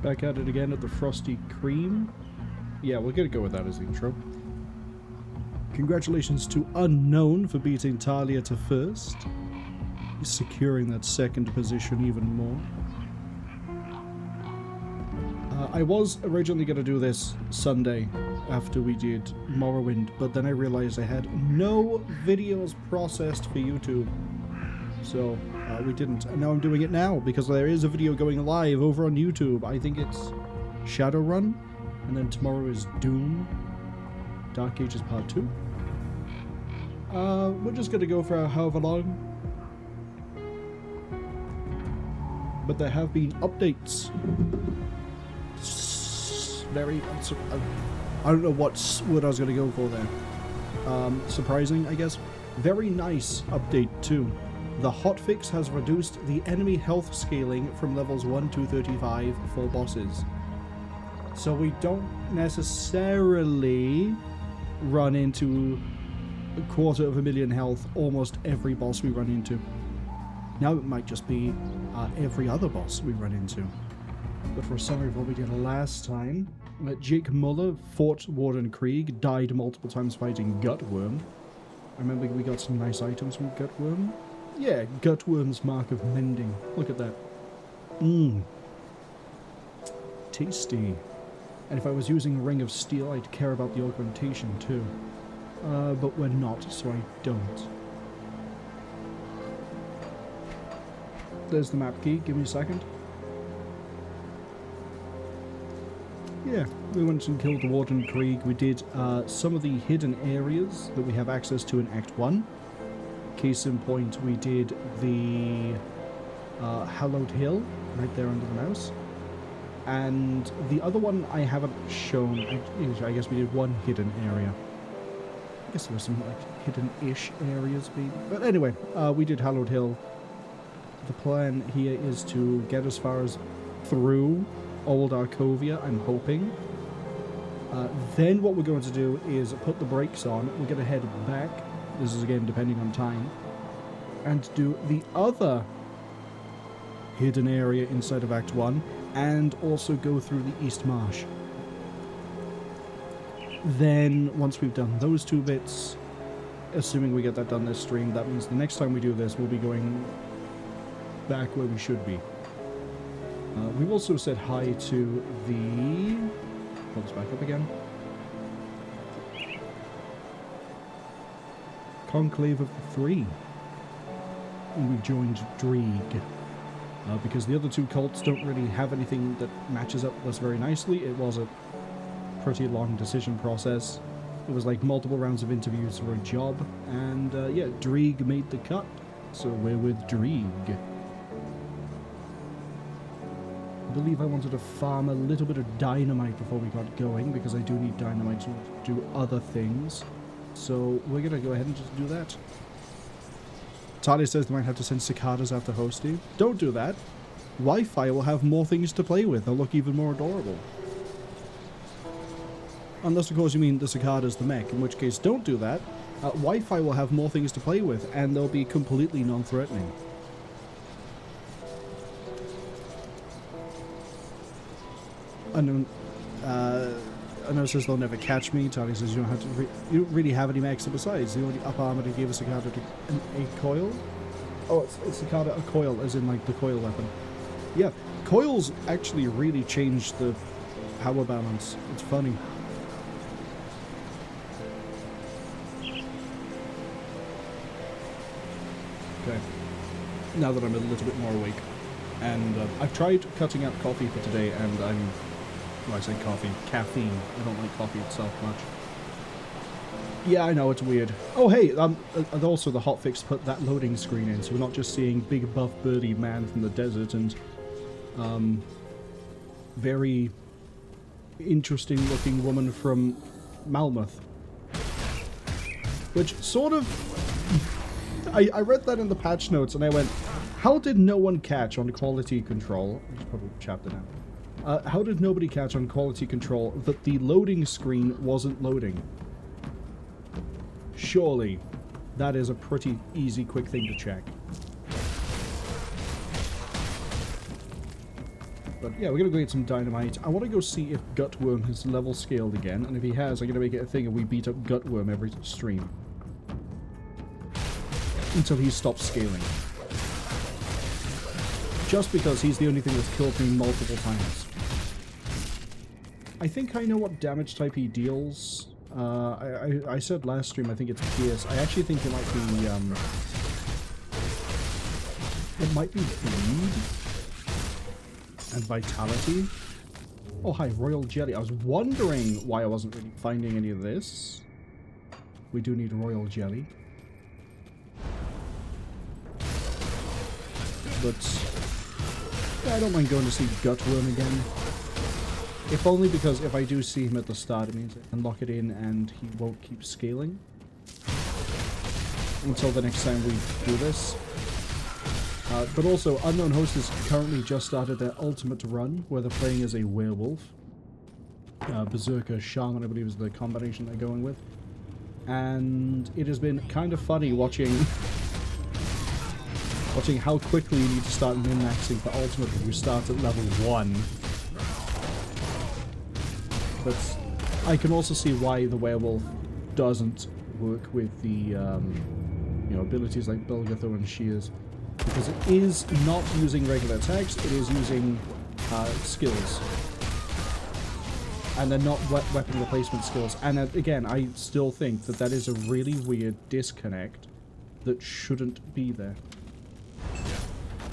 Back at it again at the Frosty Cream. Yeah, we're gonna go with that as the intro. Congratulations to Unknown for beating Talia to first. He's securing that second position even more. I was originally going to do this Sunday after we did Morrowind, but then I realized I had no videos processed for YouTube. So we didn't. And now I'm doing it now because there is a video going live over on YouTube. I think it's Shadowrun, and then tomorrow is Doom, Dark Ages Part 2. We're just going to go for however long. But there have been updates. Very, I don't know what word I was going to go for there. Surprising, I guess. Very nice update too. The hotfix has reduced the enemy health scaling from levels 1 to 35 for bosses. So we don't necessarily run into 250,000 health almost every boss we run into. Now it might just be every other boss we run into. But for a summary of what we did last time, Jake Muller fought Warden Krieg, died multiple times fighting Gutworm. I remember we got some nice items from Gutworm. Yeah, Gutworm's Mark of Mending. Look at that. Mmm. Tasty. And if I was using Ring of Steel, I'd care about the augmentation too. But we're not, so I don't. There's the map key. Give me a second. Yeah, we went and killed the Warden Krieg. We did some of the hidden areas that we have access to in Act 1. Case in point, we did the Hallowed Hill, right there under the mouse. And the other one I haven't shown. I guess we did one hidden area. I guess there were some like hidden-ish areas, maybe. But anyway, we did Hallowed Hill. The plan here is to get as far as through old Arkovia, I'm hoping. Then what we're going to do is put the brakes on. We're going to head back. This is again depending on time. And do the other hidden area inside of Act 1. And also go through the East Marsh. Then, once we've done those two bits, assuming we get that done this stream, that means the next time we do this, we'll be going back where we should be. We've also said hi to the... Pull this back up again. Conclave of the Three. And we joined Dreeg. Because the other two cults don't really have anything that matches up with us very nicely. It was a pretty long decision process. It was like multiple rounds of interviews for a job. And yeah, Dreeg made the cut. So we're with Dreeg. I believe I wanted to farm a little bit of dynamite before we got going, because I do need dynamite to do other things. So we're going to go ahead and just do that. Talia says they might have to send cicadas after hosting. Don't do that. Wi-Fi will have more things to play with. They'll look even more adorable. Unless, of course, you mean the cicadas, the mech, in which case don't do that. Wi-Fi will have more things to play with, and they'll be completely non-threatening. Unknown says they'll never catch me. Talia says you don't have to. You don't really have any mechs. Besides, the only up armor they gave us a coil. Oh, it's cicada a coil, as in like the coil weapon. Yeah, coils actually really changed the power balance. It's funny. Okay. Now that I'm a little bit more awake, and I've tried cutting out coffee for today, and well, I say coffee, caffeine. I don't like coffee itself much. Yeah, I know, it's weird. Oh, hey, and also the hotfix put that loading screen in, so we're not just seeing big buff birdie man from the desert and very interesting looking woman from Malmouth. Which sort of... I read that in the patch notes and I went, how did no one catch on quality control? I just put a chapter down. How did nobody catch on quality control that the loading screen wasn't loading? Surely, that is a pretty easy, quick thing to check. But yeah, we're gonna go get some dynamite. I want to go see if Gutworm has level scaled again, and if he has, I'm gonna make it a thing and we beat up Gutworm every stream. Until he stops scaling. Just because he's the only thing that's killed me multiple times. I think I know what damage type he deals. I said last stream I think it's Pierce. I actually think it might be Bleed and Vitality. Oh hi, Royal Jelly. I was wondering why I wasn't really finding any of this. We do need Royal Jelly. But yeah, I don't mind going to see Gutworm again. If only because if I do see him at the start, it means I can lock it in and he won't keep scaling. Until the next time we do this. But also, Unknown Host has currently just started their ultimate run, where they're playing as a werewolf. Berserker, Shaman, I believe is the combination they're going with. And it has been kind of funny watching how quickly you need to start min-maxing for ultimate when you start at level 1. But I can also see why the werewolf doesn't work with the you know, abilities like Belgatho and Shears. Because it is not using regular attacks, it is using skills. And they're not weapon replacement skills. And again, I still think that that is a really weird disconnect that shouldn't be there.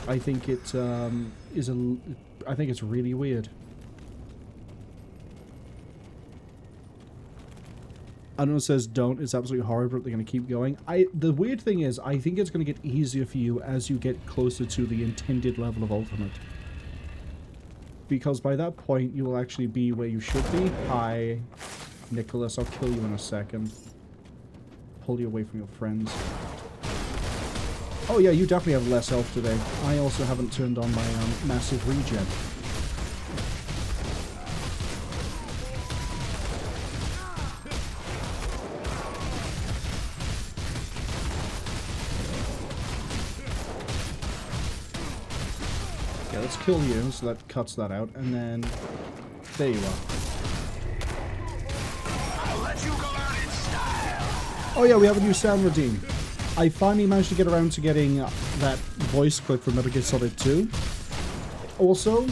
I think it I think it's really weird. Unknown says don't. It's absolutely horrible. They're going to keep going. The weird thing is, I think it's going to get easier for you as you get closer to the intended level of ultimate. Because by that point, you will actually be where you should be. Hi, Nicholas. I'll kill you in a second. Pull you away from your friends. Oh yeah, you definitely have less health today. I also haven't turned on my massive regen. Yeah, let's kill you, so that cuts that out, and then there you are. I'll let you go out in style. Oh yeah, we have a new sound routine. I finally managed to get around to getting that voice clip from Metal Gear Solid 2. Also,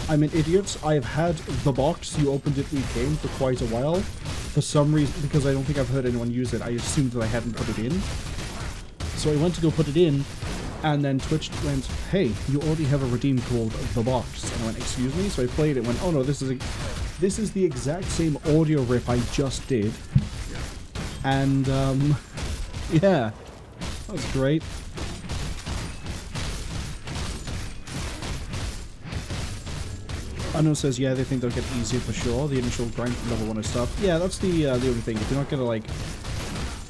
I'm an idiot. I've had the box, you opened it, we came, for quite a while. For some reason, because I don't think I've heard anyone use it, I assumed that I hadn't put it in. So I went to go put it in, and then Twitch went, hey, you already have a redeem called The Box. And I went, excuse me? So I played it and went, oh no, this is the exact same audio rip I just did. And, yeah. That's great. Unknown says, yeah, they think they'll get easier for sure. The initial grind from level 1 is tough. Yeah, that's the only thing. If you're not gonna, like...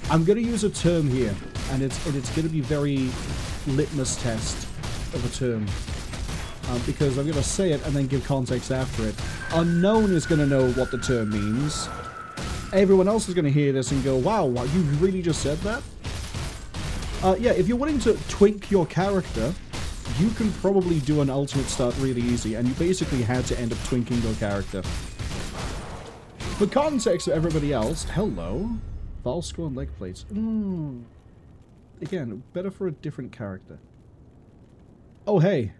I'm gonna use a term here, and it's gonna be very litmus test of a term. Because I'm gonna say it and then give context after it. Unknown is gonna know what the term means. Everyone else is gonna hear this and go, wow, you really just said that? Yeah, if you're willing to twink your character, you can probably do an ultimate start really easy, and you basically had to end up twinking your character. For context of everybody else, hello. Valscore and leg plates. Again, better for a different character. Oh, hey.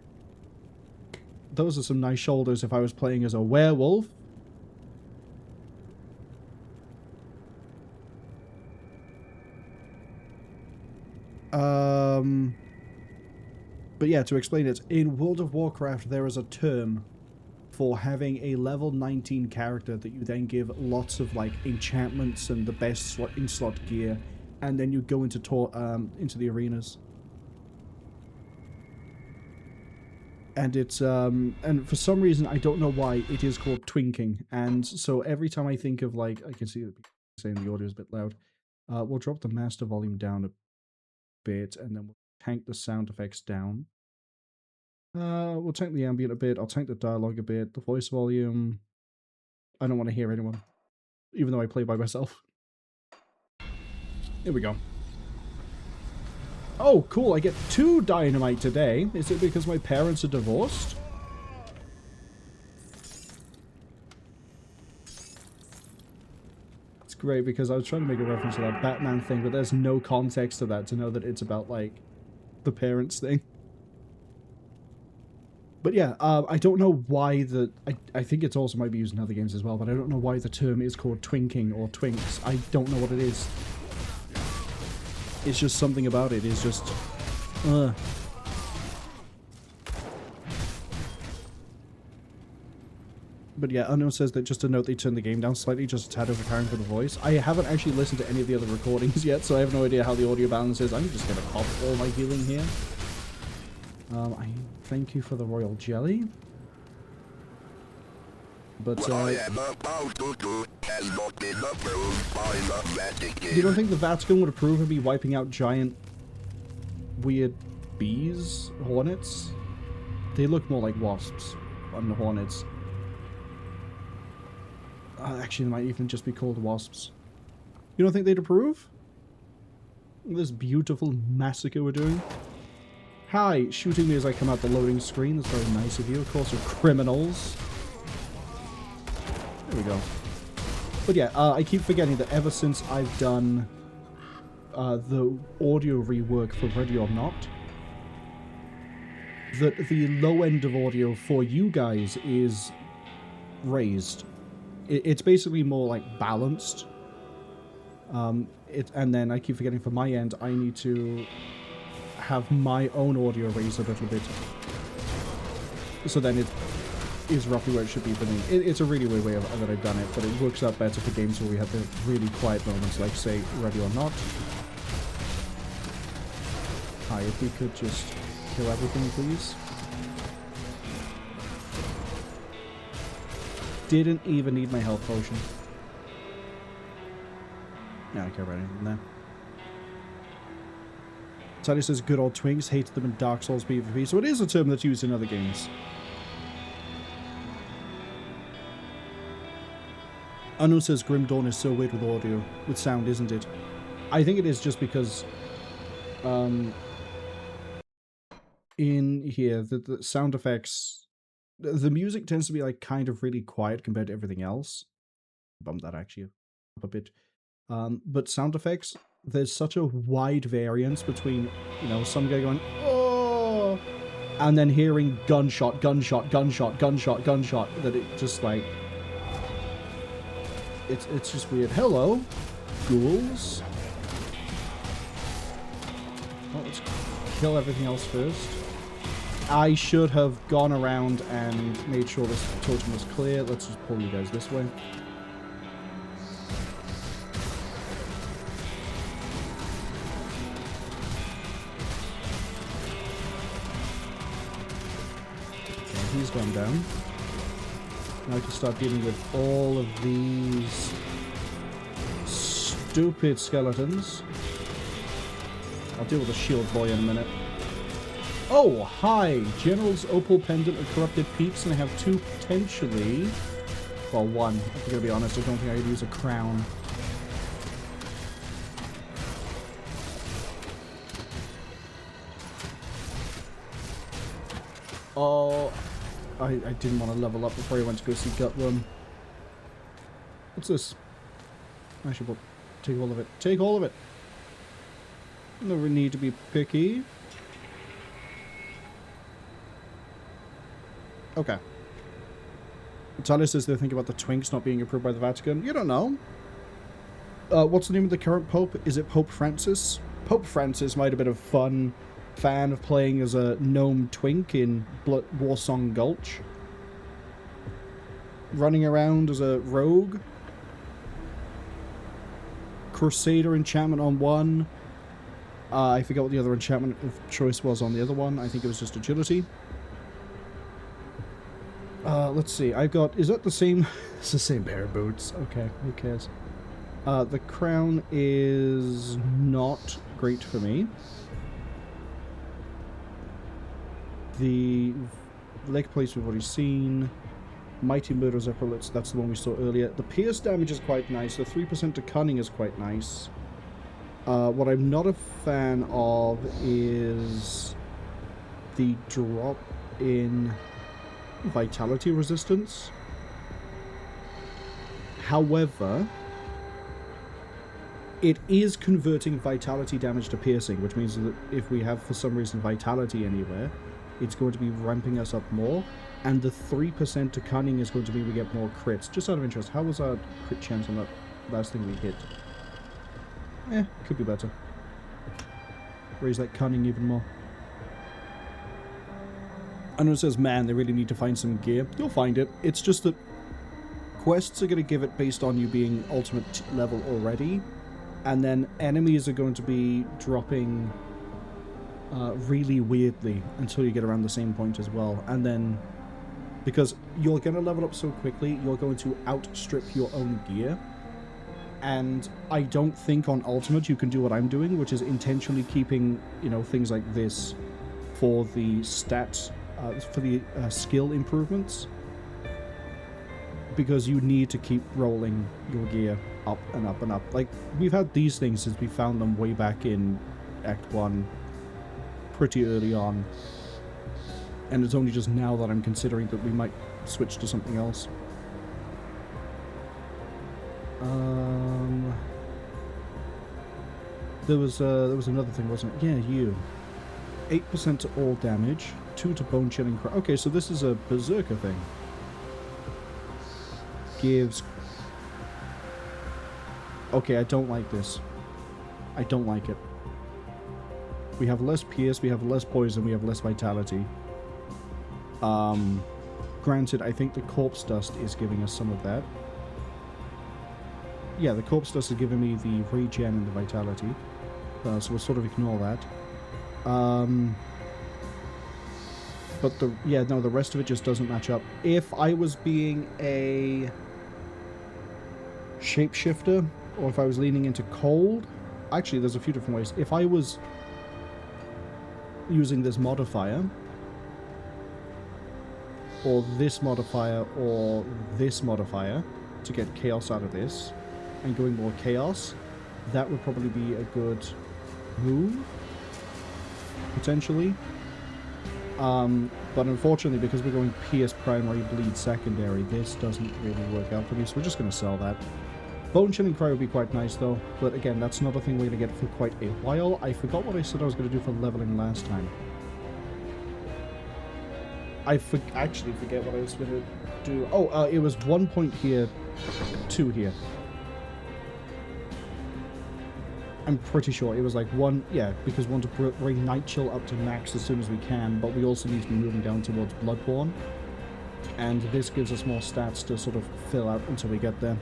Those are some nice shoulders if I was playing as a werewolf. But yeah, to explain it, in World of Warcraft there is a term for having a level 19 character that you then give lots of like enchantments and the best in-slot gear, and then you go into the arenas. And it's and for some reason I don't know why it is called twinking, and so every time I think of, like, I can see that people saying the audio is a bit loud. We'll drop the master volume down a bit, and then we'll tank the sound effects down. We'll tank the ambient a bit. I'll tank the dialogue a bit. The voice volume. I don't want to hear anyone, even though I play by myself. Here we go. Oh, cool. I get 2 dynamite today. Is it because my parents are divorced? great because I was trying to make a reference to that Batman thing, but there's no context to that to know that it's about, like, the parents thing. But yeah, I don't know why the... I think it's also might be used in other games as well, but I don't know why the term is called twinking or twinks. I don't know what it is. It's just something about it. It's just... But yeah, Unknown says that just to note they turned the game down slightly, just a tad overpowering for the voice. I haven't actually listened to any of the other recordings yet, so I have no idea how the audio balance is. I'm just going to pop all my healing here. I thank you for the royal jelly. But, you don't think the Vatican would approve of me wiping out giant, weird bees? Hornets? They look more like wasps than hornets. Actually, they might even just be called wasps. You don't think they'd approve? This beautiful massacre we're doing. Hi, shooting me as I come out the loading screen. That's very nice of you. Of course, you're criminals. There we go. But yeah, I keep forgetting that ever since I've done the audio rework for Ready or Not, that the low end of audio for you guys is raised. It's basically more like balanced. And then I keep forgetting for my end, I need to have my own audio raised a little bit. So then it is roughly where it should be for me. It's a really weird way that I've done it, but it works out better for games where we have the really quiet moments, like, say, Ready or Not. Hi, if we could just kill everything, please. Didn't even need my health potion. Yeah, I don't care about anything there. Sally says good old twinks, hated them in Dark Souls PvP, so it is a term that's used in other games. Anu says Grim Dawn is so weird with audio, with sound, isn't it? I think it is just because in here, the sound effects... The music tends to be, like, kind of really quiet compared to everything else. Bump that actually up a bit. But sound effects, there's such a wide variance between, you know, some guy going, oh, and then hearing gunshot, gunshot, gunshot, gunshot, gunshot, that it just, like, it's just weird. Hello, ghouls. Well, let's kill everything else first. I should have gone around and made sure this totem was clear. Let's just pull you guys this way. Okay, he's gone down. Now I can start dealing with all of these stupid skeletons. I'll deal with the shield boy in a minute. Oh, hi! General's Opal Pendant and Corrupted Peaks, and I have two potentially... Well, one. If I'm gonna be honest, I don't think I could use a crown. Oh, I didn't want to level up before I went to go see Gutworm. What's this? I should take all of it. Take all of it! Never need to be picky. Okay. Talia says they think about the twinks not being approved by the Vatican. You don't know. What's the name of the current pope? Is it Pope Francis? Pope Francis might have been a fun fan of playing as a gnome twink in Warsong Gulch. Running around as a rogue. Crusader enchantment on one. I forget what the other enchantment of choice was on the other one. I think it was just agility. Let's see. I've got... Is that the same... It's the same pair of boots. Okay, who cares? The crown is not great for me. The leg place we've already seen. Mighty Murder's Epaulets, that's the one we saw earlier. The pierce damage is quite nice. The 3% to cunning is quite nice. What I'm not a fan of is the drop in vitality resistance. However, It is converting vitality damage to piercing, which means that if we have, for some reason, vitality anywhere, it's going to be ramping us up more. And the 3% to cunning is going to mean we get more crits. Just out of interest, how was our crit chance on that last thing we hit? Could be better. Raise that cunning even more. I know it says, man, they really need to find some gear. You'll find it. It's just that quests are going to give it based on you being ultimate level already. And then enemies are going to be dropping really weirdly until you get around the same point as well. And then, because you're going to level up so quickly, you're going to outstrip your own gear. And I don't think on Ultimate you can do what I'm doing, which is intentionally keeping, you know, things like this for the stats, for the skill improvements. Because you need to keep rolling your gear up and up and up. Like, we've had these things since we found them way back in Act 1, pretty early on. And it's only just now that I'm considering that we might switch to something else. There was another thing, wasn't it? Yeah, you. 8% to all damage, 2 to bone chilling. Okay, so this is a Berserker thing. Gives... Okay, I don't like this. I don't like it. We have less pierce, we have less poison, we have less vitality. Granted, I think the corpse dust is giving us some of that. Yeah, the corpse dust is giving me the regen and the vitality. So we'll sort of ignore that. But the rest of it just doesn't match up. If I was being a shapeshifter, or if I was leaning into cold, actually there's a few different ways. If I was using this modifier, or this modifier, or this modifier, to get chaos out of this, and going more chaos, that would probably be a good move, potentially. But unfortunately, because we're going pierce primary, bleed secondary, this doesn't really work out for me, so we're just going to sell that. Bone Chilling Cry would be quite nice though, but again, that's not a thing we're going to get for quite a while. I forgot what I said I was going to do for leveling last time. I actually forget what I was going to do. Oh, it was 1 point here, 2 here. I'm pretty sure it was like 1, yeah, because we want to bring Night Chill up to max as soon as we can, but we also need to be moving down towards Bloodborne. And this gives us more stats to sort of fill out until we get there.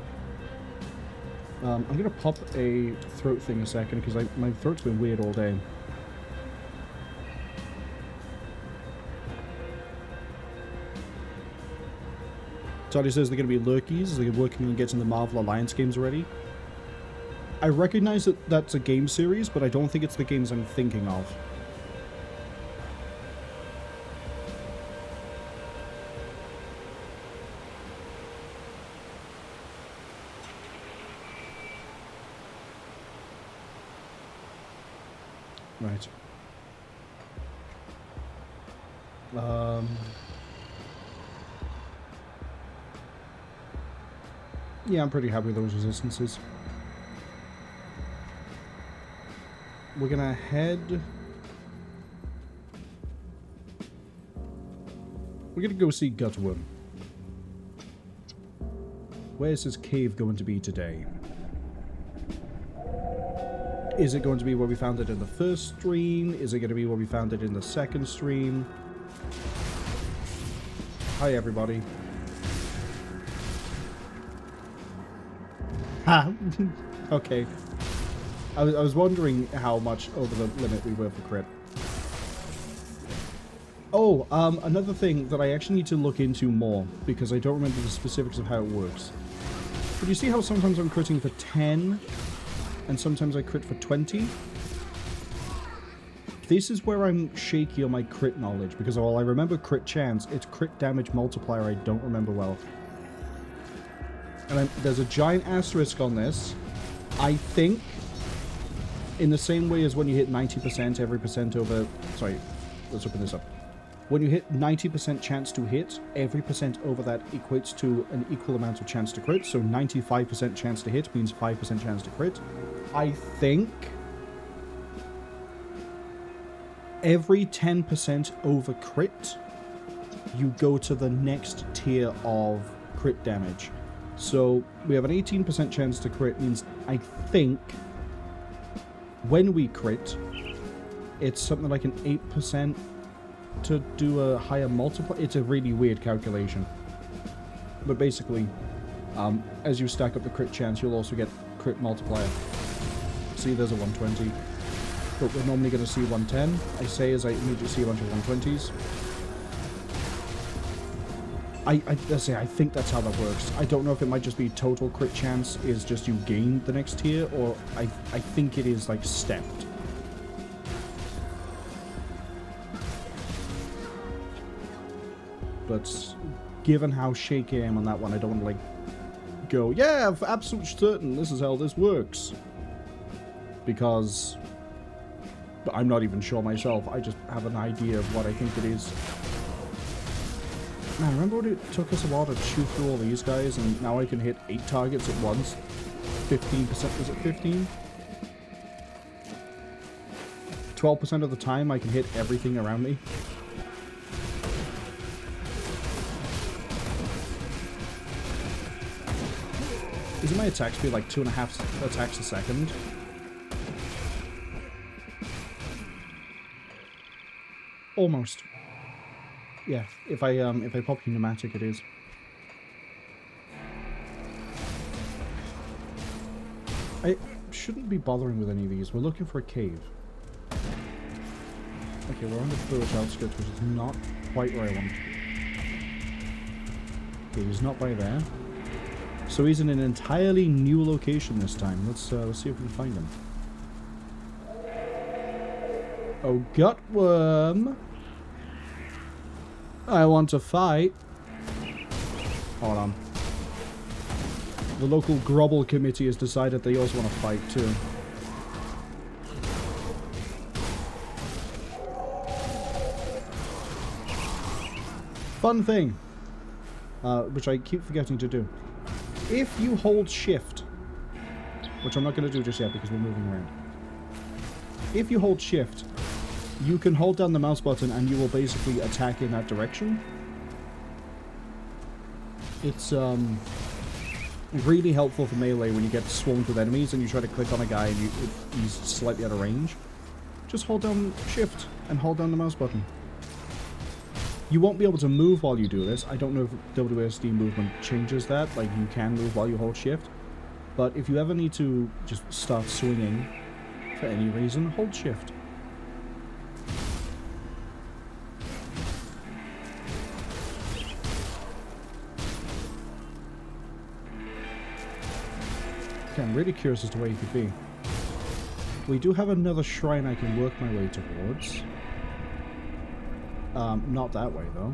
I'm going to pop a throat thing a second, because my throat's been weird all day. Charlie says they're going to be lurkies, they're working on getting the Marvel Alliance games ready. I recognize that that's a game series, but I don't think it's the games I'm thinking of. Right. Yeah, I'm pretty happy with those resistances. We're gonna head... We're gonna go see Gutworm. Where's his cave going to be today? Is it going to be where we found it in the first stream? Is it going to be where we found it in the second stream? Hi, everybody. Ha! Okay. I was wondering how much over the limit we were for crit. Oh, another thing that I actually need to look into more, because I don't remember the specifics of how it works. But you see how sometimes I'm critting for 10, and sometimes I crit for 20? This is where I'm shaky on my crit knowledge, because while I remember crit chance, it's crit damage multiplier I don't remember well. And there's a giant asterisk on this. I think, in the same way as when you hit 90% every percent over... Sorry, let's open this up. When you hit 90% chance to hit, every percent over that equates to an equal amount of chance to crit. So 95% chance to hit means 5% chance to crit. I think every 10% over crit, you go to the next tier of crit damage. So we have an 18% chance to crit, means I think when we crit, it's something like an 8% to do a higher multiplier. It's a really weird calculation. But basically, as you stack up the crit chance, you'll also get crit multiplier. See, there's a 120. But we're normally going to see 110. I say as I immediately see a bunch of 120s. I think that's how that works. I don't know if it might just be total crit chance is just you gain the next tier, or I think it is like stepped. But given how shaky I am on that one, I don't want to like go, yeah, I'm absolutely certain this is how this works. Because I'm not even sure myself. I just have an idea of what I think it is. Man, remember when it took us a while to chew through all these guys, and now I can hit 8 targets at once? 15%, was it 15? 12% of the time I can hit everything around me. Isn't my attack speed like 2.5 attacks a second? Almost. Yeah, if I pop pneumatic, it is. I shouldn't be bothering with any of these. We're looking for a cave. Okay, we're on the Burrwich outskirts, which is not quite where I want to be. Okay, he's not by there. So he's in an entirely new location this time. Let's see if we can find him. Oh, Gutworm! I want to fight. Hold on. The local Grobble committee has decided they also want to fight too. Fun thing, which I keep forgetting to do. If you hold shift, which I'm not going to do just yet because we're moving around. If you hold shift, you can hold down the mouse button and you will basically attack in that direction. It's really helpful for melee when you get swarmed with enemies and you try to click on a guy and he's slightly out of range. Just hold down shift and hold down the mouse button. You won't be able to move while you do this. I don't know if WSD movement changes that, like you can move while you hold shift. But if you ever need to just start swinging for any reason, hold shift. Okay, I'm really curious as to where you could be. We do have another shrine I can work my way towards. Not that way, though.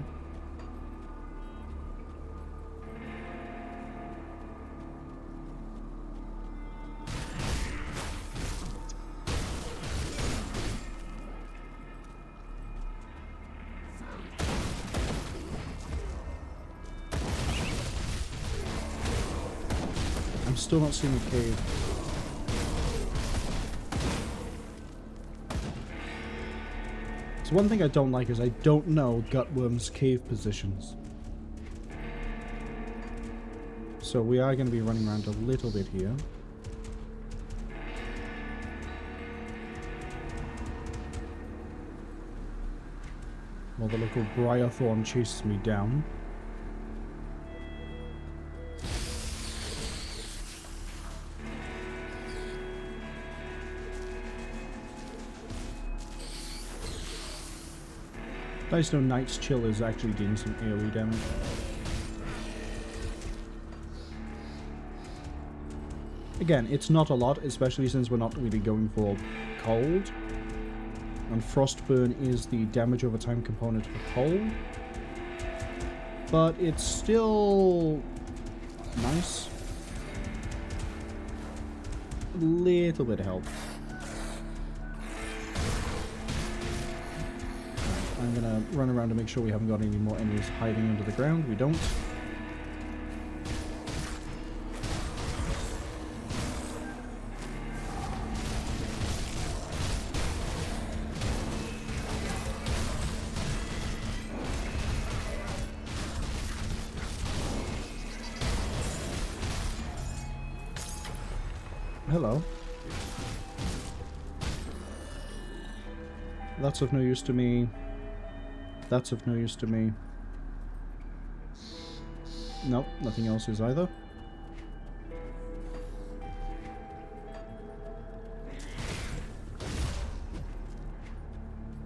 I'm still not seeing a cave. So one thing I don't like is I don't know Gutworm's cave positions. So we are going to be running around a little bit here. While the local Briarthorn chases me down. Nice to know Knight's Chill is actually doing some AoE damage. Again, it's not a lot, especially since we're not really going for cold. And Frostburn is the damage over time component for cold. But it's still nice. A little bit of help. I'm gonna run around to make sure we haven't got any more enemies hiding under the ground. We don't. Hello. That's of no use to me. That's of no use to me. Nope, nothing else is either.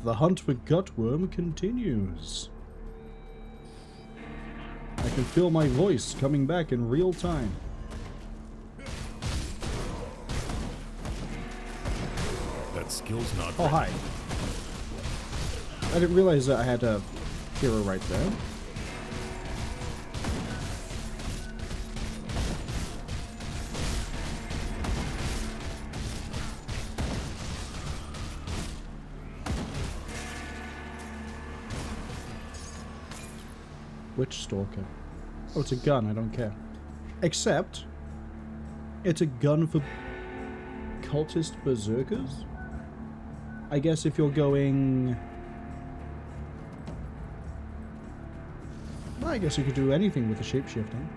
The hunt for Gutworm continues. I can feel my voice coming back in real time. That skill's not Oh, hi. I didn't realize that I had a hero right there. Witch Stalker. Oh, it's a gun, I don't care. Except, it's a gun for cultist berserkers? I guess if you're going... Well, I guess you could do anything with the shapeshifting.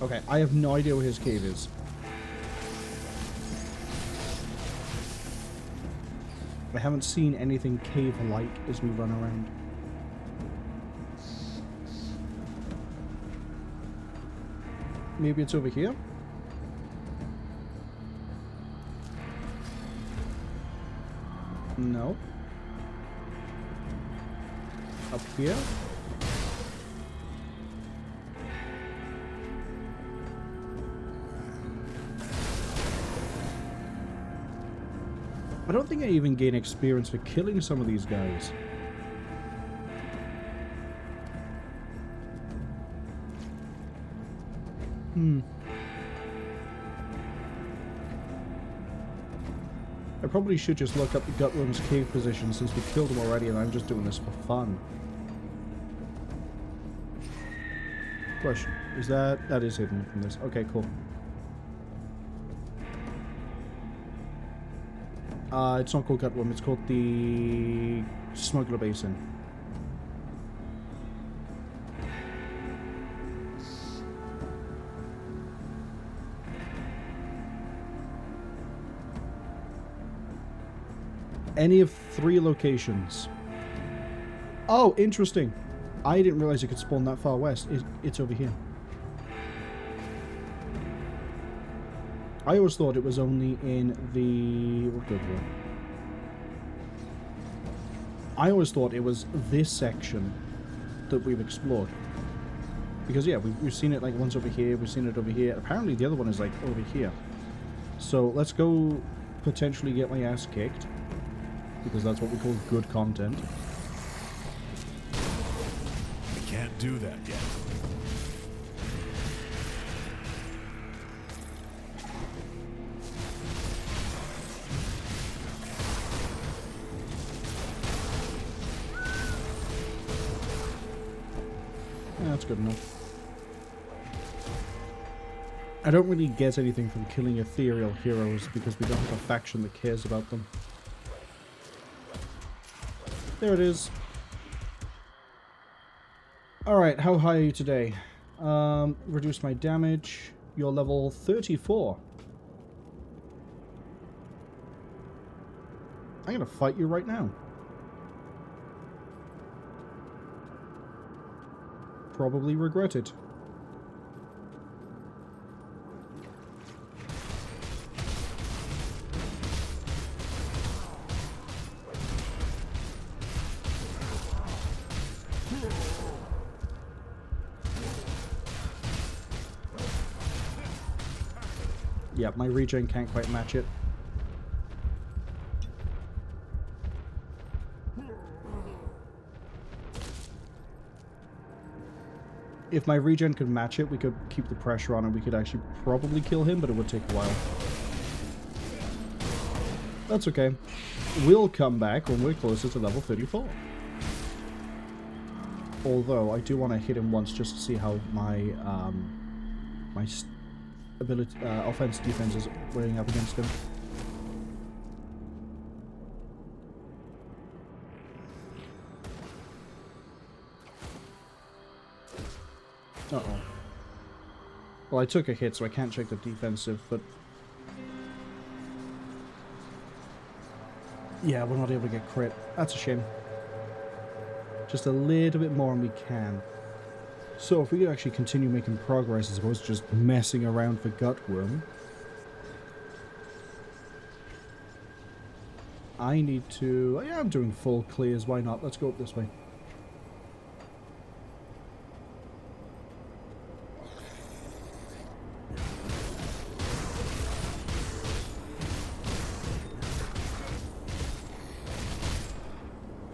Okay, I have no idea where his cave is. I haven't seen anything cave-like as we run around. Maybe it's over here? No. Up here? I don't think I even gain experience for killing some of these guys. I probably should just look up the Gutworm's cave position since we killed him already and I'm just doing this for fun. Question. Is that is hidden from this? Okay, cool. It's not called Gutworm, it's called the Smuggler Basin. Any of 3 locations. Oh, interesting. I didn't realize it could spawn that far west. It's over here. I always thought it was only in the... What good one? I always thought it was this section that we've explored. Because, yeah, we've seen it, like, once over here, we've seen it over here. Apparently, the other one is, like, over here. So, let's go potentially get my ass kicked. Because that's what we call good content. We can't do that yet. Yeah, that's good enough. I don't really get anything from killing ethereal heroes because we don't have a faction that cares about them. There it is. Alright, how high are you today? Reduce my damage. You're level 34. I'm gonna fight you right now. Probably regret it. Yeah, my regen can't quite match it. If my regen could match it, we could keep the pressure on and we could actually probably kill him, but it would take a while. That's okay. We'll come back when we're closer to level 34. Although, I do want to hit him once just to see how my, my ability, offense defense is weighing up against him. Uh-oh. Well, I took a hit, so I can't check the defensive, but... Yeah, we're not able to get crit. That's a shame. Just a little bit more and we can. So if we could actually continue making progress as opposed to just messing around for Gutworm. I need to... Yeah, I'm doing full clears. Why not? Let's go up this way.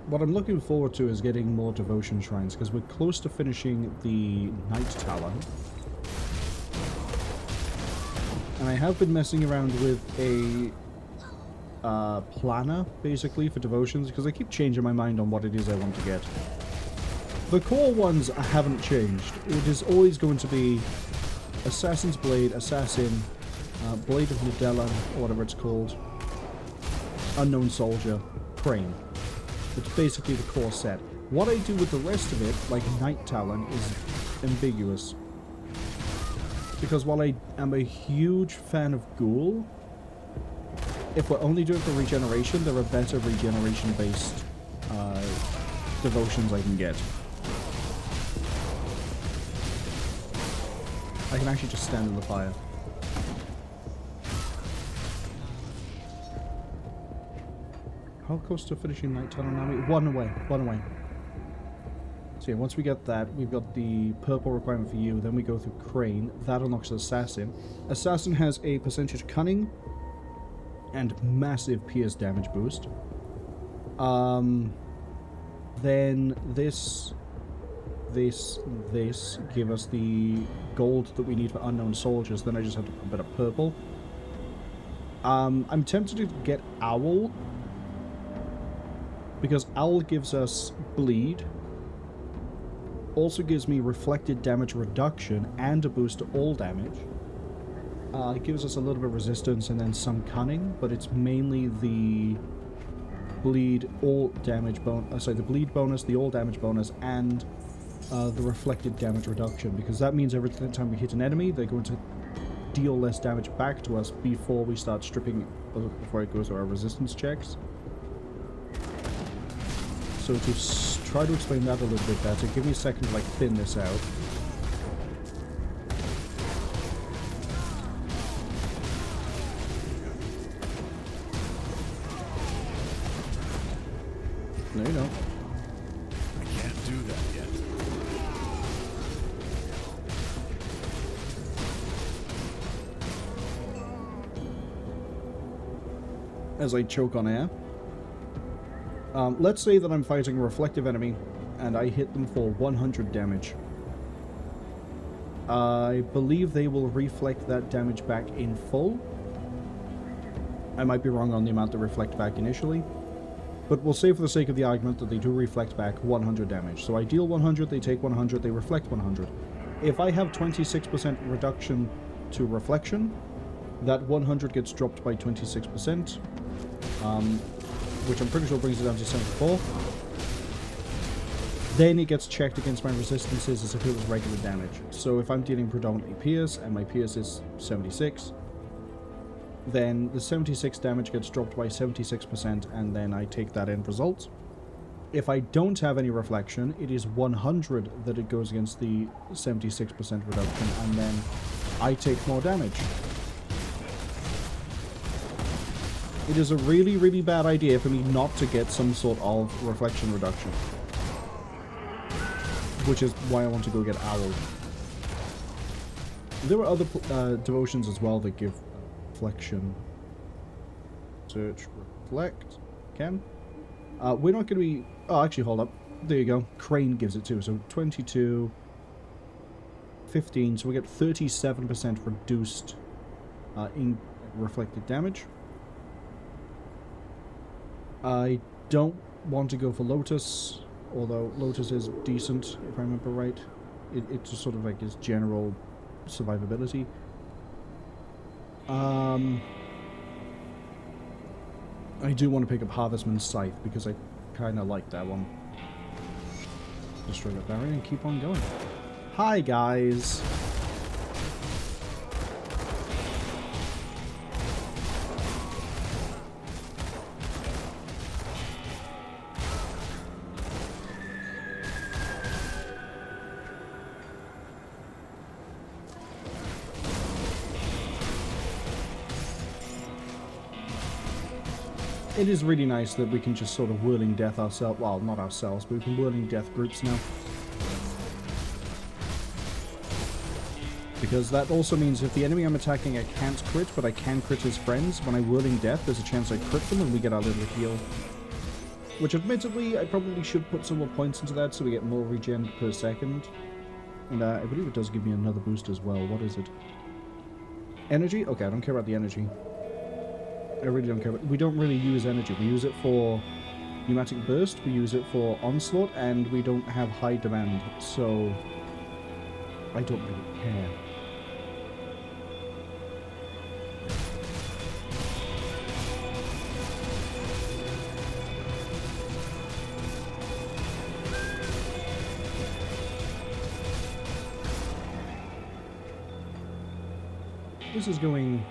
What I'm looking forward to is getting more devotion shrines, because we're close to finishing the Night Talon. And I have been messing around with a planner, basically, for devotions, because I keep changing my mind on what it is I want to get. The core ones haven't changed. It is always going to be Assassin's Blade, Assassin, Blade of Nadella, or whatever it's called, Unknown Soldier, Crane. It's basically the core set. What I do with the rest of it, like Night Talon, is ambiguous. Because while I am a huge fan of Ghoul, if we're only doing it for regeneration, there are better regeneration-based devotions I can get. I can actually just stand in the fire. How close to finishing Night Talon now? One away. So yeah, once we get that, we've got the purple requirement for you, then we go through Crane. That unlocks Assassin. Assassin has a percentage Cunning and massive pierce damage boost. Then this give us the gold that we need for Unknown Soldiers, then I just have to put a bit of purple. I'm tempted to get Owl, because Owl gives us bleed, also gives me reflected damage reduction and a boost to all damage. It gives us a little bit of resistance and then some cunning, but it's mainly the bleed all damage bonus, the bleed bonus, the all damage bonus, and the reflected damage reduction, because that means every time we hit an enemy, they're going to deal less damage back to us before we start stripping, before it goes to our resistance checks. So to try to explain that a little bit better, give me a second to like thin this out. No, you don't. I can't do that yet. As I choke on air. Let's say that I'm fighting a reflective enemy, and I hit them for 100 damage. I believe they will reflect that damage back in full. I might be wrong on the amount they reflect back initially, but we'll say for the sake of the argument that they do reflect back 100 damage. So I deal 100, they take 100, they reflect 100. If I have 26% reduction to reflection, that 100 gets dropped by 26%. Which I'm pretty sure brings it down to 74. Then it gets checked against my resistances as if it was regular damage. So if I'm dealing predominantly pierce, and my pierce is 76, then the 76 damage gets dropped by 76%, and then I take that end result. If I don't have any reflection, it is 100 that it goes against the 76% reduction, and then I take more damage. It is a really, really bad idea for me not to get some sort of reflection reduction. Which is why I want to go get Owl. There are other devotions as well that give reflection. Search, reflect. Can. We're not going to be... Oh, actually, hold up. There you go. Crane gives it too. So 22... 15. So we get 37% reduced in reflected damage. I don't want to go for Lotus, although Lotus is decent, if I remember right. It just sort of like is general survivability. I do want to pick up Harvestman's Scythe, because I kind of like that one. Destroy that barrier and keep on going. Hi, guys! It is really nice that we can just sort of whirling death ourselves. Well, not ourselves, but we can whirling death groups now. Because that also means if the enemy I'm attacking I can't crit, but I can crit his friends, when I whirling death, there's a chance I crit them and we get our little heal. Which admittedly, I probably should put some more points into that so we get more regen per second. And I believe it does give me another boost as well. What is it? Energy? Okay, I don't care about the energy. I really don't care about... We don't really use energy. We use it for pneumatic burst, we use it for onslaught, and we don't have high demand, so I don't really care. This is going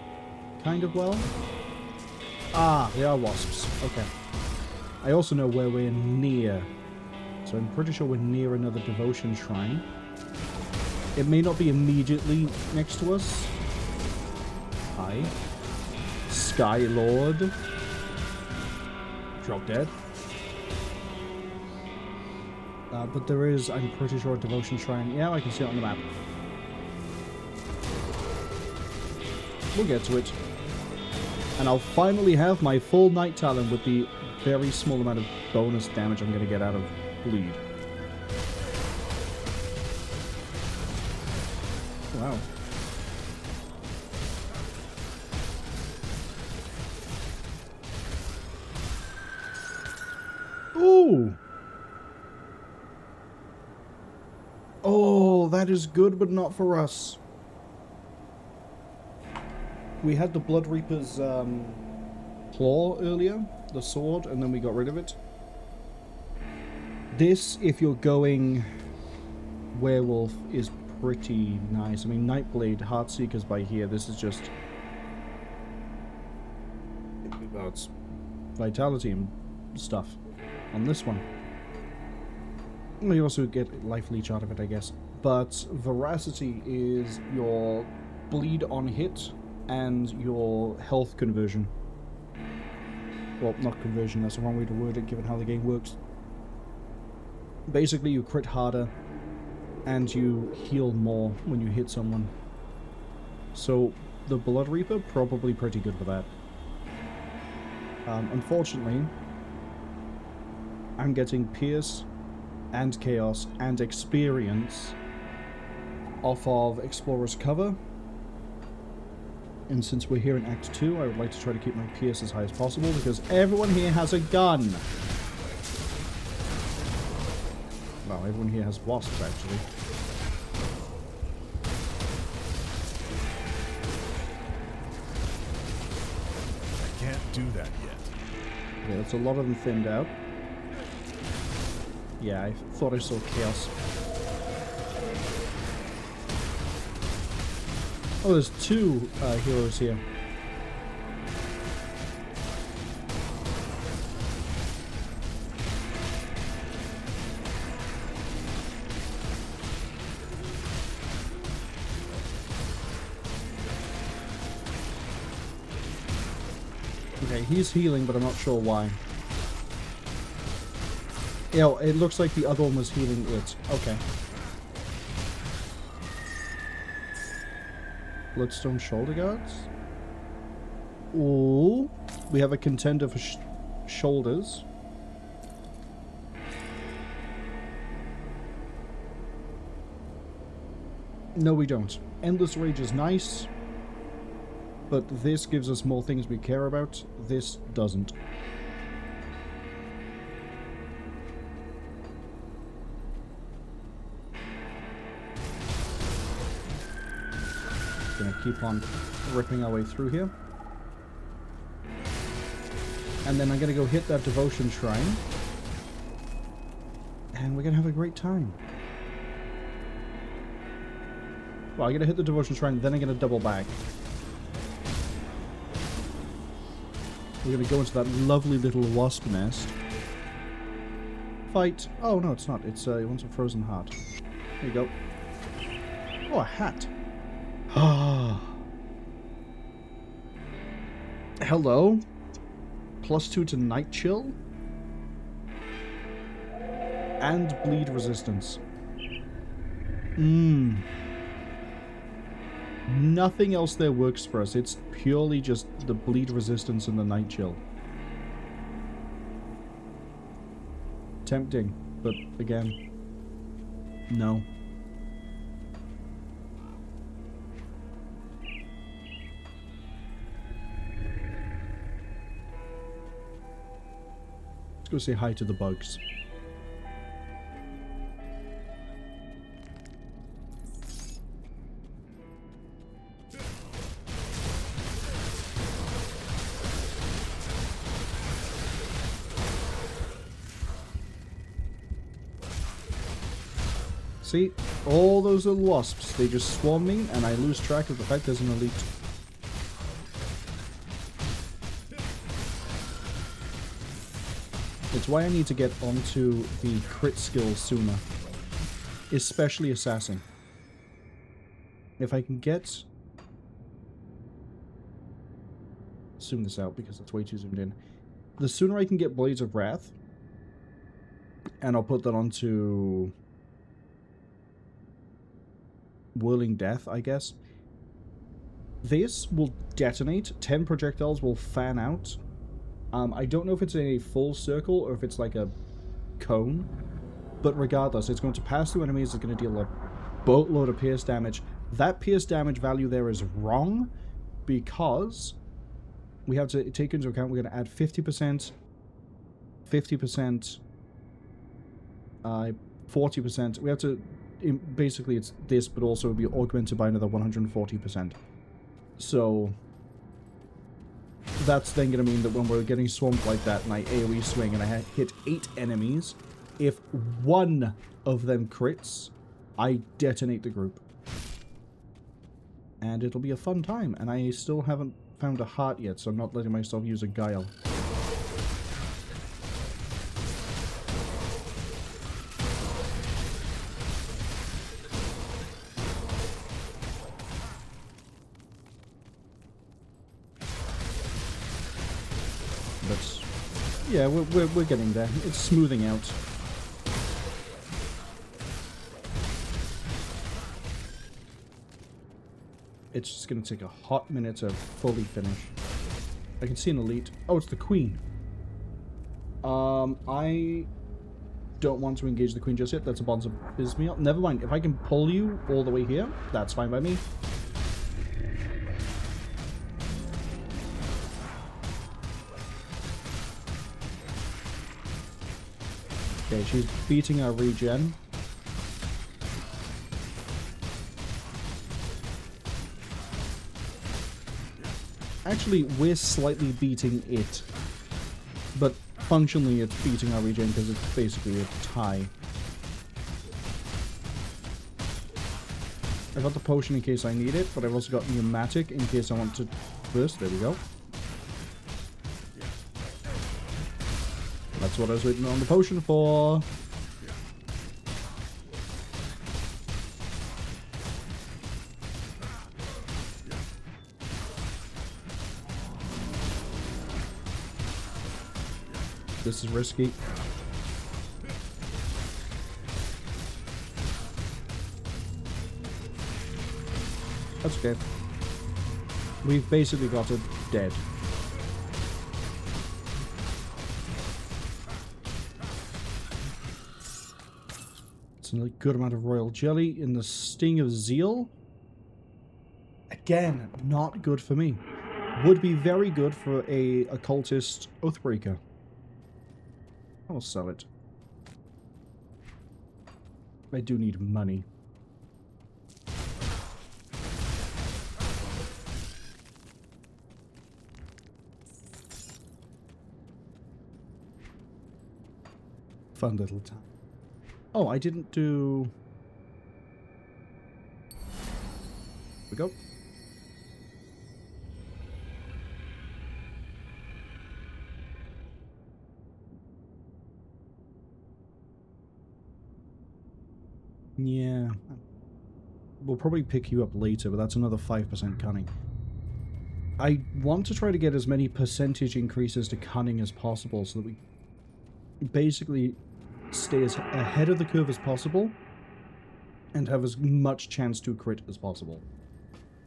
kind of well. Ah, they are wasps. Okay. I also know where we're near. So I'm pretty sure we're near another devotion shrine. It may not be immediately next to us. Hi. Sky Lord. Drop dead. But there is, I'm pretty sure, a devotion shrine. Yeah, I can see it on the map. We'll get to it. And I'll finally have my full Night Talon with the very small amount of bonus damage I'm going to get out of bleed. Wow. Ooh! Oh, that is good, but not for us. We had the Blood Reaper's claw earlier, the sword, and then we got rid of it. This, if you're going werewolf, is pretty nice. I mean, Nightblade, Heartseeker's by here. This is just... well, it's vitality and stuff on this one. You also get life leech out of it, I guess. But Veracity is your bleed on hit and your health conversion. Well, not conversion, that's the wrong way to word it given how the game works. Basically, you crit harder and you heal more when you hit someone. So, the Blood Reaper, probably pretty good for that. Unfortunately, I'm getting Pierce and Chaos and Experience off of Explorer's Cover. And since we're here in Act 2, I would like to try to keep my Pierce as high as possible, because everyone here has a gun! Well, everyone here has wasps, actually. I can't do that yet. Yeah, that's a lot of them thinned out. Yeah, I thought I saw Chaos. Oh, there's two heroes here. Okay, he's healing, but I'm not sure why. Yeah, it looks like the other one was healing it. Okay. Bloodstone shoulder guards. Ooh, we have a contender for shoulders. No, we don't. Endless Rage is nice, but this gives us more things we care about. This doesn't. Gonna keep on ripping our way through here. And then I'm gonna go hit that devotion shrine. And we're gonna have a great time. Well, I'm gonna hit the devotion shrine, then I'm gonna double back. We're gonna go into that lovely little wasp nest. Fight. Oh, no, it's not. It's, it wants a frozen heart. There you go. Oh, a hat. Ah. Hello? +2 to Night Chill, and bleed resistance. Nothing else there works for us. It's purely just the bleed resistance and the Night Chill. Tempting, but again, no. Let's go say hi to the bugs. See, all those little wasps, they just swarm me, and I lose track of the fact there's an elite. It's why I need to get onto the crit skills sooner. Especially Assassin. If I can get... Zoom this out, because that's way too zoomed in. The sooner I can get Blades of Wrath, and I'll put that onto... Whirling Death, I guess. This will detonate. 10 projectiles will fan out. I don't know if it's a full circle or if it's like a cone. But regardless, it's going to pass through enemies. It's going to deal a boatload of pierce damage. That pierce damage value there is wrong because we have to take into account we're going to add 50%, 50%, 40%. We have to... Basically, it's this, but also it'll be augmented by another 140%. So, that's then going to mean that when we're getting swamped like that, and I AoE swing, and I hit 8 enemies, if one of them crits, I detonate the group. And it'll be a fun time, and I still haven't found a heart yet, so I'm not letting myself use a guile. Yeah, we're getting there. It's smoothing out. It's just going to take a hot minute to fully finish. I can see an elite. Oh, it's the queen. I don't want to engage the queen just yet. That's a Bonza Bismeal. Never mind. If I can pull you all the way here, that's fine by me. Okay, she's beating our regen. Actually, we're slightly beating it. But functionally, it's beating our regen because it's basically a tie. I got the potion in case I need it, but I've also got pneumatic in case I want to burst. There we go. That's what I was waiting on the potion for. This is risky. That's okay. We've basically got it dead. It's a good amount of royal jelly in the Sting of Zeal. Again, not good for me. Would be very good for a occultist Oathbreaker. I'll sell it. I do need money. Fun little time. Oh, I didn't do... Here we go. Yeah. We'll probably pick you up later, but that's another 5% cunning. I want to try to get as many percentage increases to cunning as possible so that we basically stay as ahead of the curve as possible and have as much chance to crit as possible.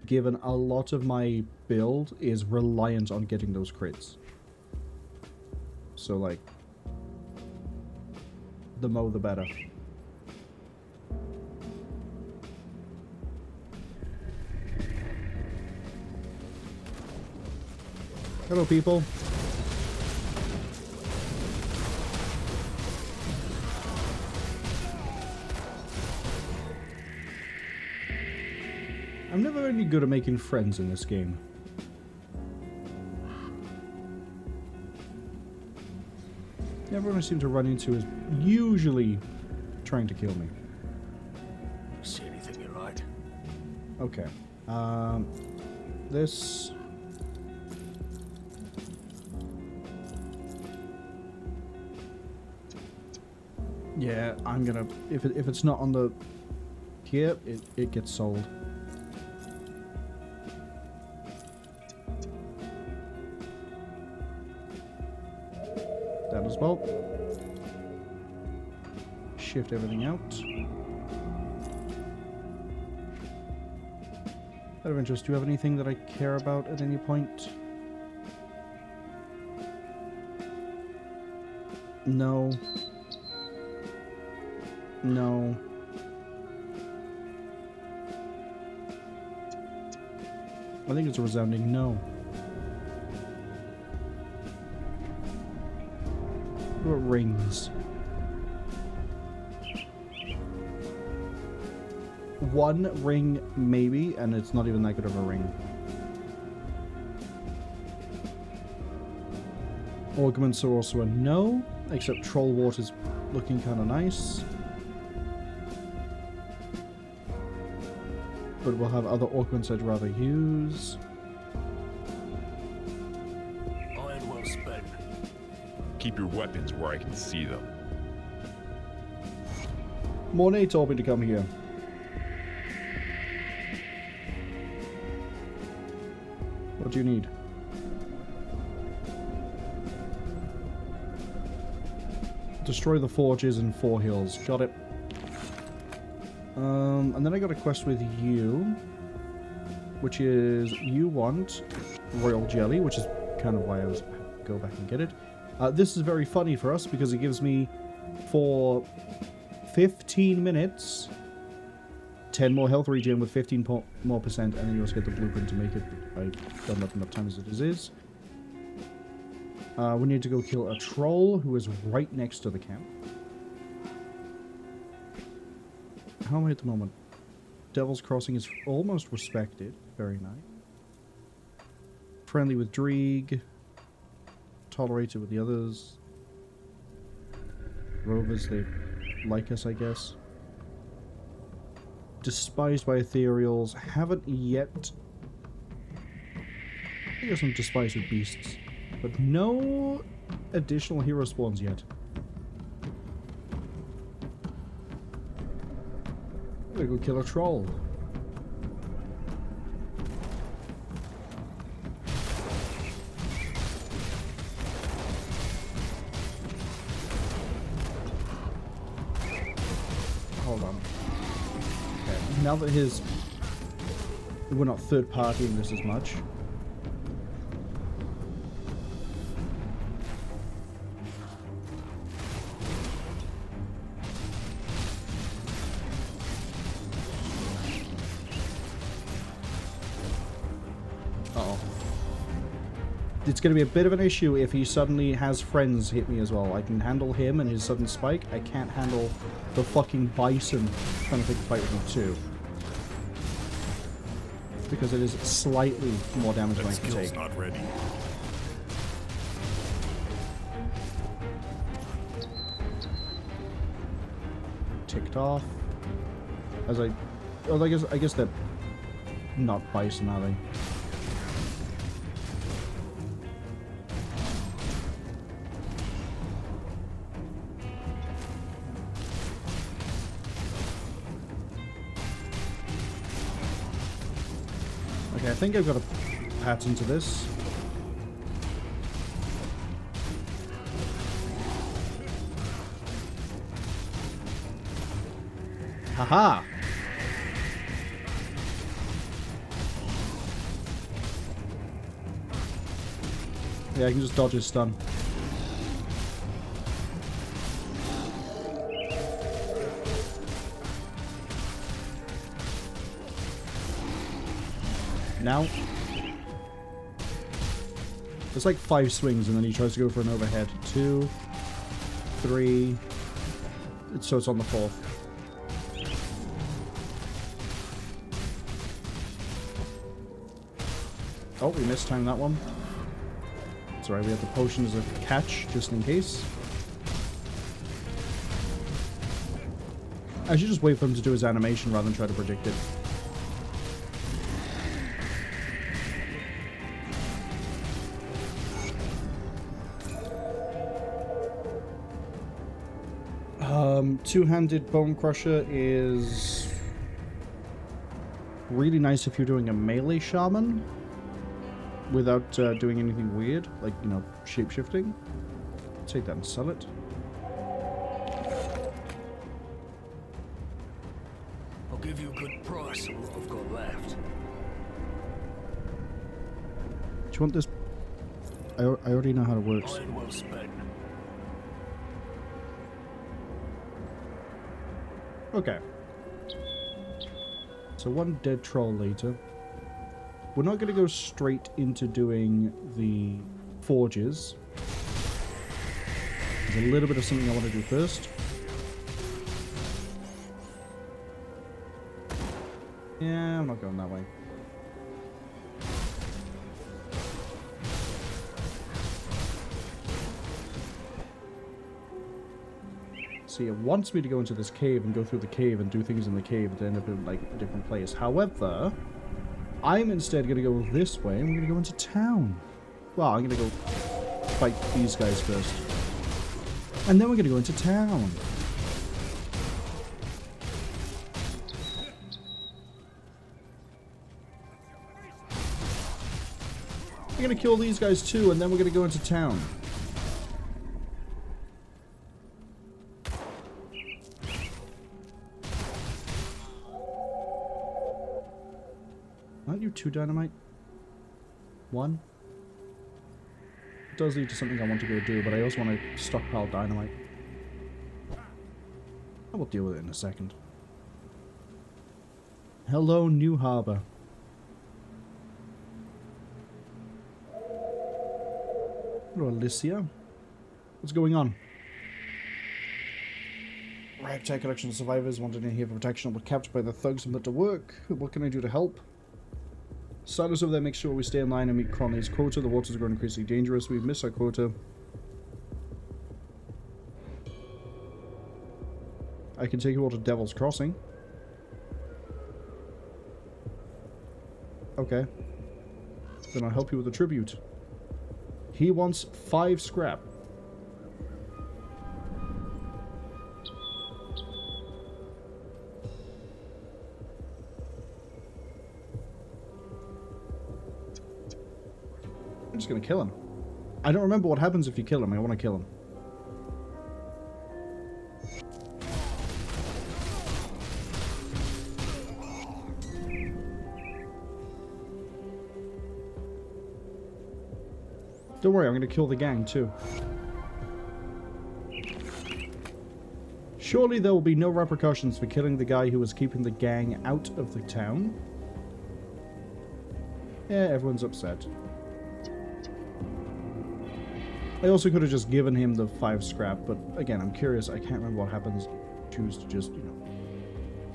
Given a lot of my build is reliant on getting those crits. So, like, the more the better. Hello, people. I'm never really good at making friends in this game. Everyone I seem to run into is usually trying to kill me. See anything you like? Okay. This... Yeah, I'm gonna... If it's not on the... Here, it gets sold. That as well. Shift everything out. Out of interest, do you have anything that I care about at any point? No. No. I think it's a resounding no. What about rings? One ring, maybe, and it's not even that good of a ring. Augments are also a no, except Troll Water's looking kind of nice. But we'll have other augments I'd rather use. Iron well spent. Keep your weapons where I can see them. Mornay told me to come here. What do you need? Destroy the forges in 4 hills. Got it. And then I got a quest with you, which is you want royal jelly, which is kind of why I was go back and get it. This is very funny for us because it gives me for 15 minutes 10 more health regen with 15 more percent, and then you also get the blueprint to make it. I've done that enough times as it is. We need to go kill a troll who is right next to the camp. How am I at the moment? Devil's Crossing is almost respected. Very nice. Friendly with Dreeg. Tolerated with the others. Rovers, they like us, I guess. Despised by ethereals. Haven't yet... I guess I'm despised with beasts. But no additional hero spawns yet. I'm gonna go kill a troll. Hold on. Okay, now that we're not third partying this as much. It's going to be a bit of an issue if he suddenly has friends hit me as well. I can handle him and his sudden spike. I can't handle the fucking bison trying to take a fight with me too. Because it is slightly more damage than I can take. Not ready. Ticked off. As I... Oh, I guess they're not bison, are they? I think I've got a pattern to this. Haha! Yeah, I can just dodge his stun. Now. It's like 5 swings and then he tries to go for an overhead. 2, 3. So it's on the 4th. Oh, we mistimed that one. It's alright, we have the potion as a catch, just in case. I should just wait for him to do his animation rather than try to predict it. Two-handed bone crusher is really nice if you're doing a melee shaman without doing anything weird, like, you know, shape-shifting. Take that and sell it. I'll give you a good price on what I've got left. Do you want this? I already know how it works. Iron well spent. Okay. So one dead troll later. We're not going to go straight into doing the forges. There's a little bit of something I want to do first. Yeah, I'm not going that way. See, it wants me to go into this cave and go through the cave and do things in the cave to end up in, like, a different place. However, I'm instead going to go this way and we're going to go into town. Well, I'm going to go fight these guys first. And then we're going to go into town. We're going to kill these guys too, and then we're going to go into town. Aren't you 2 dynamite? 1? It does lead to something I want to go do, but I also want to stockpile dynamite. I will deal with it in a second. Hello, New Harbor. Hello, Alicia. What's going on? Ragtag collection of survivors wanted in here for protection were captured by the thugs and put to work. What can I do to help? Silas over there makes sure we stay in line and meet Cronley's quota. The waters are growing increasingly dangerous. We've missed our quota. I can take you all to Devil's Crossing. Okay. Then I'll help you with the tribute. He wants 5 scrap. I'm just gonna kill him. I don't remember what happens if you kill him. I want to kill him. Don't worry, I'm going to kill the gang too. Surely there will be no repercussions for killing the guy who was keeping the gang out of the town. Yeah, everyone's upset. I also could have just given him the 5 scrap, but again, I'm curious. I can't remember what happens. Choose to just, you know,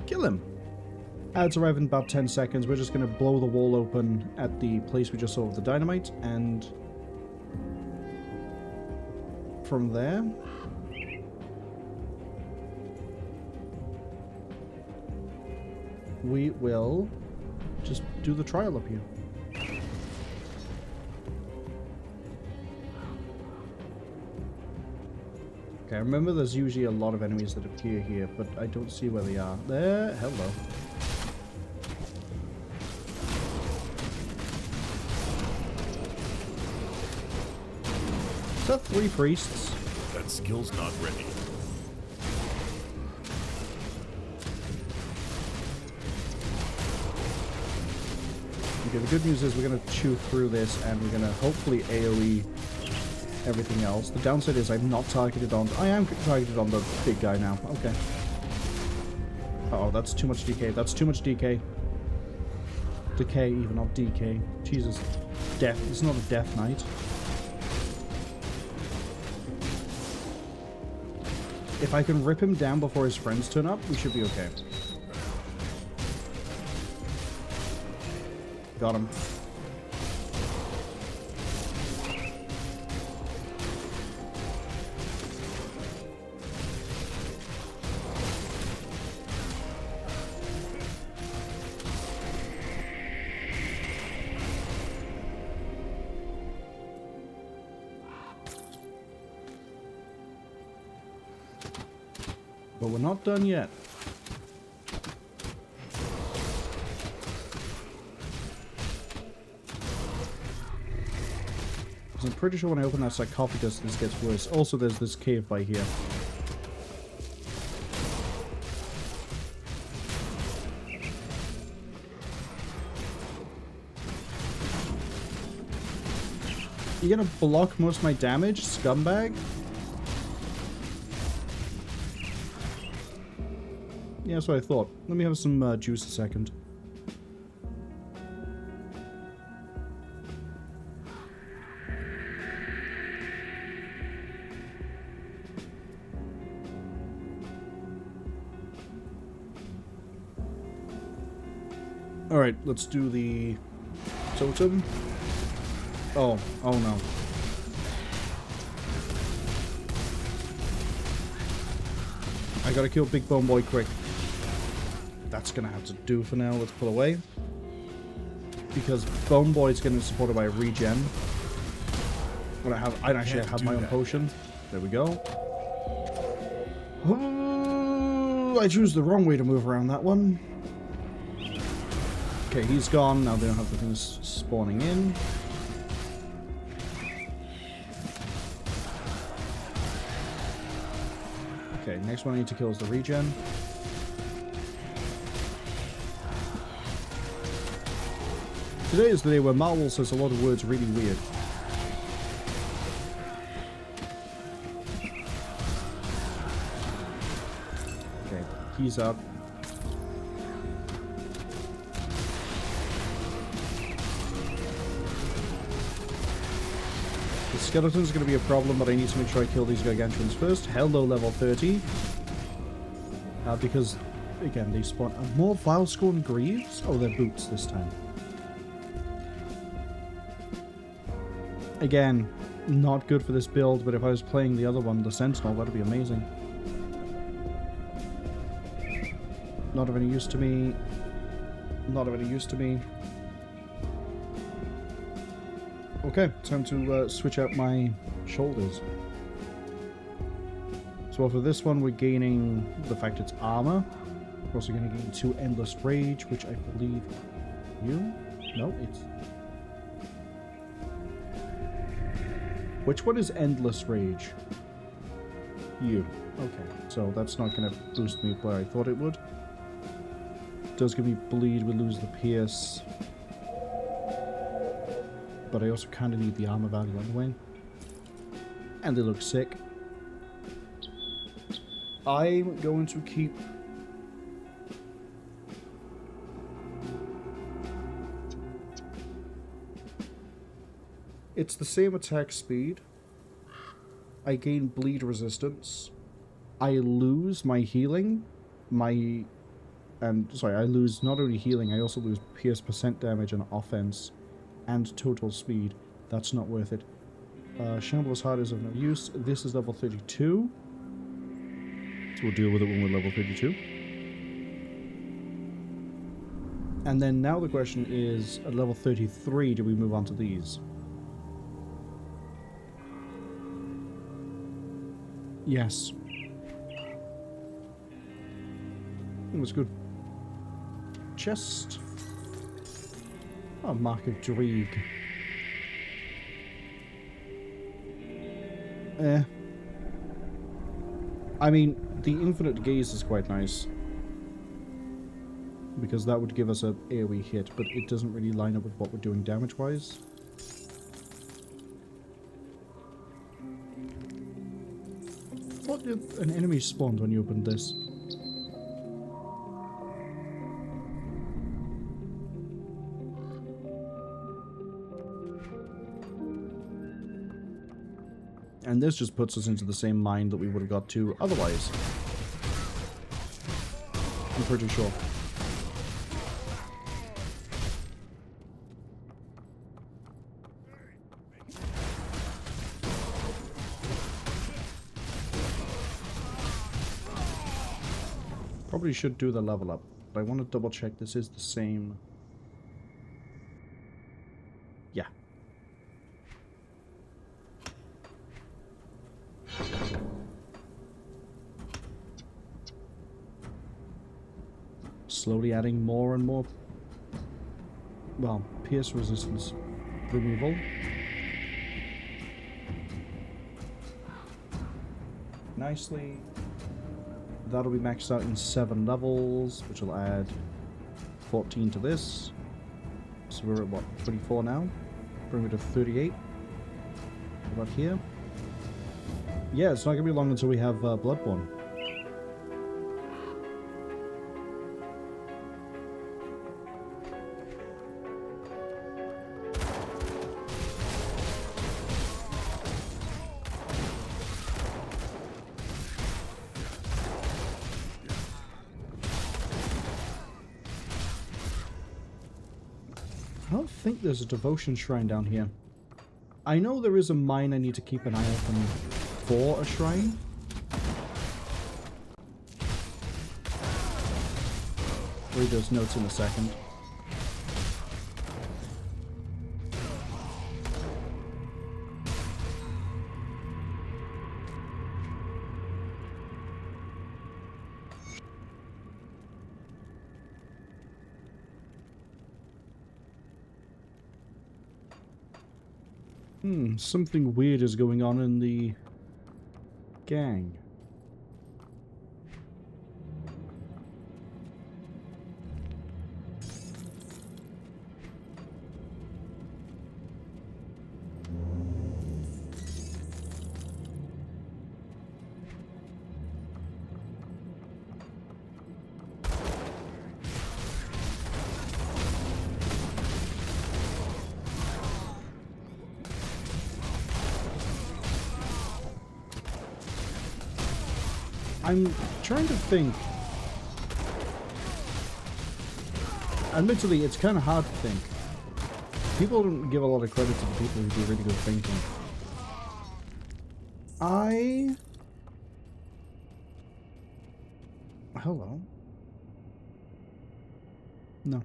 kill him. Ads arrive in about 10 seconds. We're just going to blow the wall open at the place we just saw with the dynamite, and from there, we will just do the trial up here. Okay, remember there's usually a lot of enemies that appear here, but I don't see where they are. There, hello. Is that 3 priests? That skill's not ready. Okay, the good news is we're going to chew through this and we're going to hopefully AoE everything else. The downside is I'm not targeted on... I am targeted on the big guy now. Okay. Uh-oh, that's too much DK. That's too much DK. Decay, even, not DK. Jesus. Death. It's not a Death Knight. If I can rip him down before his friends turn up, we should be okay. Got him. But we're not done yet. I'm pretty sure when I open that sarcophagus, this gets worse. Also, there's this cave by here. You're gonna block most of my damage, scumbag? Yeah, that's what I thought. Let me have some juice a second. Alright, let's do the totem. Oh no. I gotta kill Big Bone Boy quick. That's gonna have to do for now. Let's pull away. Because Bone Boy is getting supported by a regen. When I actually have my own potion. There we go. Oh, I choose the wrong way to move around that one. Okay, he's gone. Now they don't have the things spawning in. Okay, next one I need to kill is the regen. Today is the day where Marwol says a lot of words really weird. Okay, he's up. The skeleton's going to be a problem, but I need to make sure I kill these gargantuans first. Hello, level 30. Because, again, they spawn more Vilescorn Greaves? Oh, they're boots this time. Again, not good for this build, but if I was playing the other one, the Sentinel, that'd be amazing. Not of any use to me. Not of any use to me. Okay, time to switch out my shoulders. So for this one, we're gaining the fact it's armor. We're also going to gain 2 Endless Rage, which I believe you? No, it's... Which one is Endless Rage? You. Okay, so that's not going to boost me where I thought it would. It does give me bleed, we lose the pierce. But I also kind of need the armor value anyway. And they look sick. I'm going to keep... It's the same attack speed. I gain bleed resistance. I lose my healing. I lose not only healing, I also lose pierce percent damage and offense. And total speed. That's not worth it. Shambler's Heart is of no use. This is level 32. So we'll deal with it when we're level 32. And then now the question is, at level 33, do we move on to these? Yes. It was good. Chest. Oh, Mark of Dreeg. I mean, the infinite gaze is quite nice. Because that would give us a AoE hit, but it doesn't really line up with what we're doing damage-wise. What if an enemy spawned when you opened this? And this just puts us into the same mine that we would have got to otherwise. I'm pretty sure. Probably should do the level up, but I want to double check this is the same. Yeah. Slowly adding more and more, well, pierce resistance removal. Nicely. That'll be maxed out in 7 levels, which will add 14 to this. So we're at what, 24 now? Bring it to 38. What about here? Yeah, it's not going to be long until we have Bloodborne. I don't think there's a devotion shrine down here. I know there is a mine I need to keep an eye open for a shrine. Read those notes in a second. Something weird is going on in the gang. I'm trying to think. Admittedly, it's kind of hard to think. People don't give a lot of credit to the people who do really good thinking. Hello? No.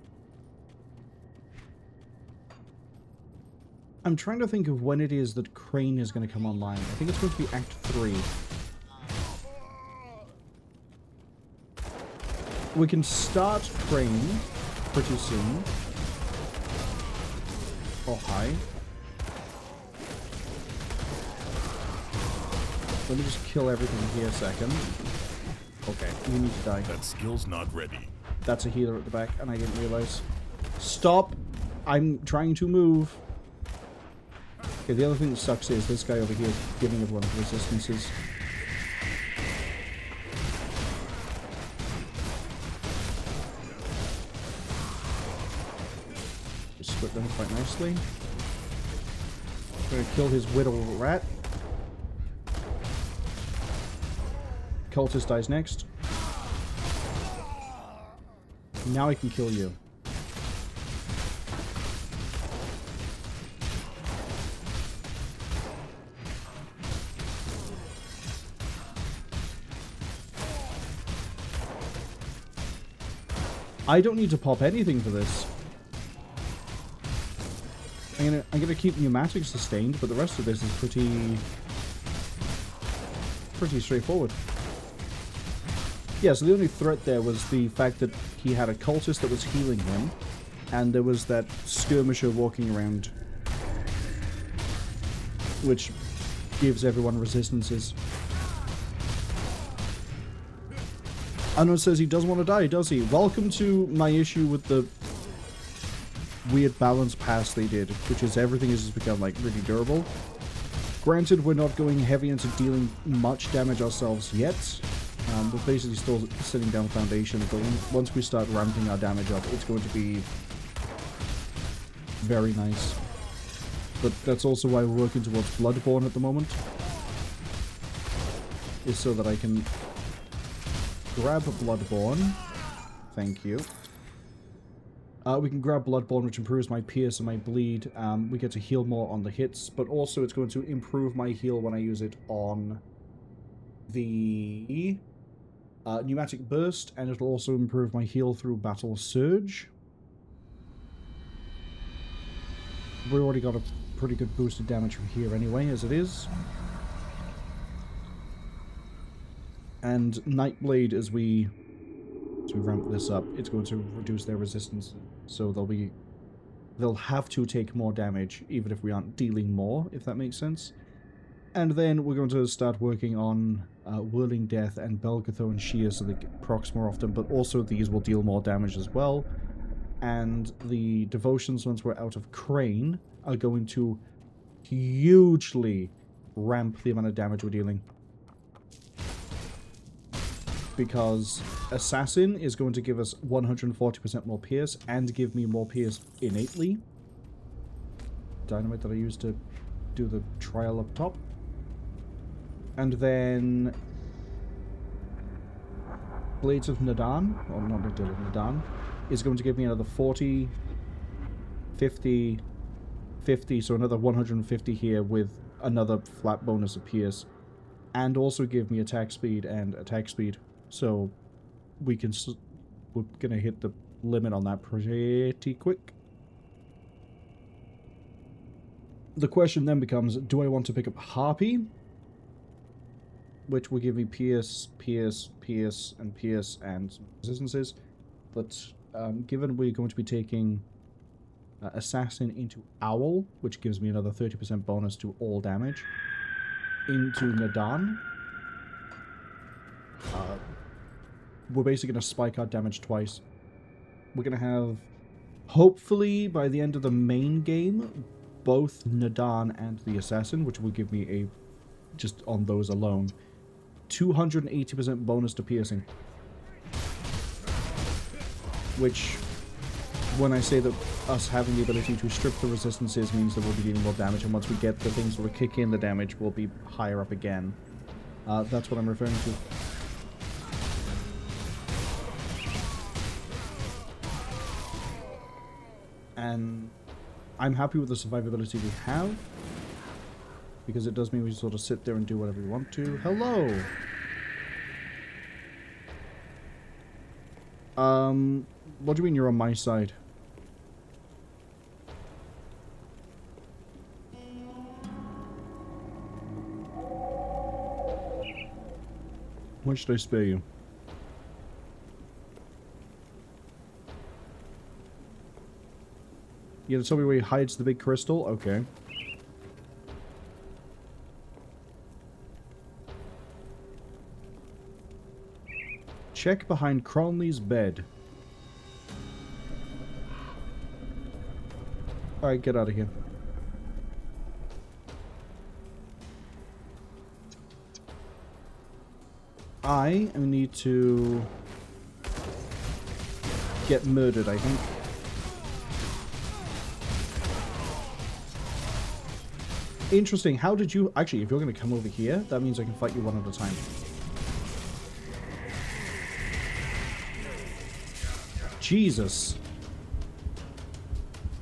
I'm trying to think of when it is that Crane is going to come online. I think it's going to be Act 3. We can start Crane pretty soon. Oh, hi. Let me just kill everything here a second. Okay, you need to die. That skill's not ready. That's a healer at the back, and I didn't realize. Stop! I'm trying to move. Okay, the other thing that sucks is this guy over here is giving everyone resistances. Split them quite nicely. I'm gonna kill his widow rat. Cultist dies next. Now I can kill you. I don't need to pop anything for this. I'm gonna keep pneumatics sustained, but the rest of this is pretty straightforward. Yeah, so the only threat there was the fact that he had a cultist that was healing him, and there was that skirmisher walking around, which gives everyone resistances. Unknown says he doesn't want to die, does he? Welcome to my issue with the weird balance pass they did, which is everything has just become, like, really durable. Granted, we're not going heavy into dealing much damage ourselves yet. We're basically still sitting down foundation, but once we start ramping our damage up, it's going to be very nice. But that's also why we're working towards Bloodborne at the moment. Is so that I can grab Bloodborne. Thank you. We can grab Bloodborne, which improves my pierce and my bleed. We get to heal more on the hits, but also it's going to improve my heal when I use it on the pneumatic burst, and it'll also improve my heal through battle surge. We've already got a pretty good boosted damage from here anyway, as it is. And Nightblade, as we ramp this up, it's going to reduce their resistance, so they'll have to take more damage, even if we aren't dealing more, if that makes sense. And then we're going to start working on Whirling Death and Belgatho and Shear, so they procs more often, but also these will deal more damage as well. And the Devotions, once we're out of Crane, are going to hugely ramp the amount of damage we're dealing. Because Assassin is going to give us 140% more pierce and give me more pierce innately. Dynamite that I used to do the trial up top. And then Blades of Nadan, or not Blades of Nadan, is going to give me another 40, 50, 50, so another 150 here with another flat bonus of pierce. And also give me attack speed and attack speed. So we're gonna hit the limit on that pretty quick. The question then becomes, do I want to pick up Harpy? Which will give me pierce, pierce, pierce, and pierce, and some resistances. But given we're going to be taking Assassin into Owl, which gives me another 30% bonus to all damage, into Nadan, we're basically going to spike our damage twice. We're going to have, hopefully, by the end of the main game, both Nadan and the Assassin, which will give me a, just on those alone, 280% bonus to piercing. Which, when I say that us having the ability to strip the resistances means that we'll be dealing more damage, and once we get the things that will kick in the damage, we'll be higher up again. That's what I'm referring to. And I'm happy with the survivability we have, because it does mean we sort of sit there and do whatever we want to. Hello! What do you mean you're on my side? When should I spare you? You gonna tell me where he hides the big crystal? Okay. Check behind Cronley's bed. Alright, get out of here. I need to get murdered, I think. Interesting. How did you... Actually, if you're going to come over here, that means I can fight you one at a time. Jesus.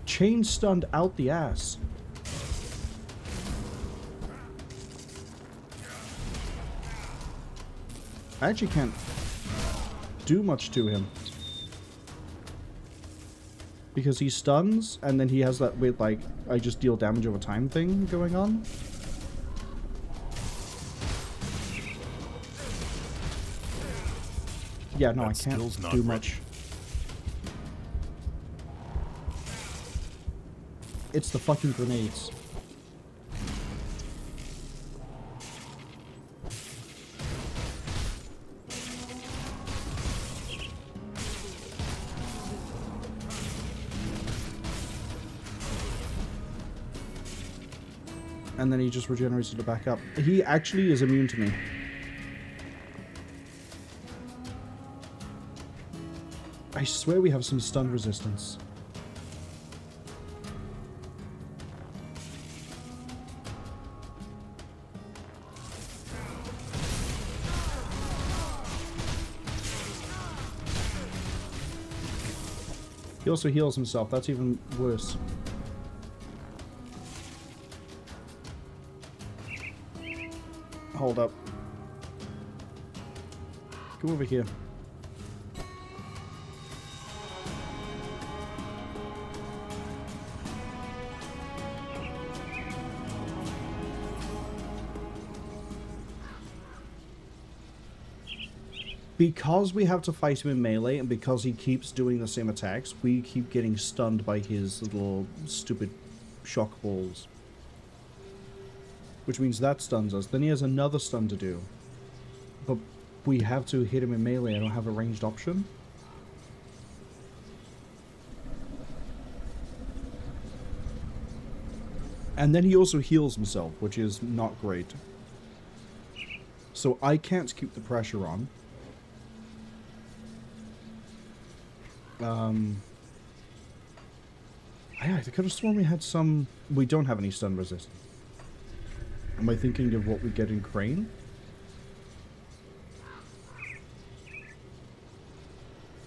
Chain stunned out the ass. I actually can't do much to him. Because he stuns, and then he has that weird, like, I just deal damage over time thing going on. Yeah, no, I can't do much. It's the fucking grenades. And then he just regenerated it back up. He actually is immune to me. I swear we have some stun resistance. He also heals himself. That's even worse. Hold up. Come over here. Because we have to fight him in melee, and because he keeps doing the same attacks, we keep getting stunned by his little stupid shock balls. Which means that stuns us. Then he has another stun to do. But we have to hit him in melee. I don't have a ranged option. And then he also heals himself, which is not great. So I can't keep the pressure on. I could have sworn we had some... We don't have any stun resistance. Am I thinking of what we get in Crane?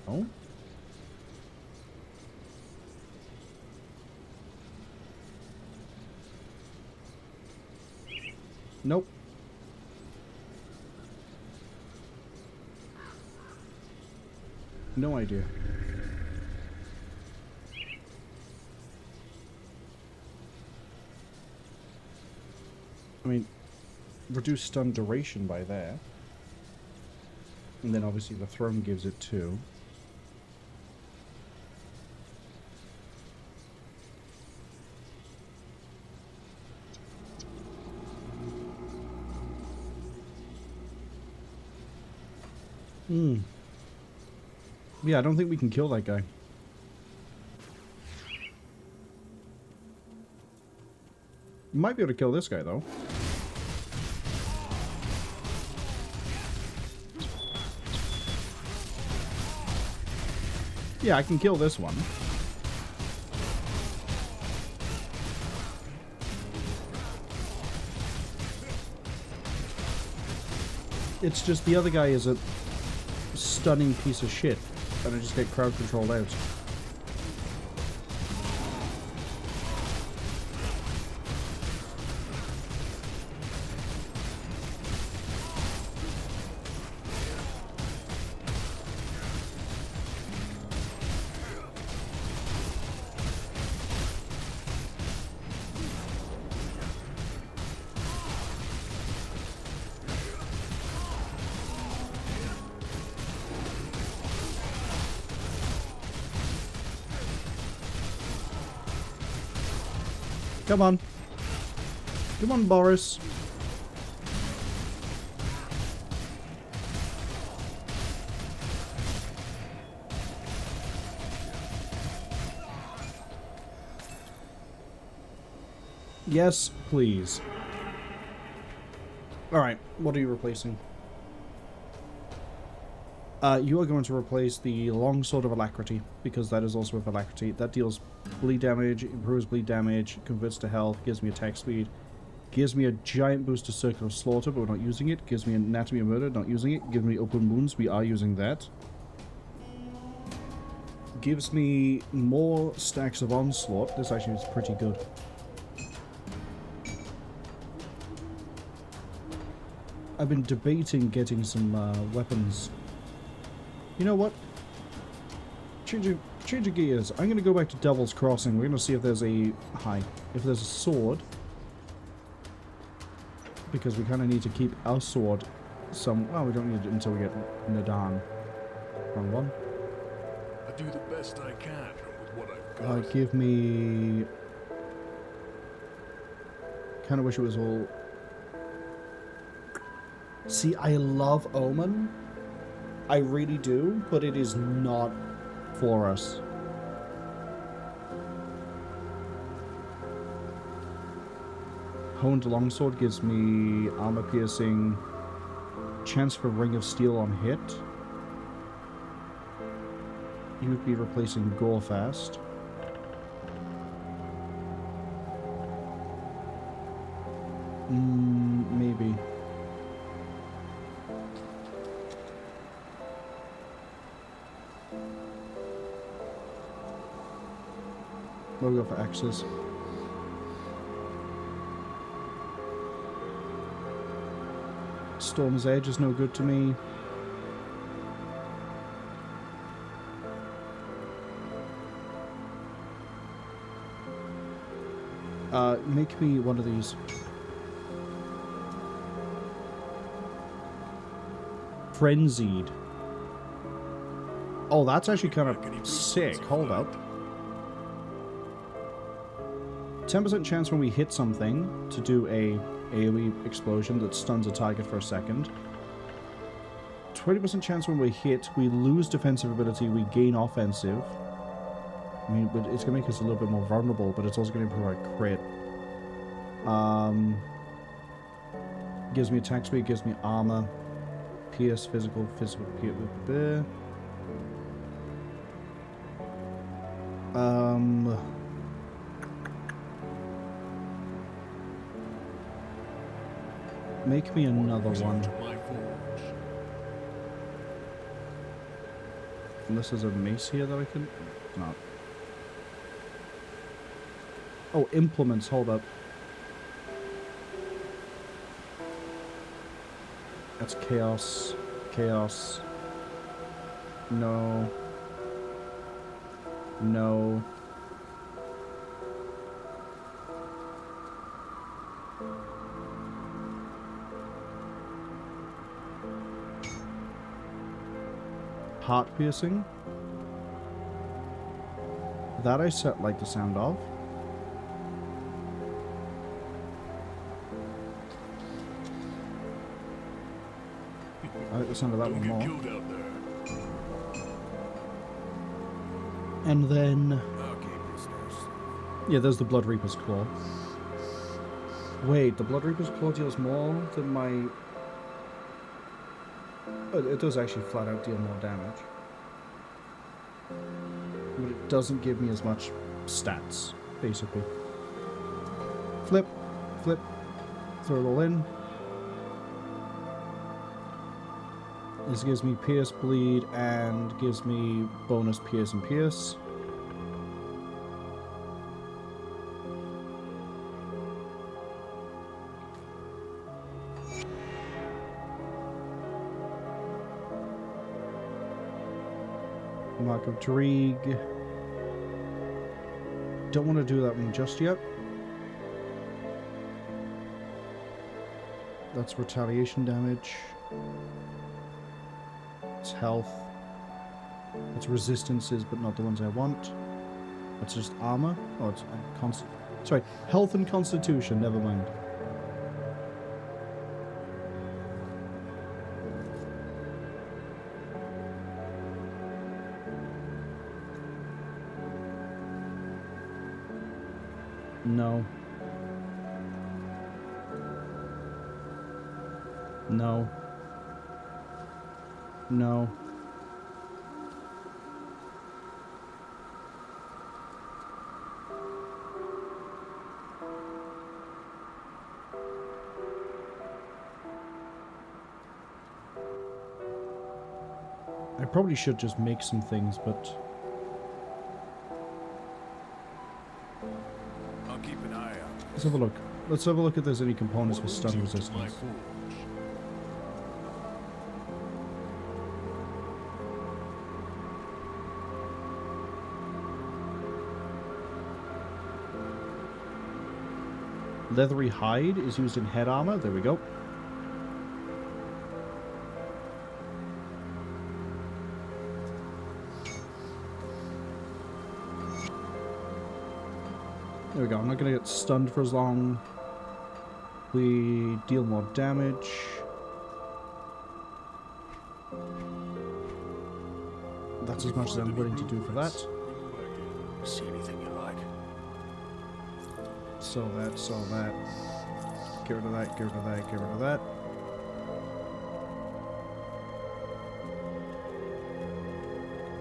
Oh? Nope. No idea. I mean, reduce stun duration by there. And then obviously the throne gives it too. Yeah, I don't think we can kill that guy. Might be able to kill this guy, though. Yeah, I can kill this one. It's just the other guy is a stunning piece of shit, and I just get crowd controlled out. Come on. Come on, Boris. Yes, please. Alright, what are you replacing? You are going to replace the Longsword of Alacrity, because that is also with Alacrity. That deals bleed damage, improves bleed damage, converts to health, gives me attack speed, gives me a giant boost to Circle of Slaughter, but we're not using it, gives me Anatomy of Murder, not using it, gives me Open Wounds, we are using that. Gives me more stacks of Onslaught, this actually is pretty good. I've been debating getting some weapons. You know what? Change of gears. I'm going to go back to Devil's Crossing. We're going to see if there's a... If there's a sword. Because we kind of need to keep our sword some... Well, we don't need it until we get Nadan. Wrong one. I do the best I can with what I've got. Give me... Kind of wish it was all... See, I love Omen. I really do, but it is not for us. Honed Longsword gives me armor piercing, chance for Ring of Steel on hit. You would be replacing Gorefast. Maybe. We'll go for axes. Storm's Edge is no good to me. Make me one of these. Frenzied. Oh, that's actually kind of sick. Hold up. 10% chance when we hit something to do a AoE explosion that stuns a target for a second. 20% chance when we hit, we lose defensive ability, we gain offensive. I mean, it's going to make us a little bit more vulnerable, but it's also going to improve our crit. Gives me attack speed, gives me armor. Pierce, physical, pierce. Make me another one. Unless there's a mace here that I can... Not. Oh, implements, hold up. That's chaos. Chaos. No. No. Heart piercing. That I like the sound of. I like the sound of that one more. And then... Yeah, there's the Blood Reaper's Claw. Wait, the Blood Reaper's Claw deals more than my... Oh, it does actually flat out deal more damage. But it doesn't give me as much stats, basically. Flip, flip, throw it all in. This gives me Pierce, Bleed, and gives me bonus Pierce and Pierce. Mark of Drieg. Don't want to do that one just yet. That's retaliation damage. It's health. It's resistances, but not the ones I want. That's just armor. Oh, it's sorry, health and constitution. Never mind. No. No. No. I probably should just make some things, but... I'll keep an eye out. Let's have a look. Let's have a look if there's any components with stun resistance. Leathery hide is used in head armor. There we go. There we go. I'm not going to get stunned for as long. We deal more damage. That's as much as I'm willing to do for that. See anything you like? So that, so that. Get rid of that, get rid of that, get rid of that.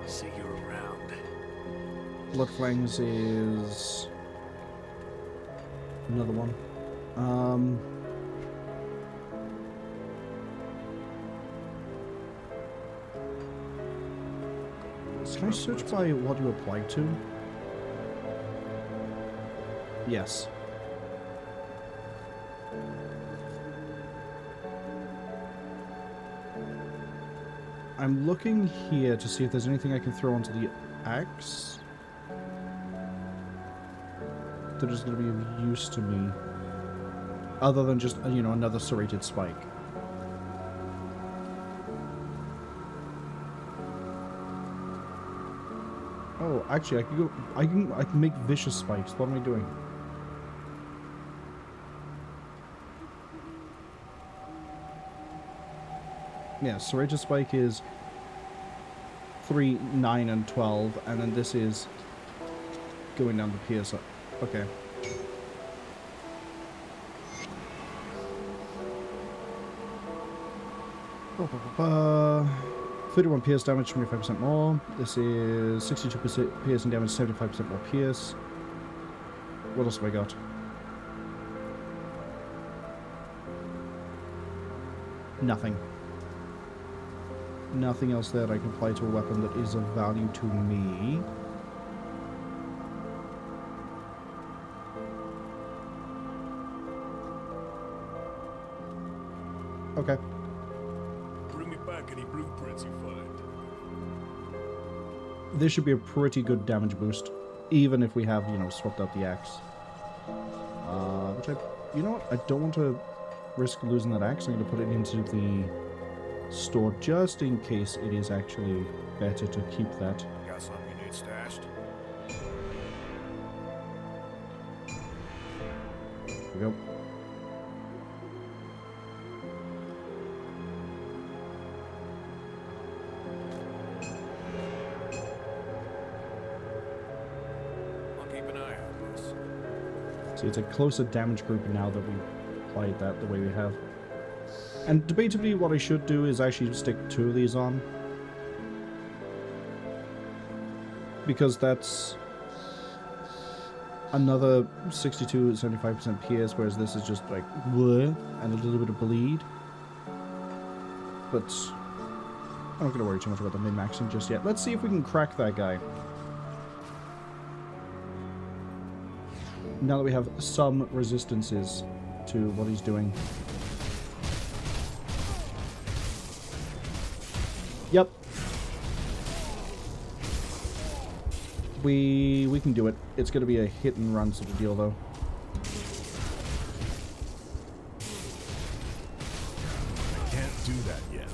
See you around. Blood Fangs is another one. Can I search by what you applied to? Yes. I'm looking here to see if there's anything I can throw onto the axe that is going to be of use to me, other than just, you know, another serrated spike. Oh, actually, I can go. I can make vicious spikes. What am I doing? Yeah, serrated spike is 3, 9, and 12, and then this is going down to pierce. Okay. Uh, 31 pierce damage, 25% more. This is 62% piercing damage, 75% more pierce. What else have I got? Nothing. Nothing else that I can apply to a weapon that is of value to me. Okay. Bring me back any blueprints you find. This should be a pretty good damage boost, even if we have, you know, swapped out the axe. Which you know what? I don't want to risk losing that axe. I'm going to put it into the store just in case it is actually better to keep that. Got something you need stashed? There we go. I'll keep an eye on this. See, it's a closer damage group now that we applied that the way we have. And debatably, what I should do is actually stick 2 of these on. Because that's another 62 75% PS, whereas this is just like bleh, and a little bit of bleed. But I'm not going to worry too much about the min-maxing just yet. Let's see if we can crack that guy. Now that we have some resistances to what he's doing. Yep. We can do it. It's going to be a hit and run sort of deal, though. I can't do that yet.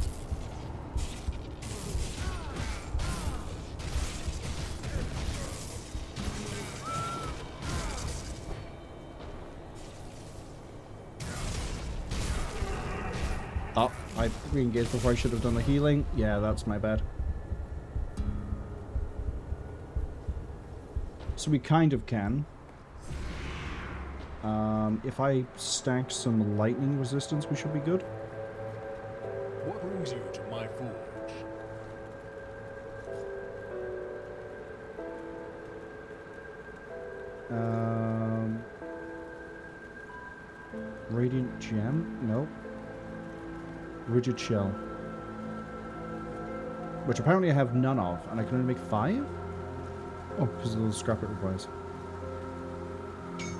Oh, I re-engaged before I should have done the healing. Yeah, that's my bad. So we kind of can. If I stack some lightning resistance, we should be good. What brings you to my forge? Radiant gem? Nope. Rigid shell. Which apparently I have none of, and I can only make 5? Oh, because of the scrap it requires.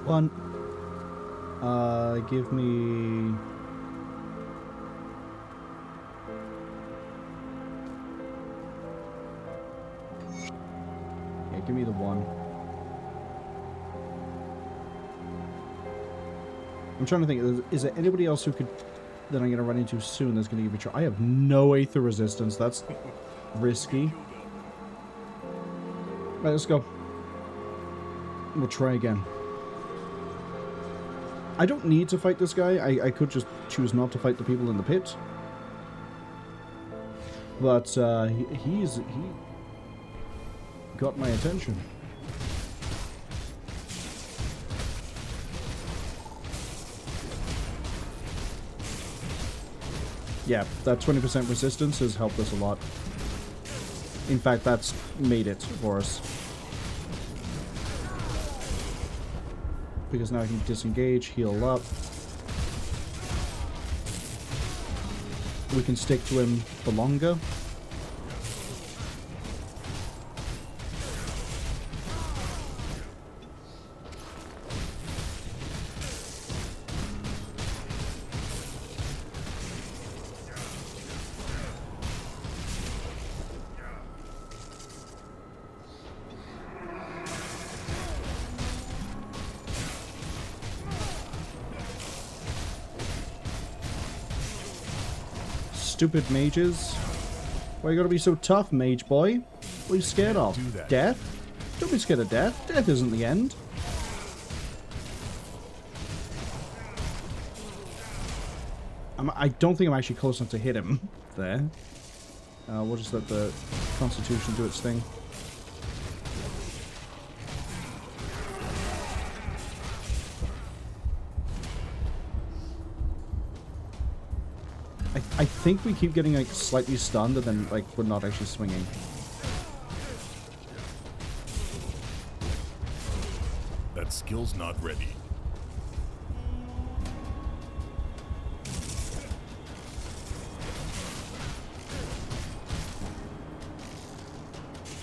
1. Give me... Yeah, give me the 1. I'm trying to think, is there anybody else who could... that I'm going to run into soon that's going to give me a try? I have no Aether resistance, that's risky. Right, let's go. We'll try again. I don't need to fight this guy. I could just choose not to fight the people in the pit. But he got my attention. Yeah, that 20% resistance has helped us a lot. In fact, that's made it for us. Because now I can disengage, heal up. We can stick to him for longer. Stupid mages. Why you gotta be so tough, mage boy? What are you scared of? Death? Don't be scared of death. Death isn't the end. I don't think I'm actually close enough to hit him there. We'll just let the Constitution do its thing. I think we keep getting like slightly stunned and then like we're not actually swinging. That skill's not ready.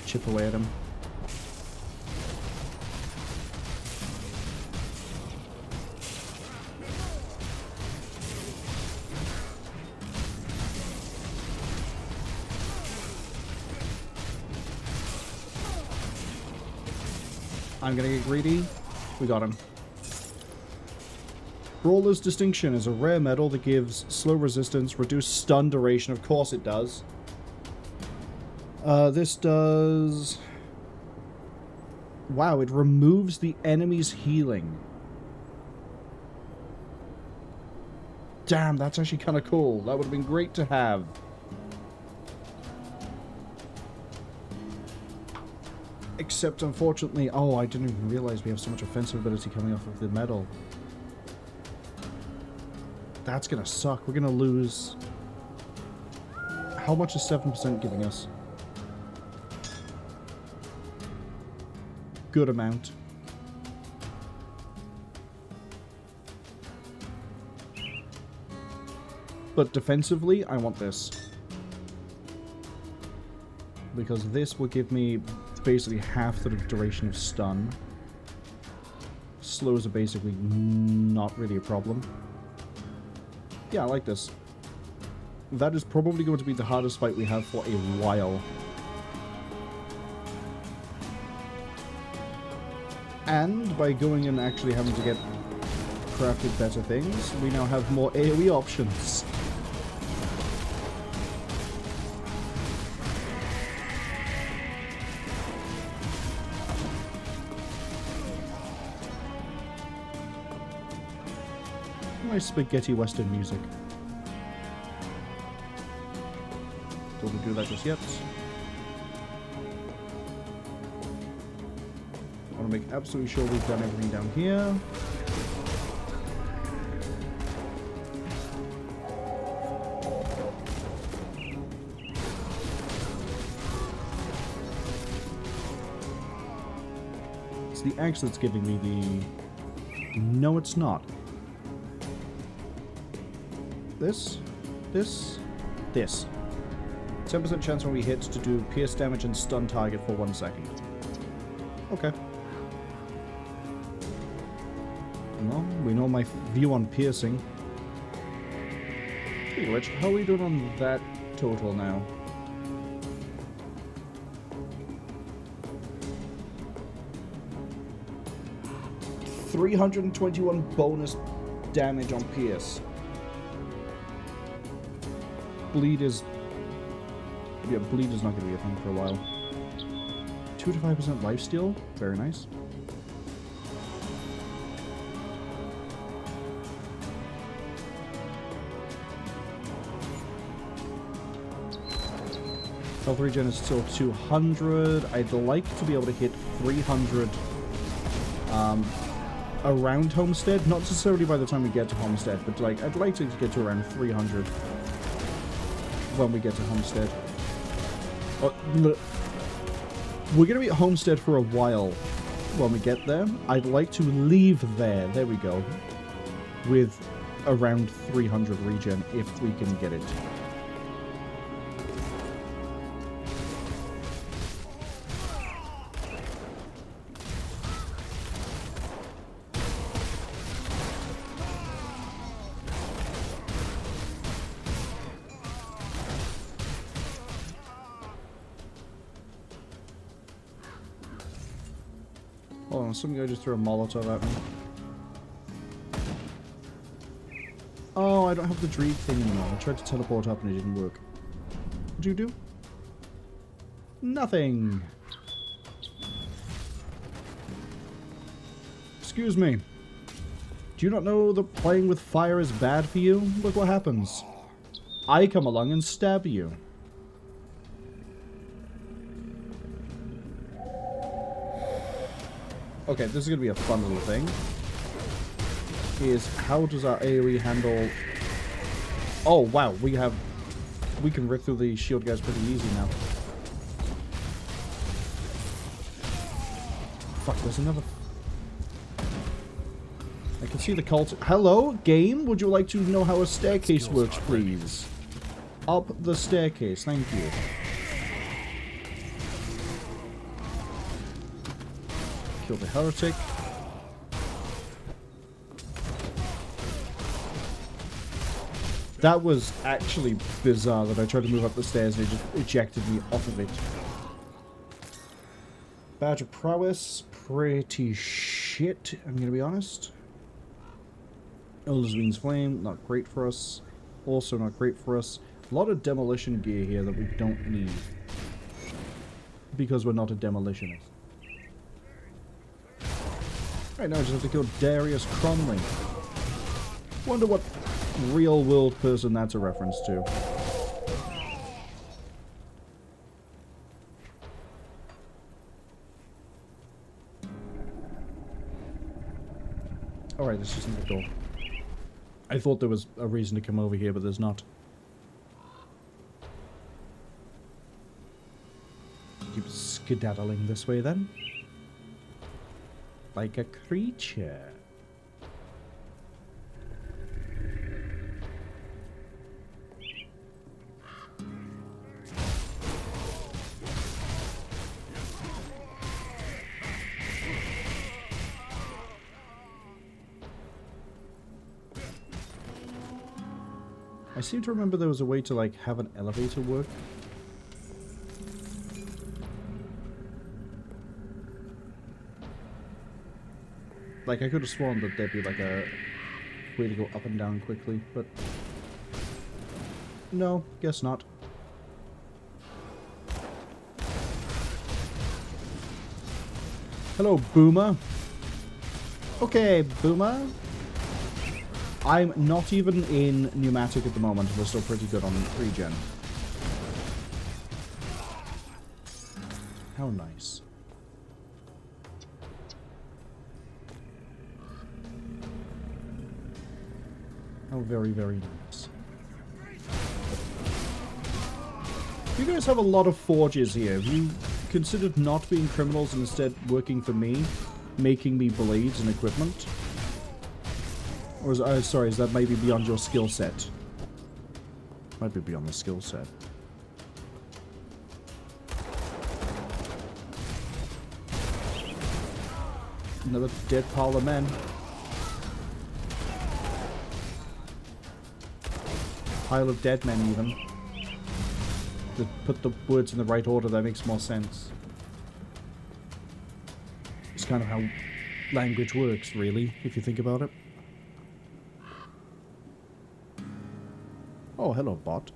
Chip away at him. I'm gonna get greedy. We got him. Brawler's Distinction is a rare medal that gives slow resistance, reduced stun duration. Of course it does. This does... Wow, it removes the enemy's healing. Damn, that's actually kind of cool. That would have been great to have. Except, unfortunately... Oh, I didn't even realize we have so much offensive ability coming off of the medal. That's gonna suck. We're gonna lose... How much is 7% giving us? Good amount. But defensively, I want this. Because this will give me basically half the duration of stun. Slows are basically not really a problem. Yeah, I like this. That is probably going to be the hardest fight we have for a while. And by going and actually having to get crafted better things, we now have more AoE options. Nice spaghetti western music. Don't want to do that just yet. I want to make absolutely sure we've done everything down here. It's the axe that's giving me the... No, it's not. This. 10% chance when we hit to do pierce damage and stun target for 1 second. Okay. Well, we know my view on piercing. Speaking of which, how are we doing on that total now? $321 bonus damage on pierce. Bleed is... Yeah, bleed is not going to be a thing for a while. 2 to 5% lifesteal. Very nice. Health regen is still 200. I'd like to be able to hit 300 around Homestead. Not necessarily by the time we get to Homestead, but like I'd like to get to around 300. when we get to Homestead. We're going to be at Homestead for a while when we get there. I'd like to leave there we go, with around 300 regen if we can get it. Hold on, some guy just threw a Molotov at me. Oh, I don't have the Dreed thing anymore. I tried to teleport up and it didn't work. What'd you do? Nothing. Excuse me. Do you not know that playing with fire is bad for you? Look what happens. I come along and stab you. Okay, this is going to be a fun little thing. Is how does our AoE handle... Oh, wow, we can rip through the shield guys pretty easy now. Fuck, there's another... I can see the cult... Hello, game? Would you like to know how a staircase works, please? Up the staircase, thank you. Kill the heretic. That was actually bizarre that I tried to move up the stairs and it just ejected me off of it. Badge of prowess, pretty shit, I'm gonna be honest. Elder's Wings Flame, not great for us. Also not great for us. A lot of demolition gear here that we don't need. Because we're not a demolitionist. Right now I just have to kill Darius Cromley. Wonder what real world person that's a reference to. Alright, this isn't the door. I thought there was a reason to come over here, but there's not. Keep skedaddling this way then. Like a creature. I seem to remember there was a way to, like, have an elevator work. Like, I could have sworn that there'd be, like, a way to go up and down quickly, but... No, guess not. Hello, Boomer. Okay, Boomer. I'm not even in pneumatic at the moment, we're still pretty good on regen. How nice. How very, very nice. You guys have a lot of forges here. Have you considered not being criminals and instead working for me? Making me blades and equipment? Or is, sorry, is that maybe beyond your skill set? Might be beyond the skill set. Another dead pile of men. Pile of dead men, even. To put the words in the right order, that makes more sense. It's kind of how language works, really, if you think about it. Oh, hello, bot.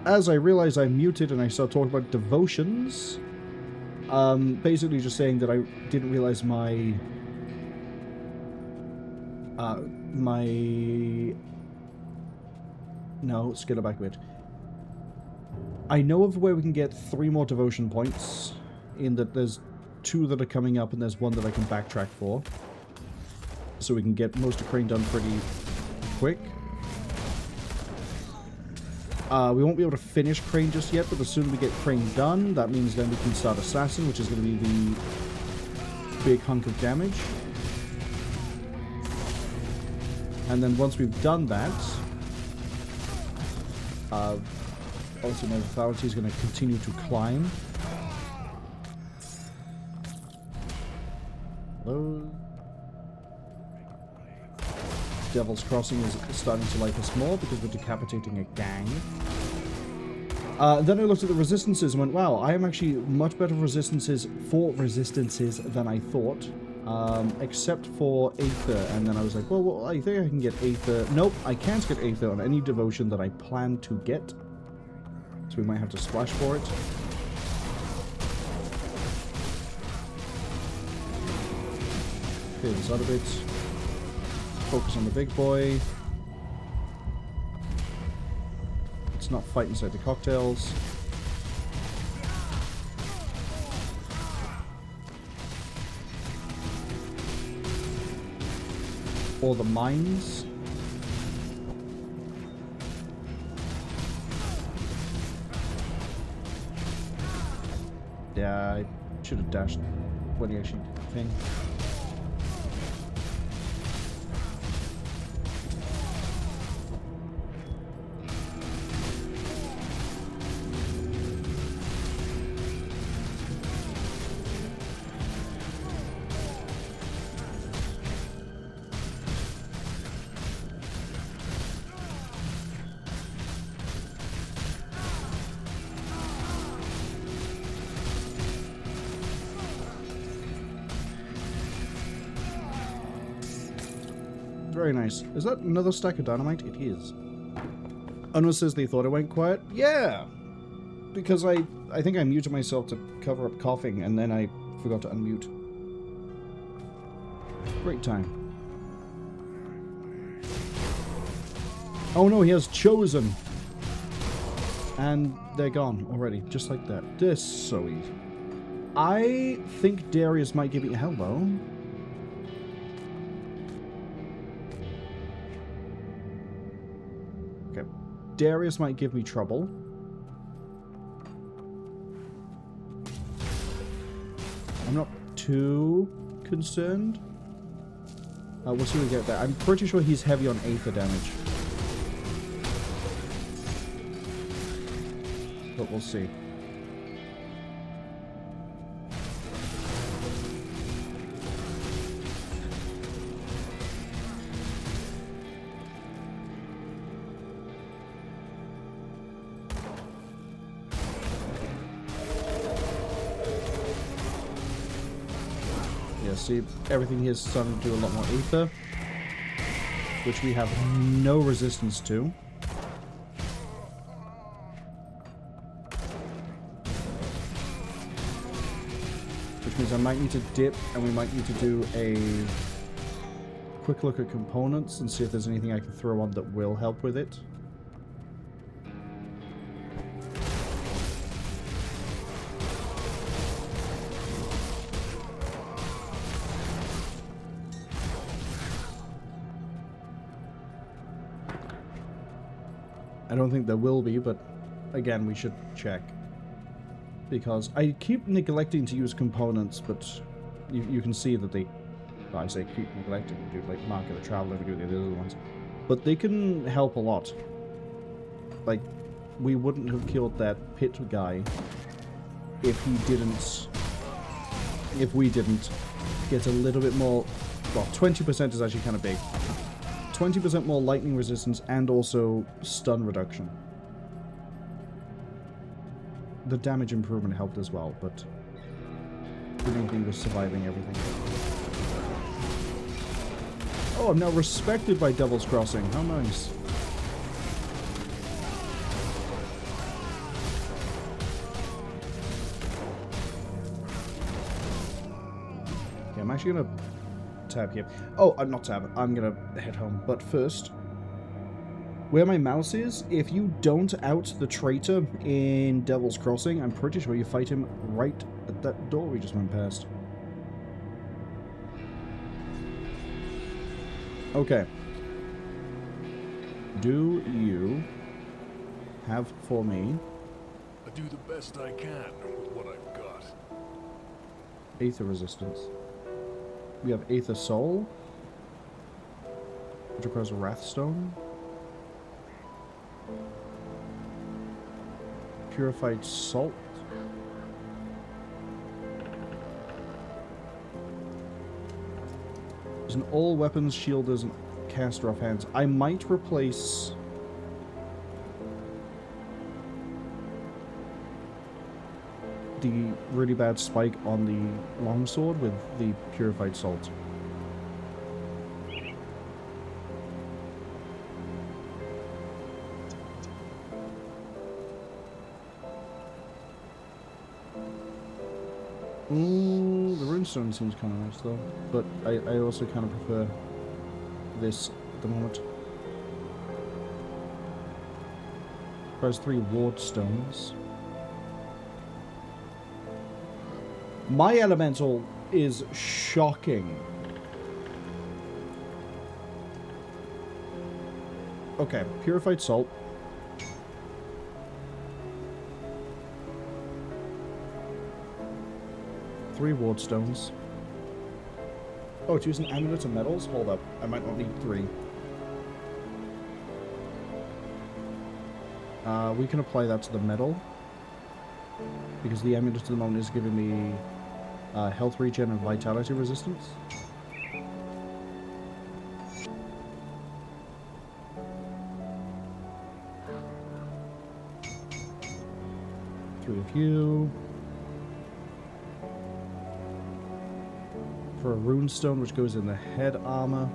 as I realized I muted and I started talking about devotions, basically just saying that I didn't realize my no, let's get it back a bit. I know of where we can get 3 more devotion points, in that there's 2 that are coming up and there's 1 that I can backtrack for. So we can get most of Crane done pretty quick. We won't be able to finish Crane just yet, but the sooner we get Crane done, that means then we can start Assassin, which is going to be the big hunk of damage. And then once we've done that, obviously my authority is going to continue to climb. Hello? Devil's Crossing is starting to like us more because we're decapitating a gang. Then I looked at the resistances and went, wow, I am actually much better resistances than I thought. Except for Aether. And then I was like, well, I think I can get Aether. Nope, I can't get Aether on any devotion that I plan to get. So we might have to splash for it. Clear this out a bit. Focus on the big boy. Let's not fight inside the cocktails. Or the mines. Yeah, I should have dashed when he actually did the thing. Very nice. Is that another stack of dynamite? It is. Unwa says they thought it went quiet. Yeah! Because I think I muted myself to cover up coughing, and then I forgot to unmute. Great time. Oh no, he has chosen! And they're gone already, just like that. This is so easy. I think Darius might give me a hello. Darius might give me trouble. I'm not too concerned. We'll see what we get there. I'm pretty sure he's heavy on Aether damage. But we'll see. See, everything here is starting to do a lot more Aether, which we have no resistance to. Which means I might need to dip, and we might need to do a quick look at components and see if there's anything I can throw on that will help with it. I don't think there will be, but again, we should check. Because I keep neglecting to use components, but you can see that they... Well, I say keep neglecting to do, like, Mark of the Traveler, we do the other ones. But they can help a lot. Like, we wouldn't have killed that pit guy if he didn't... If we didn't get a little bit more... Well, 20% is actually kind of big. 20% more lightning resistance and also stun reduction. The damage improvement helped as well, but the main thing was surviving everything. Oh, I'm now respected by Devil's Crossing. How nice. I'm actually gonna tab here. Oh, I'm not tab. I'm gonna head home. But first, where my mouse is, if you don't out the traitor in Devil's Crossing, I'm pretty sure you fight him right at that door we just went past. Okay. Do you have for me I do the best I can with what I've got. Aether Resistance? We have Aether Soul, which requires a Wrathstone. Purified Salt. There's an all weapons, shielders, and caster off hands. I might replace the really bad spike on the longsword with the purified salt. Ooh, the runestone seems kind of nice though, but I also kind of prefer this at the moment. Requires 3 ward stones. My elemental is shocking. Okay, purified salt. Three ward stones. Oh, it's using amulet of metals? Hold up. I might not need 3. We can apply that to the metal. Because the amulet at the moment is giving me health regen and vitality resistance. Three of you. For a runestone, which goes in the head armor.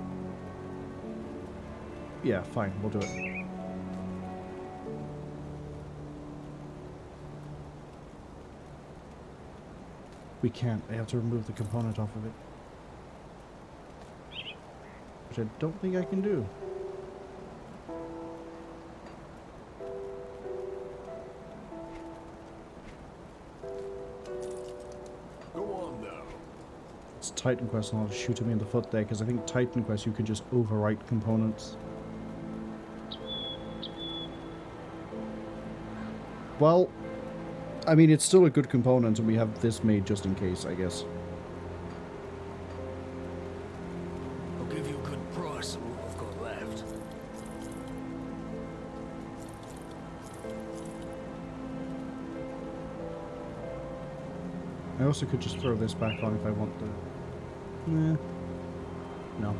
Yeah, fine, we'll do it. We can't. I have to remove the component off of it. Which I don't think I can do. Go on now. It's Titan Quest and I'll shoot him in the foot there, because I think Titan Quest you can just overwrite components. Well, I mean, it's still a good component, and we have this made just in case, I guess. I'll give you a good price of what I've got left. I also could just throw this back on if I want to. Nah. No.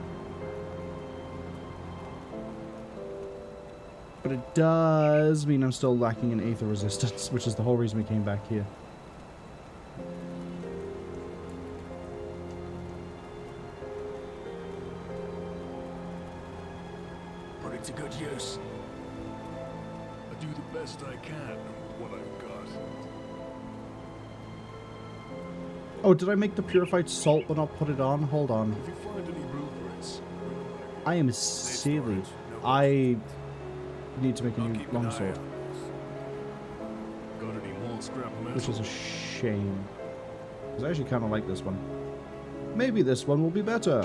But it does mean I'm still lacking in Aether Resistance, which is the whole reason we came back here. Put it to good use. I do the best I can with what I've got. Oh, did I make the purified salt but not put it on? Hold on. If you find any blueprints, I am silly. I need to make a new longsword, got any more scrap metal? which is a shame. Because I actually kind of like this one. Maybe this one will be better.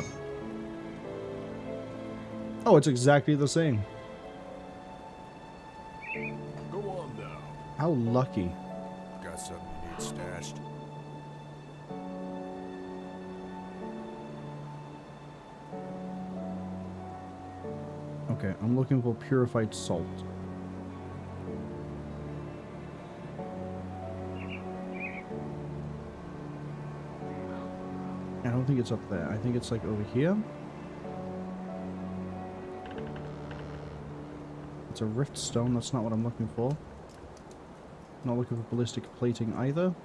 Oh, it's exactly the same. Go on now. How lucky. Got something you need stashed? Okay, I'm looking for purified salt. I don't think it's up there. I think it's like over here. It's a rift stone. That's not what I'm looking for. Not looking for ballistic plating either.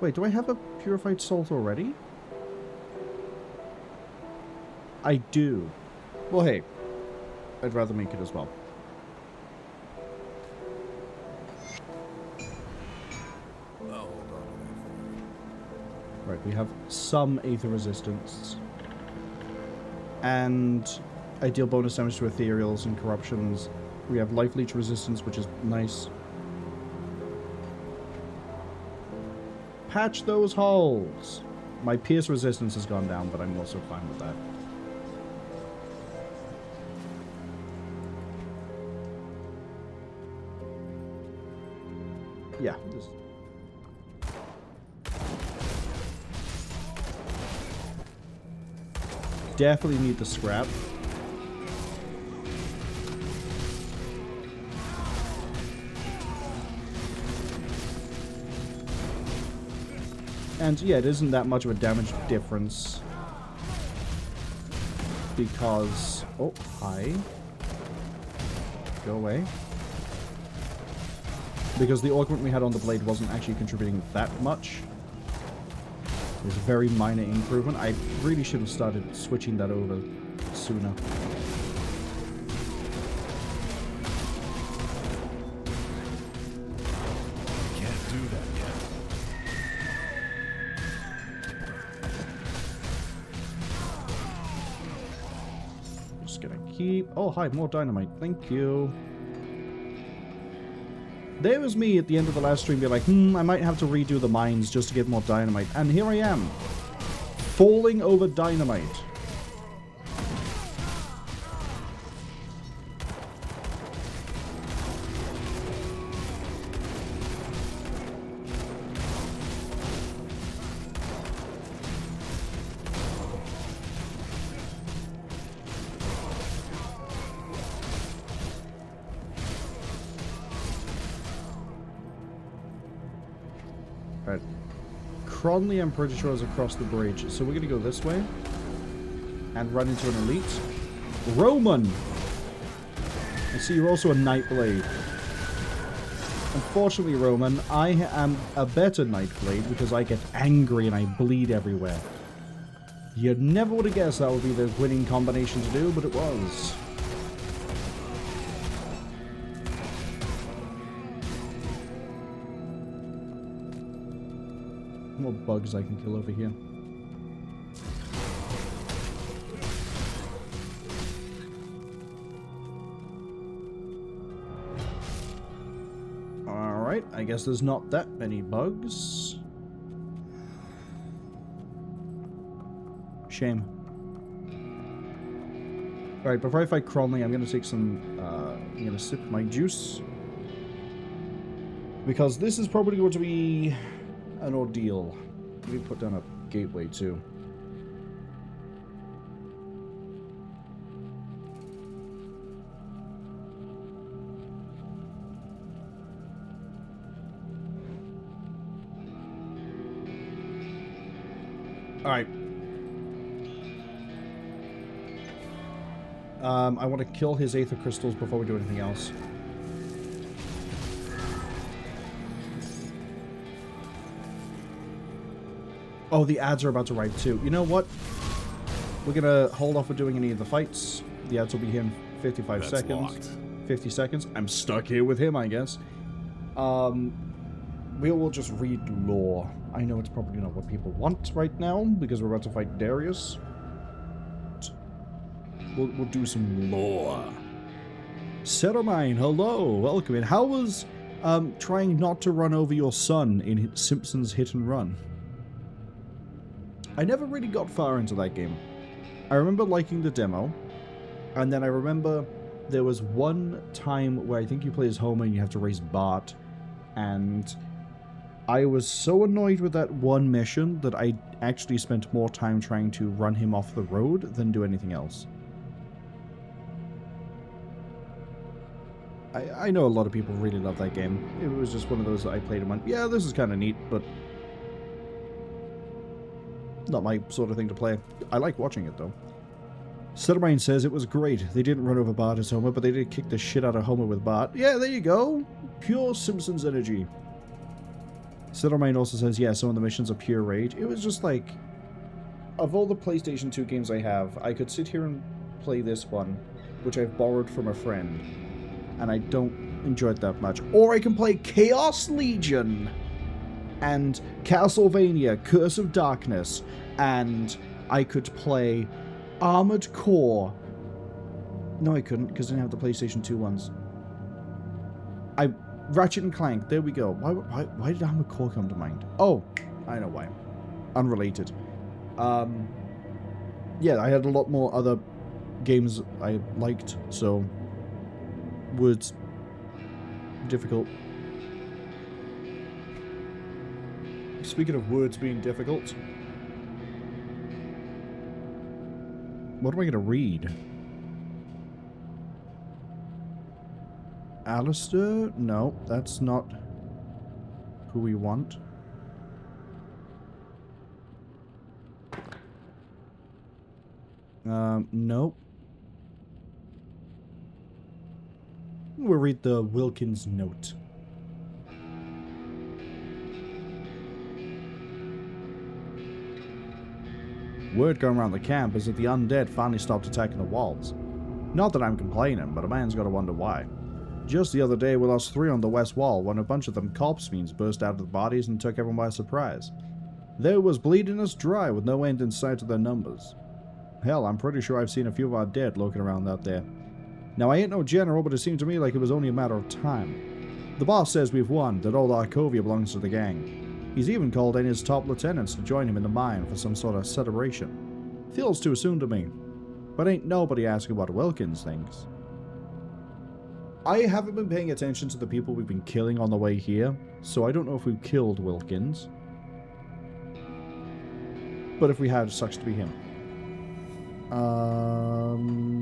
Wait, do I have a purified salt already? I do. Well, hey. I'd rather make it as well. Right, we have some Aether resistance. And I deal bonus damage to ethereals and corruptions. We have life leech resistance, which is nice. Patch those holes! My pierce resistance has gone down, but I'm also fine with that. Yeah. Definitely need the scrap. And yeah, it isn't that much of a damage difference. Because... Oh, hi. Go away. Because the augment we had on the blade wasn't actually contributing that much. It was a very minor improvement. I really should have started switching that over sooner. Can't do that yet. Just gonna keep... Oh, hi, more dynamite. Thank you. There was me at the end of the last stream being like, I might have to redo the mines just to get more dynamite. And here I am. Falling over dynamite. Right. Cronley, I'm pretty sure, is across the bridge. So we're going to go this way. And run into an elite. Roman! I see you're also a Nightblade. Unfortunately, Roman, I am a better Nightblade because I get angry and I bleed everywhere. You never would have guessed that would be the winning combination to do, but it was. More bugs I can kill over here. Alright, I guess there's not that many bugs. Shame. Alright, before I fight Cronley, I'm gonna take some, I'm gonna sip my juice. Because this is probably going to be an ordeal. Let me put down a gateway too. Alright. I want to kill his Aether Crystals before we do anything else. Oh, the ads are about to arrive too. You know what? We're gonna hold off with doing any of the fights. The ads will be here in 55 That's seconds. locked. 50 seconds. I'm stuck here with him, I guess. We will just read lore. I know it's probably not what people want right now, because we're about to fight Darius. We'll do some lore. Ceramine, hello, welcome in. How was trying not to run over your son in Simpsons Hit and Run? I never really got far into that game. I remember liking the demo, and then I remember there was one time where I think you play as Homer and you have to race Bart, and I was so annoyed with that one mission that I actually spent more time trying to run him off the road than do anything else. I know a lot of people really love that game. It was just one of those that I played and went, yeah, this is kind of neat, but not my sort of thing to play. I like watching it, though. Ceramine says it was great. They didn't run over Bart as Homer, but they did kick the shit out of Homer with Bart. Yeah, there you go. Pure Simpsons energy. Ceramine also says, yeah, some of the missions are pure rage. It was just like, of all the PlayStation 2 games I have, I could sit here and play this one, which I've borrowed from a friend, and I don't enjoy it that much. Or I can play Chaos Legion and Castlevania Curse of Darkness, and I could play Armored Core. No, I couldn't, because I didn't have the PlayStation 2 ones. Ratchet and Clank, there we go. Why did Armored Core come to mind? Oh, I know why. Unrelated. Yeah, I had a lot more other games I liked, so words difficult. Speaking of words being difficult, what am I going to read? Alistair? No, that's not who we want. Nope. We'll read the Wilkins note. Word going around the camp is that the undead finally stopped attacking the walls. Not that I'm complaining, but a man's gotta wonder why. Just the other day we lost 3 on the west wall when a bunch of them corpse fiends burst out of the bodies and took everyone by surprise. They was bleeding us dry with no end in sight of their numbers. Hell, I'm pretty sure I've seen a few of our dead lurking around out there. Now, I ain't no general, but it seemed to me like it was only a matter of time. The boss says we've won, that old Arkovia belongs to the gang. He's even called in his top lieutenants to join him in the mine for some sort of celebration. Feels too soon to me. But ain't nobody asking what Wilkins thinks. I haven't been paying attention to the people we've been killing on the way here, so I don't know if we've killed Wilkins. But if we had, it sucks to be him.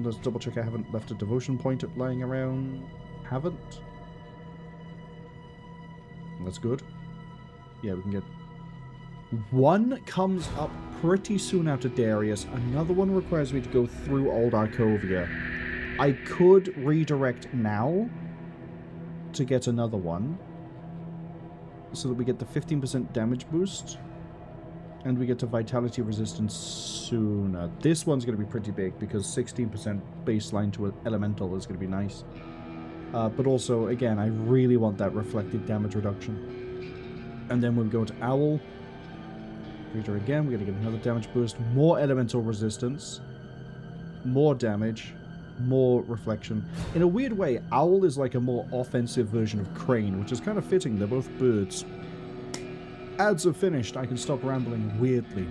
Let's double check I haven't left a devotion point lying around. Haven't. That's good. Yeah, we can get... One comes up pretty soon after Darius. Another one requires me to go through old Arkovia. I could redirect now to get another one. So that we get the 15% damage boost. And we get to vitality resistance sooner. This one's going to be pretty big because 16% baseline to an elemental is going to be nice. But also, again, I really want that reflected damage reduction. And then we'll go to Owl. Reader again, we're going to get another damage boost. More elemental resistance. More damage. More reflection. In a weird way, Owl is like a more offensive version of Crane, which is kind of fitting. They're both birds. Ads are finished. I can stop rambling weirdly.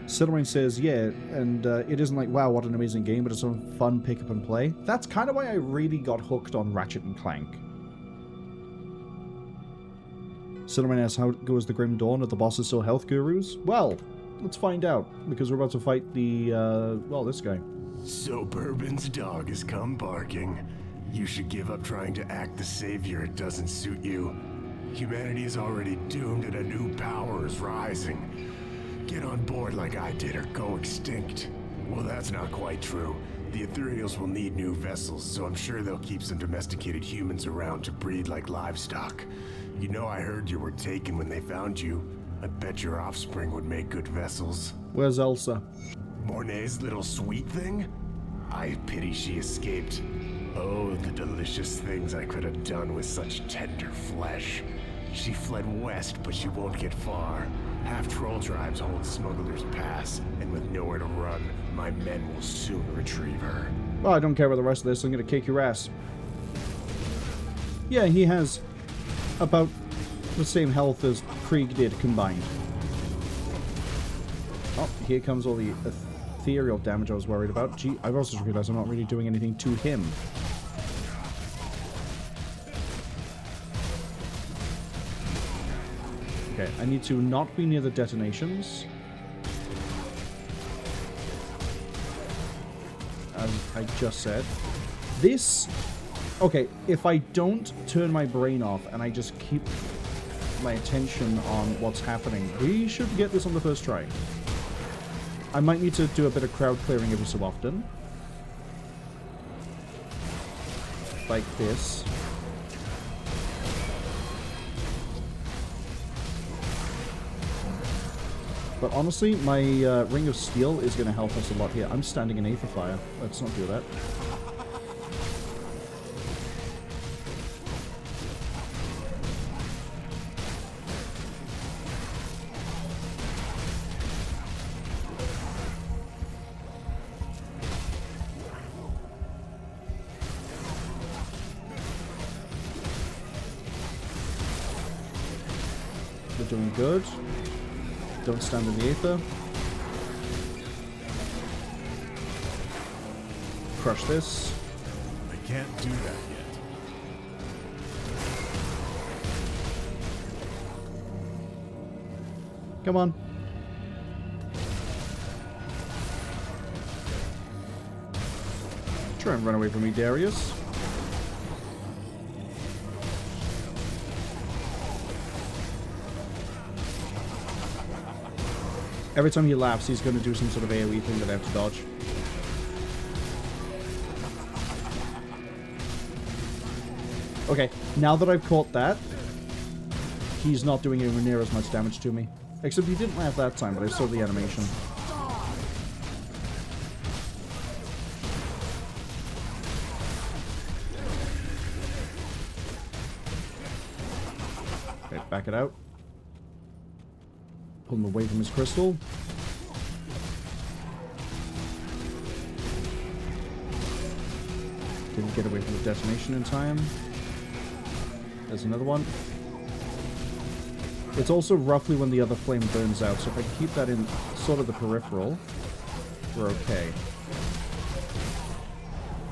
Cwningen says, yeah, and it isn't like, wow, what an amazing game, but it's some fun pick up and play. That's kind of why I really got hooked on Ratchet and Clank. Cwningen asks, how goes the Grim Dawn? Are the bosses still health gurus? Well, let's find out, because we're about to fight the, well, this guy. So Bourbon's dog has come barking. You should give up trying to act the savior. It doesn't suit you. Humanity is already doomed and a new power is rising. Get on board like I did or go extinct. Well, that's not quite true. The Ethereals will need new vessels, so I'm sure they'll keep some domesticated humans around to breed like livestock. You know, I heard you were taken when they found you. I bet your offspring would make good vessels. Where's Elsa? Mornay's little sweet thing? I pity she escaped. Oh, the delicious things I could have done with such tender flesh. She fled west, but she won't get far. Half troll tribes hold Smuggler's Pass, and with nowhere to run, my men will soon retrieve her. Well, I don't care about the rest of this. I'm going to kick your ass. Yeah, he has about the same health as Krieg did combined. Oh, here comes all the ethereal damage I was worried about. Gee, I've also just realized I'm not really doing anything to him. Okay, I need to not be near the detonations. As I just said. This... Okay, if I don't turn my brain off and I just keep my attention on what's happening, we should get this on the first try. I might need to do a bit of crowd clearing every so often. Like this. But honestly, my Ring of Steel is going to help us a lot here. I'm standing in Aether Fire. Let's not do that. Doing good. Don't stand in the aether. Crush this. I can't do that yet. Come on. Try and run away from me, Darius. Every time he laughs, he's going to do some sort of AoE thing that I have to dodge. Okay, now that I've caught that, he's not doing anywhere near as much damage to me. Except he didn't laugh that time, but I saw the animation. Okay, back it out. Pull him away from his crystal. Didn't get away from the detonation in time. There's another one. It's also roughly when the other flame burns out, so if I can keep that in sort of the peripheral, we're okay.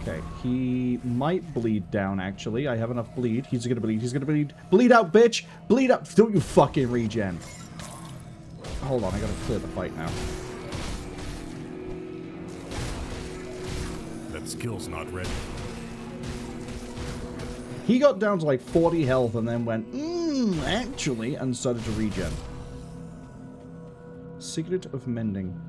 Okay, he might bleed down, actually. I have enough bleed. He's gonna bleed. He's gonna bleed. Bleed out, bitch! Bleed out! Don't you fucking regen. Hold on, I gotta clear the fight now. That skill's not ready. He got down to like 40 health and then went, actually, and started to regen. Signet of Mending.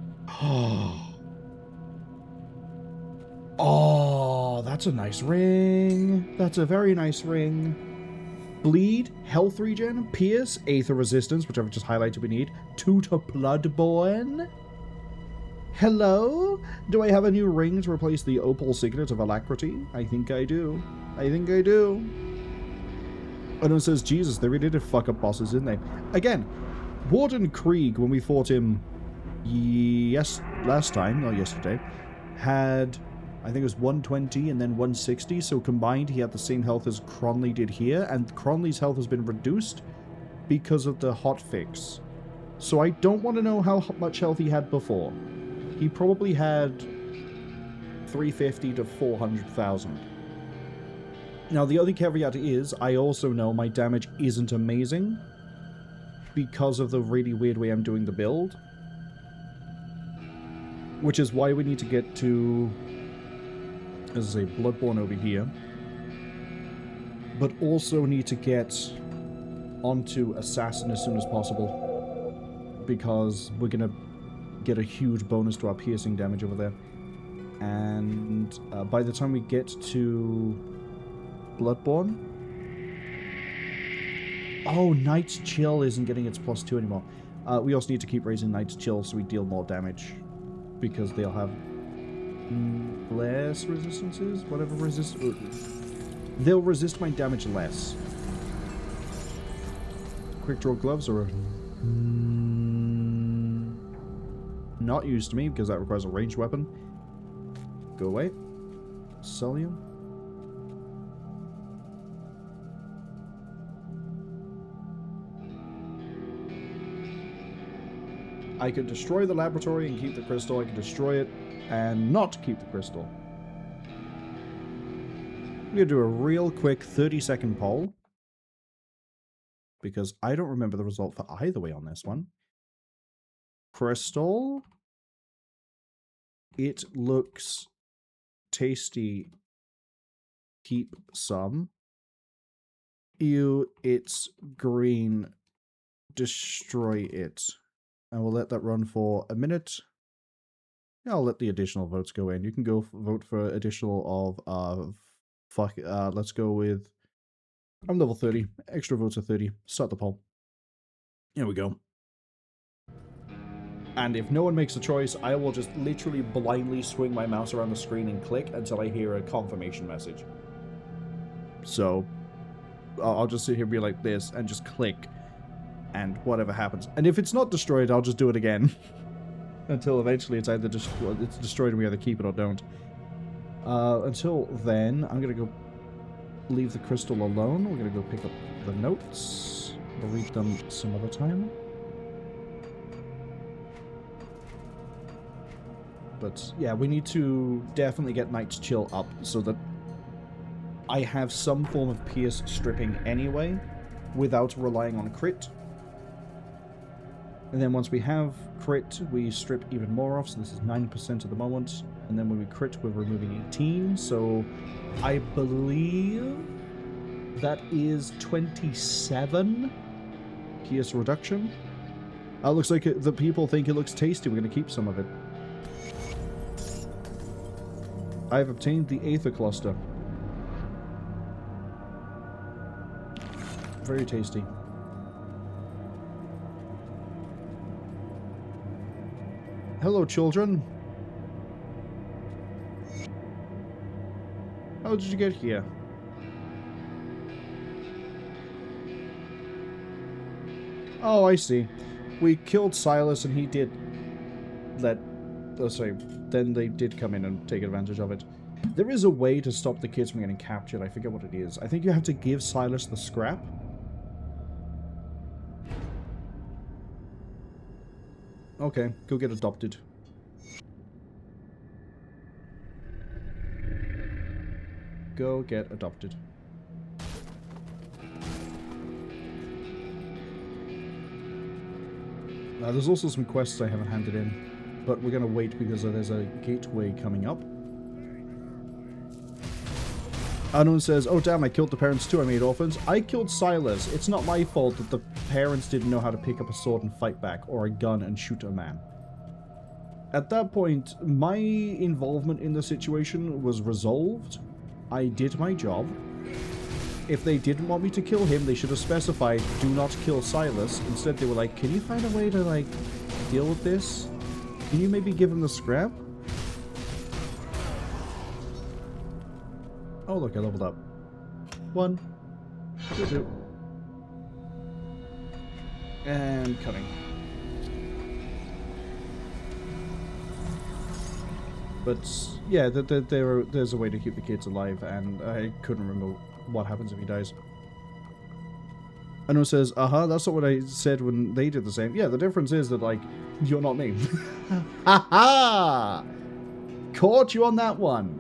Oh, that's a nice ring. That's a very nice ring. Bleed, health regen, pierce, aether resistance, which I've just highlighted we need. 2 to Bloodborne. Hello? Do I have a new ring to replace the Opal Signet of Alacrity? I think I do. I think I do. And it says, Jesus, they really did fuck up bosses, didn't they? Again, Warden Krieg, when we fought him last time, not yesterday, had, I think it was 120 and then 160, so combined he had the same health as Cronley did here, and Cronley's health has been reduced because of the hotfix. So I don't want to know how much health he had before. He probably had 350 to 400,000. Now, the other caveat is, I also know my damage isn't amazing because of the really weird way I'm doing the build. Which is why we need to get to, as I say, Bloodborne over here. But also need to get onto Assassin as soon as possible. Because we're going to get a huge bonus to our piercing damage over there. And by the time we get to Bloodborne... Oh, Night's Chill isn't getting its +2 anymore. We also need to keep raising Night's Chill so we deal more damage. Because they'll have less resistances? Whatever resist... They'll resist my damage less. Quick Draw Gloves are... not used to me because that requires a ranged weapon. Go away. Sell you. I could destroy the laboratory and keep the crystal. I could destroy it and not keep the crystal. I'm going to do a real quick 30-second poll. Because I don't remember the result for either way on this one. Crystal. It looks tasty. Keep some. Ew, it's green. Destroy it. And we'll let that run for a minute. Yeah, I'll let the additional votes go in. You can go vote for additional of let's go with, I'm level 30. Extra votes are 30. Start the poll. Here we go. And if no one makes a choice, I will just literally blindly swing my mouse around the screen and click until I hear a confirmation message. So, I'll just sit here and be like this and just click. And whatever happens. And if it's not destroyed, I'll just do it again. Until eventually it's either it's destroyed and we either keep it or don't. Until then, I'm going to go leave the crystal alone. We're going to go pick up the notes. We'll read them some other time. But yeah, we need to definitely get Night's Chill up so that I have some form of pierce stripping anyway without relying on crit. And then once we have crit, we strip even more off, so this is 9% at the moment. And then when we crit, we're removing 18, so I believe that is 27 pierce reduction. Looks like the people think it looks tasty. We're going to keep some of it. I've obtained the Aether Cluster. Very tasty. Hello, children. How did you get here? Oh, I see. We killed Silas and he did let... Oh, sorry. Then they did come in and take advantage of it. There is a way to stop the kids from getting captured. I forget what it is. I think you have to give Silas the scrap. Okay, go get adopted. Go get adopted. There's also some quests I haven't handed in, but we're going to wait because there's a gateway coming up. Unknown says, oh damn, I killed the parents too, I made orphans. I killed Silas. It's not my fault that the parents didn't know how to pick up a sword and fight back, or a gun and shoot a man. At that point, my involvement in the situation was resolved. I did my job. If they didn't want me to kill him, they should have specified, do not kill Silas. Instead, they were like, can you find a way to, like, deal with this? Can you maybe give him the scrap? Oh, look, I leveled up. 1. 2. And cutting. But, yeah, there's a way to keep the kids alive, and I couldn't remember what happens if he dies. Unknown says, that's not what I said when they did the same. Yeah, the difference is that, like, you're not me. Ha ha! Caught you on that one!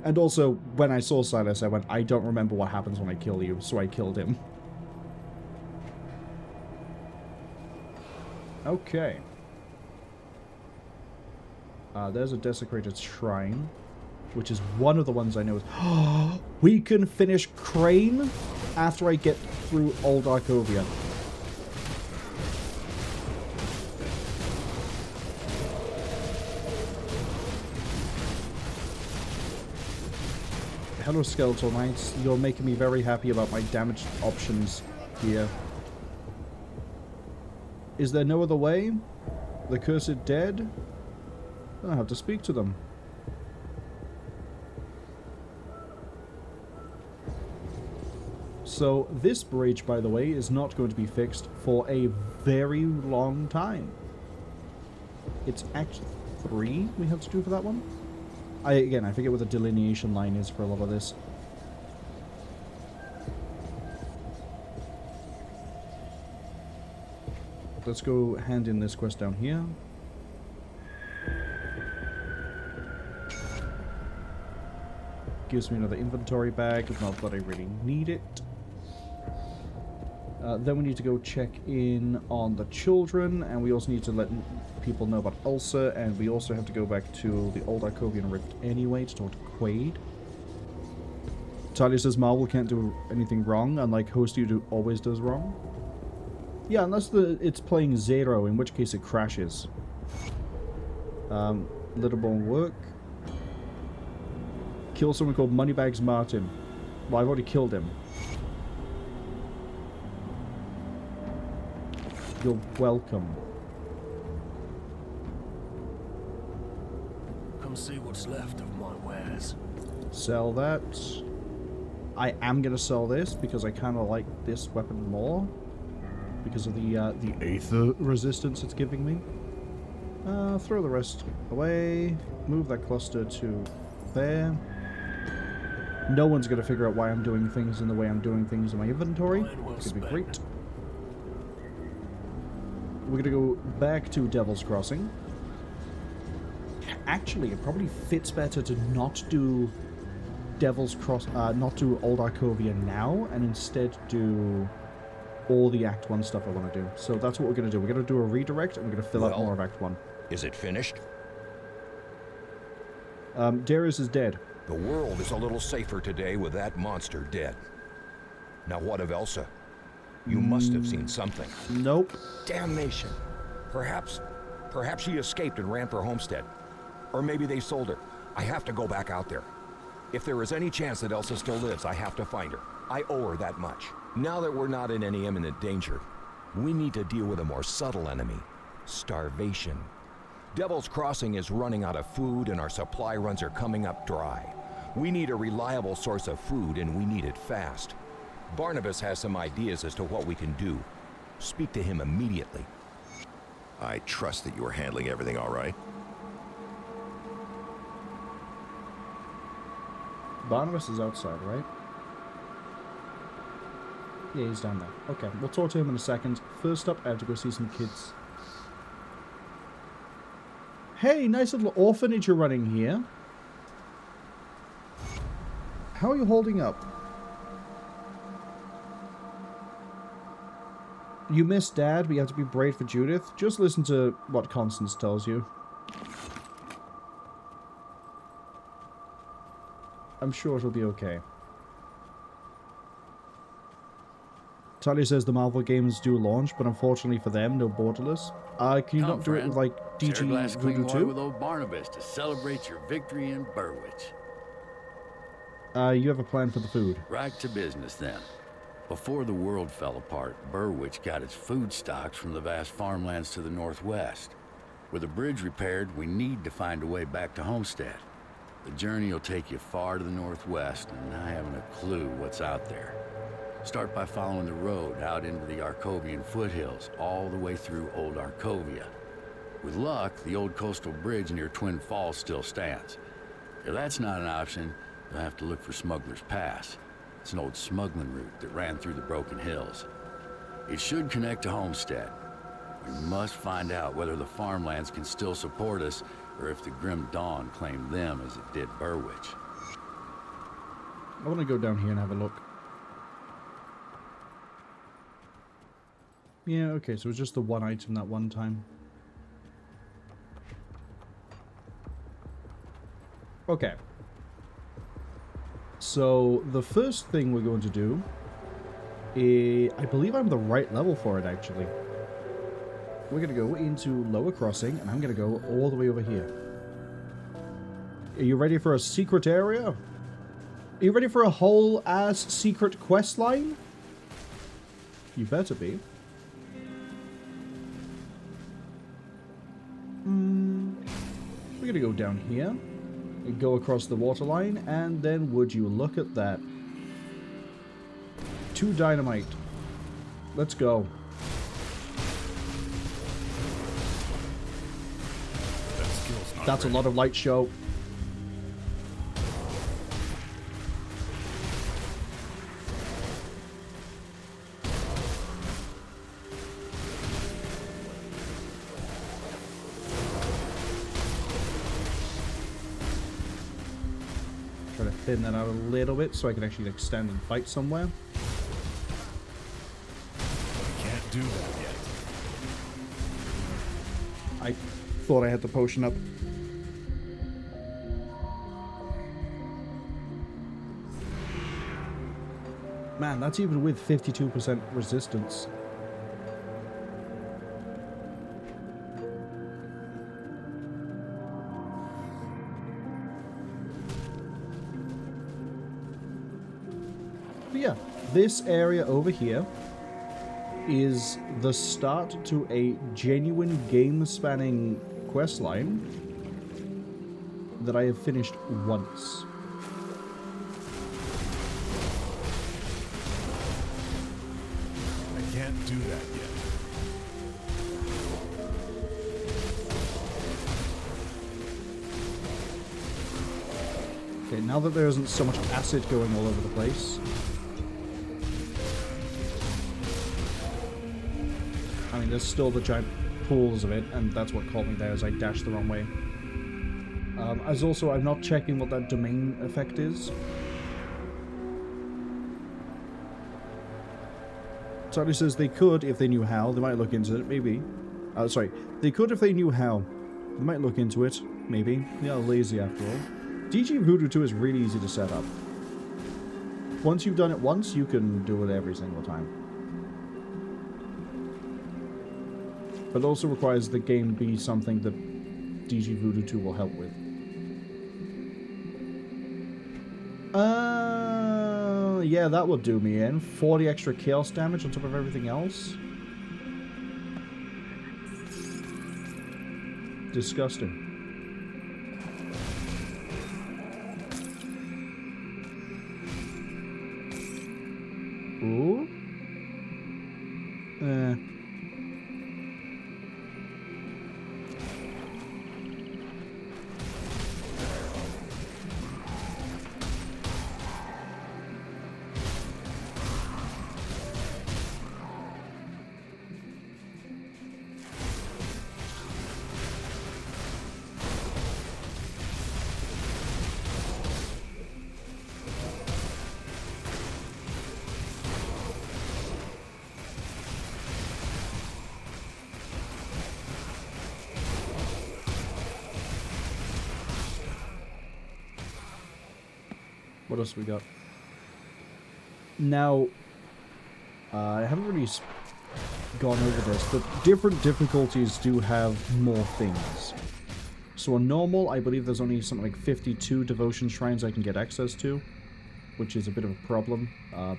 And also, when I saw Silas, I went, I don't remember what happens when I kill you, so I killed him. Okay. There's a desecrated shrine, which is one of the ones I know is... We can finish Crane after I get through Old Arkovia. Hello, Skeletal Knights. You're making me very happy about my damage options here. Is there no other way? The cursed dead? I have to speak to them. So this bridge, by the way, is not going to be fixed for a very long time. It's Act 3 we have to do for that one. Again, I forget what the delineation line is for a lot of this. Let's go hand in this quest down here. Gives me another inventory bag, not that I really need it. Then we need to go check in on the children, and we also need to let people know about Ulcer, and we also have to go back to the old Arkovian Rift anyway to talk to Quaid. Talia says Marwol can't do anything wrong, unlike Hosty who always does wrong. Yeah, unless it's playing 0, in which case it crashes. Littlebone work. Kill someone called Moneybags Martin. Well, I've already killed him. You're welcome. Come see what's left of my wares. Sell that. I am gonna sell this because I kind of like this weapon more because of the Aether resistance it's giving me. Throw the rest away. Move that cluster to there. No one's going to figure out why I'm doing things in the way I'm doing things in my inventory. Mine well It's going to be spent. great. We're going to go back to Devil's Crossing. Actually, it probably fits better to not do not do Old Arkovia now, and instead do all the Act 1 stuff I want to do. So that's what we're going to do. We're going to do a redirect, and we're going to fill out Well, more of Act 1. Is it finished? Darius is dead. The world is a little safer today with that monster dead. Now what of Elsa? You must have seen something. Nope. Damnation. Perhaps she escaped and ran for Homestead. Or maybe they sold her. I have to go back out there. If there is any chance that Elsa still lives, I have to find her. I owe her that much. Now that we're not in any imminent danger, we need to deal with a more subtle enemy. Starvation. Devil's Crossing is running out of food and our supply runs are coming up dry. We need a reliable source of food and we need it fast. Barnabas has some ideas as to what we can do. Speak to him immediately. I trust that you are handling everything all right. Barnabas is outside, right? Yeah, he's down there. Okay, we'll talk to him in a second. First up, I have to go see some kids. Hey, nice little orphanage you're running here. How are you holding up? You miss Dad, but you have to be brave for Judith. Just listen to what Constance tells you. I'm sure it'll be okay. Talia says the Marvel games do launch, but unfortunately for them, no borderless. Can you not do it with, like, Share a DG glass of clean Voodoo water 2? with old Barnabas to celebrate your victory in Burrwich. You have a plan for the food. Right to business then. Before the world fell apart, Burrwich got its food stocks from the vast farmlands to the northwest. With the bridge repaired, we need to find a way back to Homestead. The journey will take you far to the northwest, and I haven't a clue what's out there. Start by following the road out into the Arkovian foothills, all the way through Old Arkovia. With luck, the old coastal bridge near Twin Falls still stands. If that's not an option, you'll have to look for Smuggler's Pass. It's an old smuggling route that ran through the Broken Hills. It should connect to Homestead. We must find out whether the farmlands can still support us, or if the Grim Dawn claimed them as it did Burrwich. I want to go down here and have a look. Yeah, okay, so it's just the one item that one time. Okay. So, the first thing we're going to do is... I believe I'm the right level for it, actually. We're going to go into Lower Crossing, and I'm going to go all the way over here. Are you ready for a secret area? Are you ready for a whole-ass secret quest line? You better be. We're going to go down here. Go across the waterline, and then would you look at that. 2 dynamite. Let's go. That's a lot of light show. Try to thin that out a little bit so I can actually like stand and fight somewhere. I can't do that yet. I thought I had the potion up. Man, that's even with 52% resistance. But yeah, this area over here is the start to a genuine game-spanning questline that I have finished once. I can't do that yet. Okay, now that there isn't so much acid going all over the place. I mean, there's still the giant pools of it, and that's what caught me there as I dashed the wrong way. As also, I'm not checking what that domain effect is. Charlie says they could if they knew how. They might look into it, maybe. Sorry. They could if they knew how. They might look into it, maybe. They are lazy after all. DG Voodoo 2 is really easy to set up. Once you've done it once, you can do it every single time. But it also requires the game be something that DG Voodoo 2 will help with. Yeah, that will do me in. 40 extra chaos damage on top of everything else. Disgusting. Ooh. What else we got? Now, I haven't really gone over this, but different difficulties do have more things. So on normal, I believe there's only something like 52 devotion shrines I can get access to, which is a bit of a problem.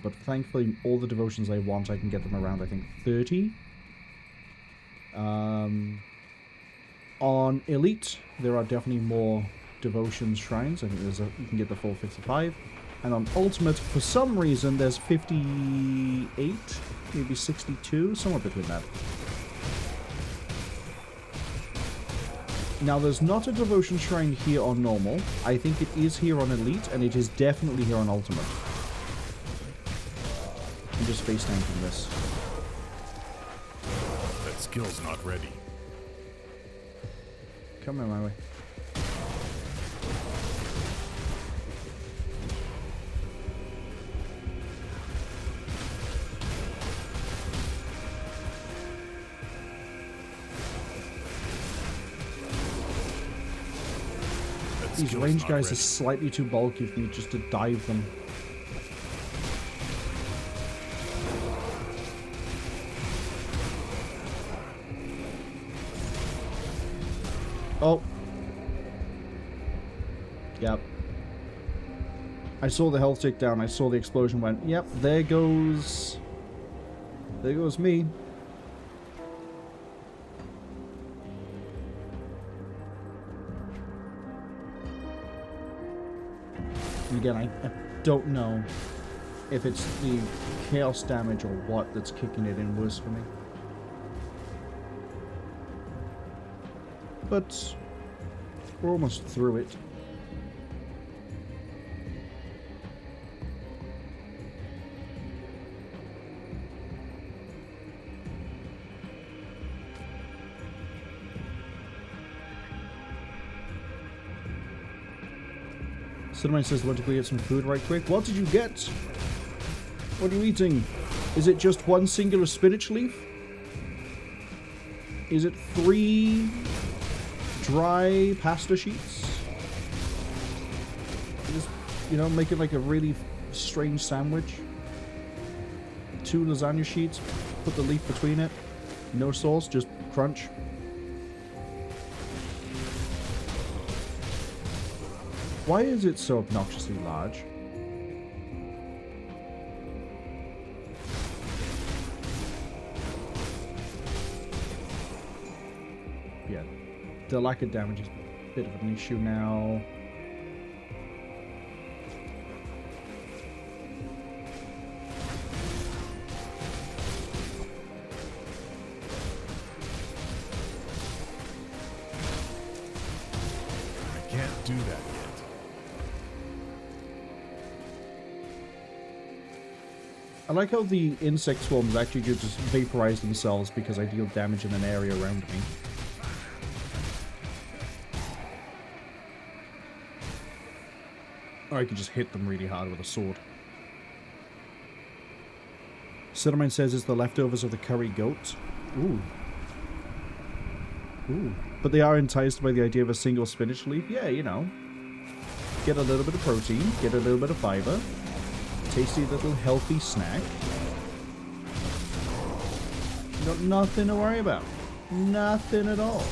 But thankfully, all the devotions I want, I can get them around, I think, 30. On Elite, there are definitely more devotion shrines. I think there's you can get the full 55. And on Ultimate, for some reason, there's 58, maybe 62, somewhere between that. Now, there's not a devotion shrine here on normal. I think it is here on Elite, and it is definitely here on Ultimate. I'm just face tanking this. That skill's not ready. Come in my way. These range guys are slightly too bulky for me just to dive them. Oh. Yep. I saw the health tick down. I saw the explosion went. Yep, there goes... There goes me. And again, I don't know if it's the chaos damage or what that's kicking it in worse for me. But we're almost through it. Cinnamon says, "Want to go get some food right quick?" What did you get? What are you eating? Is it just one singular spinach leaf? Is it 3 dry pasta sheets? Just, you know, make it like a really strange sandwich. 2 lasagna sheets, put the leaf between it. No sauce, just crunch. Why is it so obnoxiously large? Yeah, the lack of damage is a bit of an issue now. I can't do that yet. I like how the insect swarms actually just vaporize themselves because I deal damage in an area around me. Or I can just hit them really hard with a sword. Cinnamon says it's the leftovers of the curry goat. Ooh. Ooh. But they are enticed by the idea of a single spinach leaf. Yeah, you know. Get a little bit of protein, get a little bit of fiber. Tasty little healthy snack. Got nothing to worry about. Nothing at all.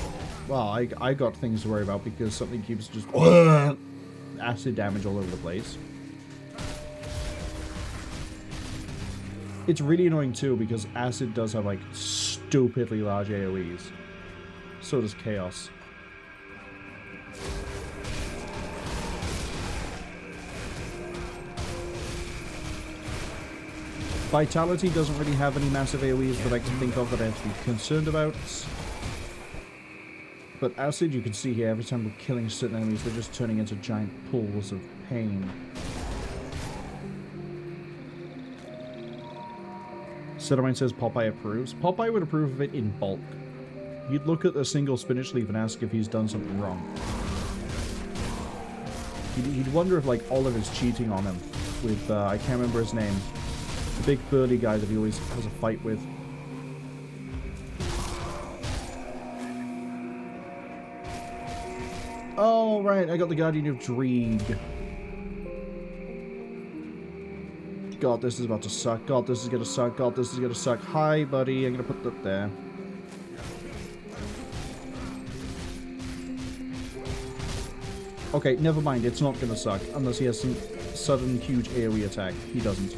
Well, I got things to worry about because something keeps just acid damage all over the place. It's really annoying too because acid does have like stupidly large AoEs. So does chaos. Vitality doesn't really have any massive AoEs that I can think of that I have to be concerned about. But acid, you can see here, every time we're killing certain enemies, they're just turning into giant pools of pain. Cinnamon says Popeye approves. Popeye would approve of it in bulk. You'd look at a single spinach leaf and ask if he's done something wrong. He'd wonder if, like, Oliver's cheating on him with, I can't remember his name. The big burly guy that he always has a fight with. Oh, right, I got the Guardian of Dreeg. God, this is about to suck. God, this is gonna suck. God, this is gonna suck. Hi, buddy. I'm gonna put that there. Okay, never mind. It's not gonna suck. Unless he has some sudden huge AoE attack. He doesn't.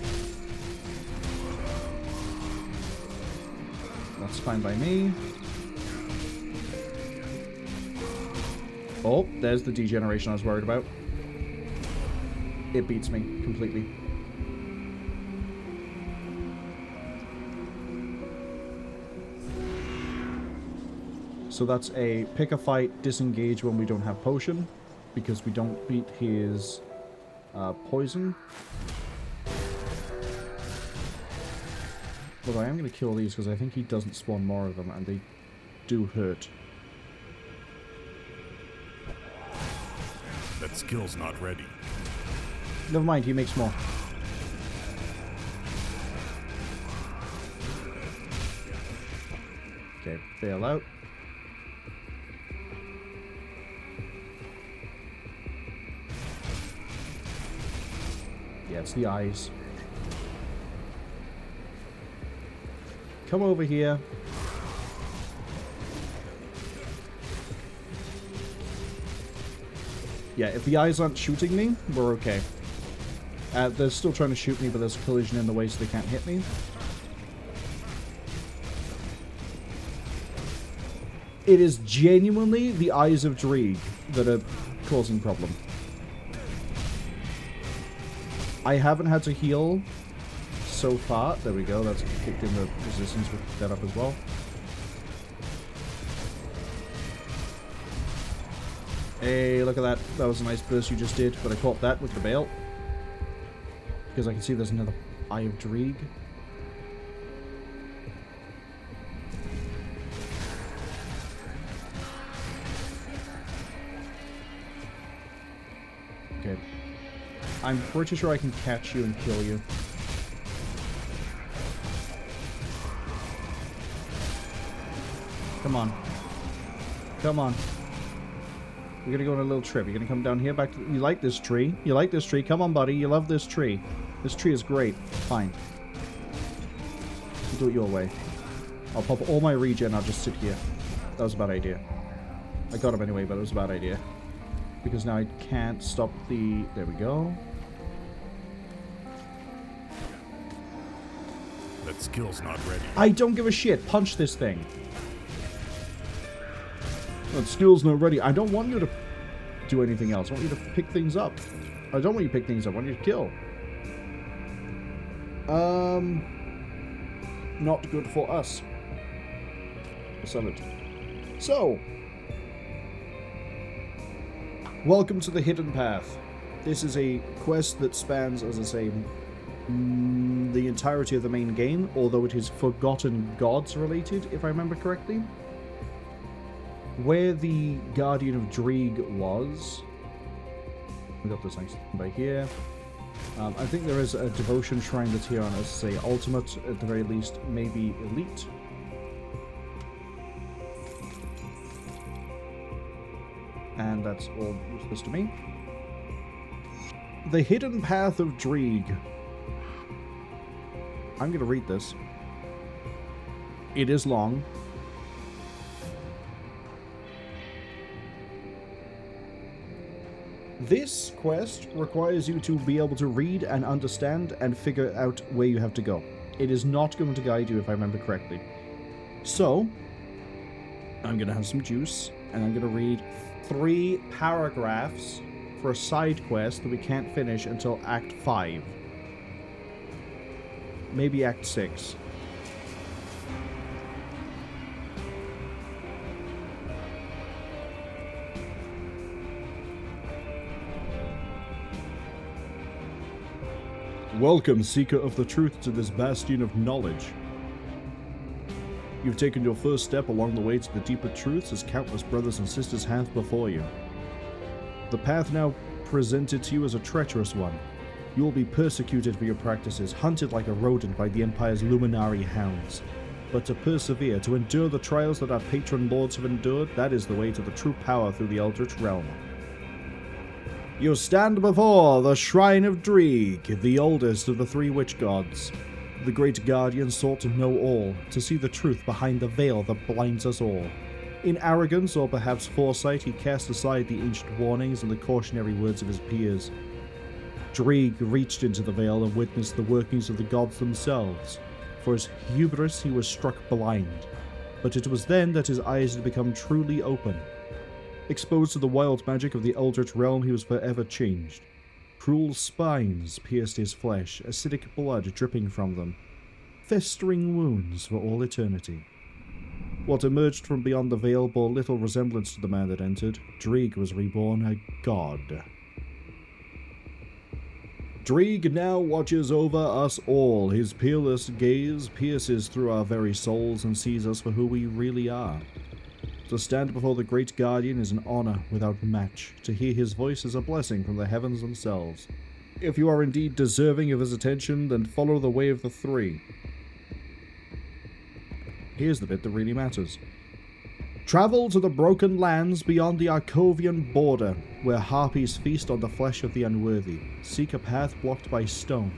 That's fine by me. Oh, there's the degeneration I was worried about. It beats me completely. So that's a pick a fight, disengage when we don't have potion, because we don't beat his poison. But I am going to kill these because I think he doesn't spawn more of them, and they do hurt. That skill's not ready. Never mind, he makes more. Okay, bail out. Yeah, it's the eyes. Come over here. Yeah, if the eyes aren't shooting me, we're okay. They're still trying to shoot me, but there's a collision in the way, so they can't hit me. It is genuinely the eyes of Dreeg that are causing problem. I haven't had to heal so far. There we go, that's kicked in the resistance with that up as well. Hey, look at that. That was a nice burst you just did, but I caught that with the bail. Because I can see there's another Eye of Dreeg. Okay. I'm pretty sure I can catch you and kill you. Come on. Come on. We're gonna go on a little trip. You're gonna come down here back to... You like this tree? You like this tree? Come on, buddy. You love this tree. This tree is great. Fine. You do it your way. I'll pop all my regen. I'll just sit here. That was a bad idea. I got him anyway, but it was a bad idea. Because now I can't stop the... There we go. That skill's not ready. I don't give a shit. Punch this thing. That skill's not ready. I don't want you to do anything else. I want you to pick things up. I don't want you to pick things up. I want you to kill. Not good for us. Sell it. So, welcome to the Hidden Path. This is a quest that spans, as I say, the entirety of the main game, although it is Forgotten Gods related, if I remember correctly. Where the Guardian of Dreeg was... We got this nice by here. I think there is a devotion shrine that's here on, let's say, ultimate, at the very least, maybe elite. And that's all useless to me. The Hidden Path of Dreeg. I'm going to read this. It is long. This quest requires you to be able to read and understand and figure out where you have to go. It is not going to guide you, if I remember correctly. So, I'm going to have some juice, and I'm going to read 3 paragraphs for a side quest that we can't finish until Act 5. Maybe Act 6. Welcome, Seeker of the Truth, to this bastion of knowledge. You've taken your first step along the way to the deeper truths as countless brothers and sisters have before you. The path now presented to you is a treacherous one. You will be persecuted for your practices, hunted like a rodent by the Empire's luminary hounds. But to persevere, to endure the trials that our patron lords have endured, that is the way to the true power through the Eldritch Realm. You stand before the Shrine of Dreeg, the oldest of the 3 witch gods. The great guardian sought to know all, to see the truth behind the veil that blinds us all. In arrogance, or perhaps foresight, he cast aside the ancient warnings and the cautionary words of his peers. Dreeg reached into the veil and witnessed the workings of the gods themselves. For his hubris, he was struck blind. But it was then that his eyes had become truly open. Exposed to the wild magic of the Eldritch Realm, he was forever changed. Cruel spines pierced his flesh, acidic blood dripping from them. Festering wounds for all eternity. What emerged from beyond the veil bore little resemblance to the man that entered. Dreeg was reborn a god. Dreeg now watches over us all. His peerless gaze pierces through our very souls and sees us for who we really are. To stand before the great guardian is an honor without match. To hear his voice is a blessing from the heavens themselves. If you are indeed deserving of his attention, then follow the way of the 3. Here's the bit that really matters. Travel to the broken lands beyond the Arkovian border, where harpies feast on the flesh of the unworthy. Seek a path blocked by stone.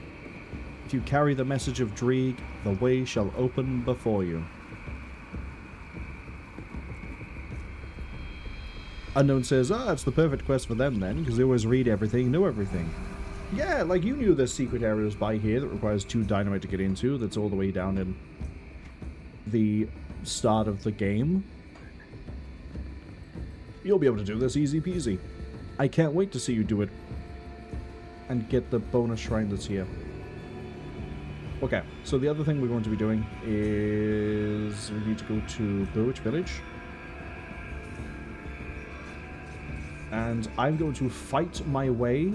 If you carry the message of Dreeg, the way shall open before you. Unknown says, it's the perfect quest for them then, because they always read everything, know everything. Yeah, like you knew there's secret areas by here that requires 2 dynamite to get into, that's all the way down in the start of the game. You'll be able to do this easy peasy. I can't wait to see you do it. And get the bonus shrine that's here. Okay, so the other thing we're going to be doing is we need to go to Burrwich Village. And I'm going to fight my way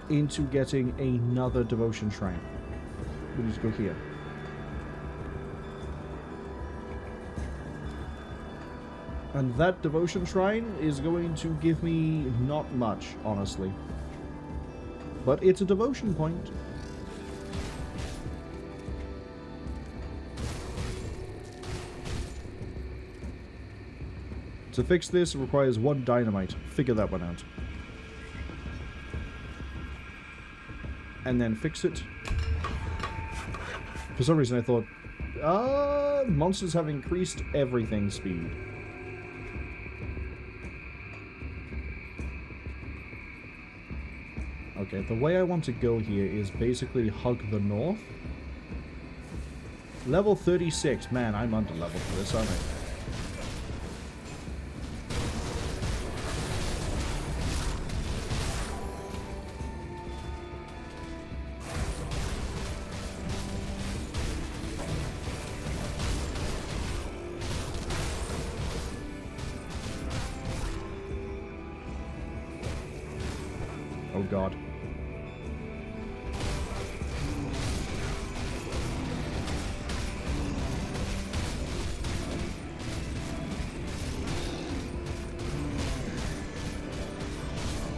into getting another devotion shrine. We need to go here. And that devotion shrine is going to give me not much, honestly. But it's a devotion point. To fix this, it requires 1 dynamite. Figure that one out. And then fix it. For some reason I thought, monsters have increased everything speed. Okay, the way I want to go here is basically hug the north. Level 36. Man, I'm under level for this, aren't I? Oh god.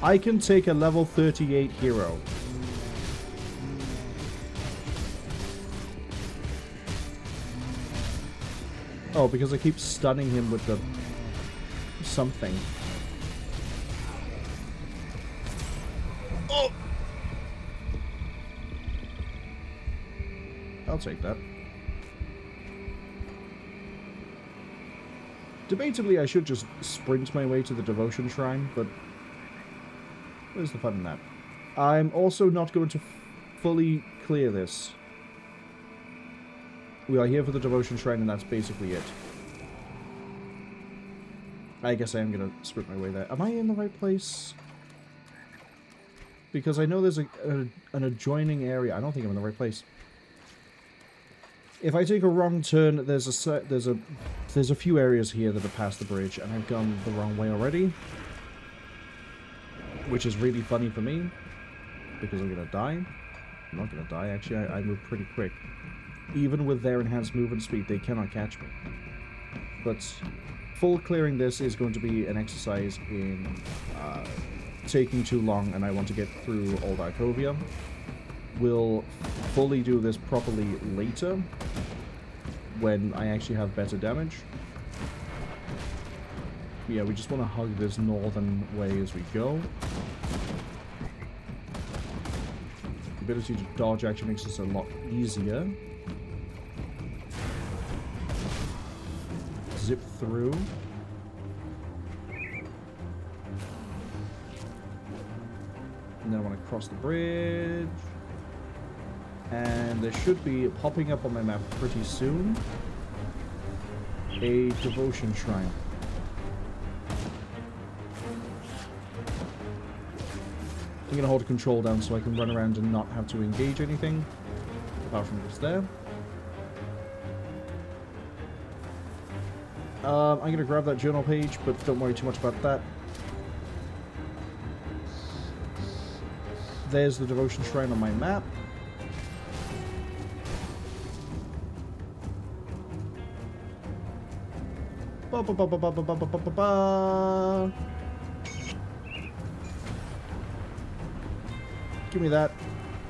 I can take a level 38 hero. Oh, because I keep stunning him with the something. Oh! I'll take that. Debatably, I should just sprint my way to the devotion shrine, but where's the fun in that? I'm also not going to fully clear this. We are here for the devotion shrine, and that's basically it. I guess I am going to sprint my way there. Am I in the right place? Because I know there's an adjoining area. I don't think I'm in the right place. If I take a wrong turn, there's a few areas here that are past the bridge, and I've gone the wrong way already. Which is really funny for me, because I'm going to die. I'm not going to die, actually. I move pretty quick. Even with their enhanced movement speed, they cannot catch me. But full clearing this is going to be an exercise in taking too long, and I want to get through old Arkovia. We'll fully do this properly later, when I actually have better damage. Yeah, we just want to hug this northern way as we go. The ability to dodge actually makes this a lot easier. Zip through. And then I want to cross the bridge. And there should be, popping up on my map pretty soon, a devotion shrine. I'm going to hold control down so I can run around and not have to engage anything, apart from what's there. I'm going to grab that journal page, but don't worry too much about that. There's the devotion shrine on my map. Ba ba ba ba ba ba ba ba ba ba. Give me that.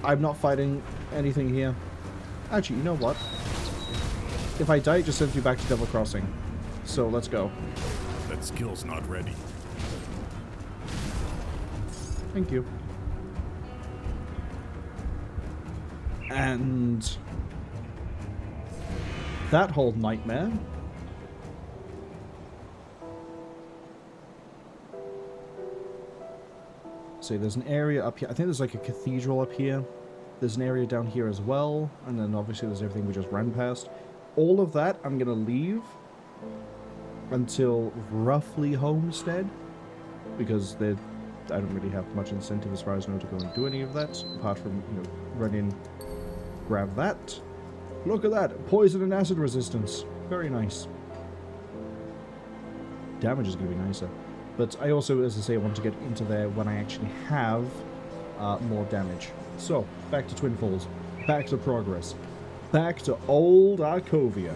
I'm not fighting anything here. Actually, you know what? If I die, it just sends me back to Devil Crossing. So let's go. That skill's not ready. Thank you. And that whole nightmare. So there's an area up here. I think there's like a cathedral up here. There's an area down here as well. And then obviously there's everything we just ran past. All of that I'm going to leave until roughly Homestead. Because I don't really have much incentive as far as I know to go and do any of that. Apart from, you know, run in, grab that. Look at that. Poison and acid resistance. Very nice. Damage is going to be nicer. But I also, as I say, want to get into there when I actually have more damage. So, back to Twin Falls. Back to progress. Back to old Arkovia.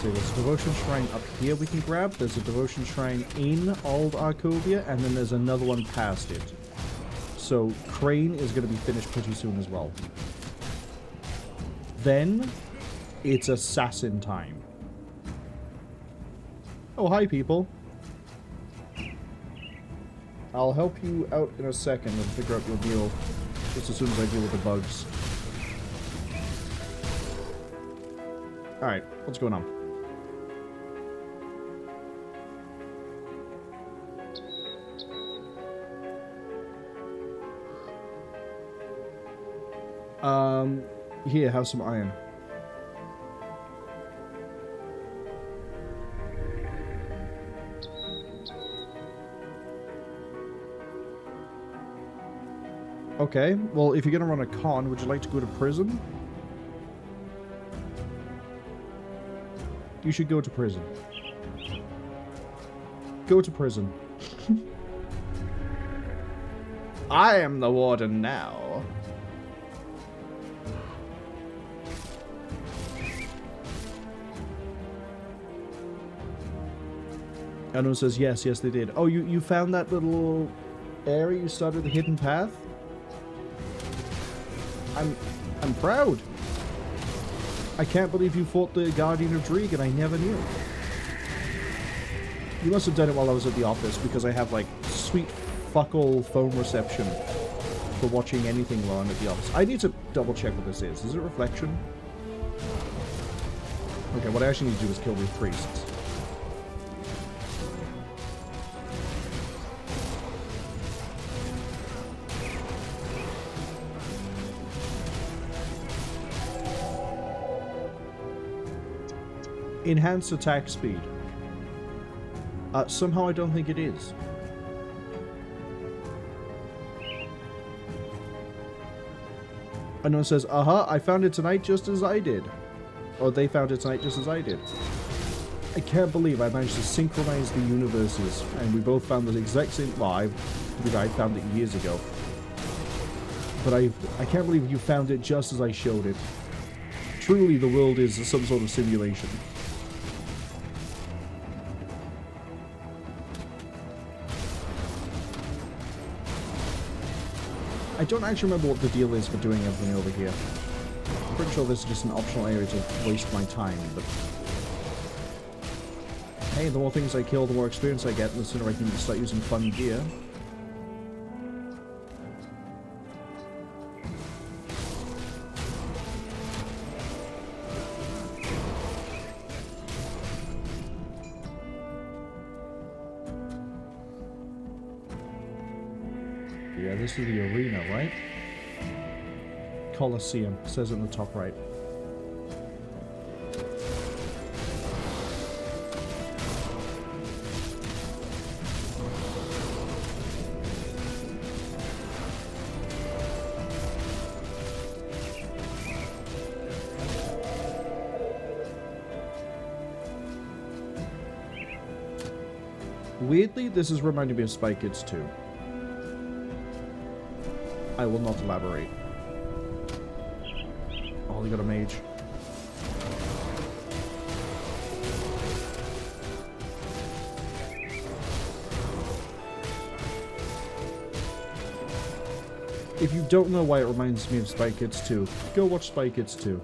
So there's a devotion shrine up here we can grab. There's a devotion shrine in old Arkovia, and then there's another one past it. So Crane is going to be finished pretty soon as well. Then it's assassin time. Oh, hi people. I'll help you out in a second and figure out your deal just as soon as I deal with the bugs. Alright, what's going on? Here, have some iron. Okay, well, if you're gonna run a con, would you like to go to prison? You should go to prison. Go to prison. I am the warden now. And it says, yes, yes, they did. Oh, you found that little area? You started the hidden path? I'm proud. I can't believe you fought the Guardian of Dreeg, and I never knew. You must have done it while I was at the office, because I have, like, sweet fuck-all phone reception for watching anything while I'm at the office. I need to double-check what this is. Is it Reflection? Okay, what I actually need to do is kill these priests. Enhanced attack speed. Somehow I don't think it is. And one says, I found it tonight just as I did. Or they found it tonight just as I did. I can't believe I managed to synchronize the universes, and we both found the exact same... Well, I found it years ago. But I can't believe you found it just as I showed it. Truly, the world is some sort of simulation. I don't actually remember what the deal is for doing everything over here. I'm pretty sure this is just an optional area to waste my time, but... Hey, the more things I kill, the more experience I get, and the sooner I can start using fun gear. Yeah, this is the arena, right? Colosseum, says it in the top right. Weirdly, this is reminding me of Spy Kids 2. I will not elaborate. Oh, they got a mage. If you don't know why it reminds me of Spy Kids 2, go watch Spy Kids 2.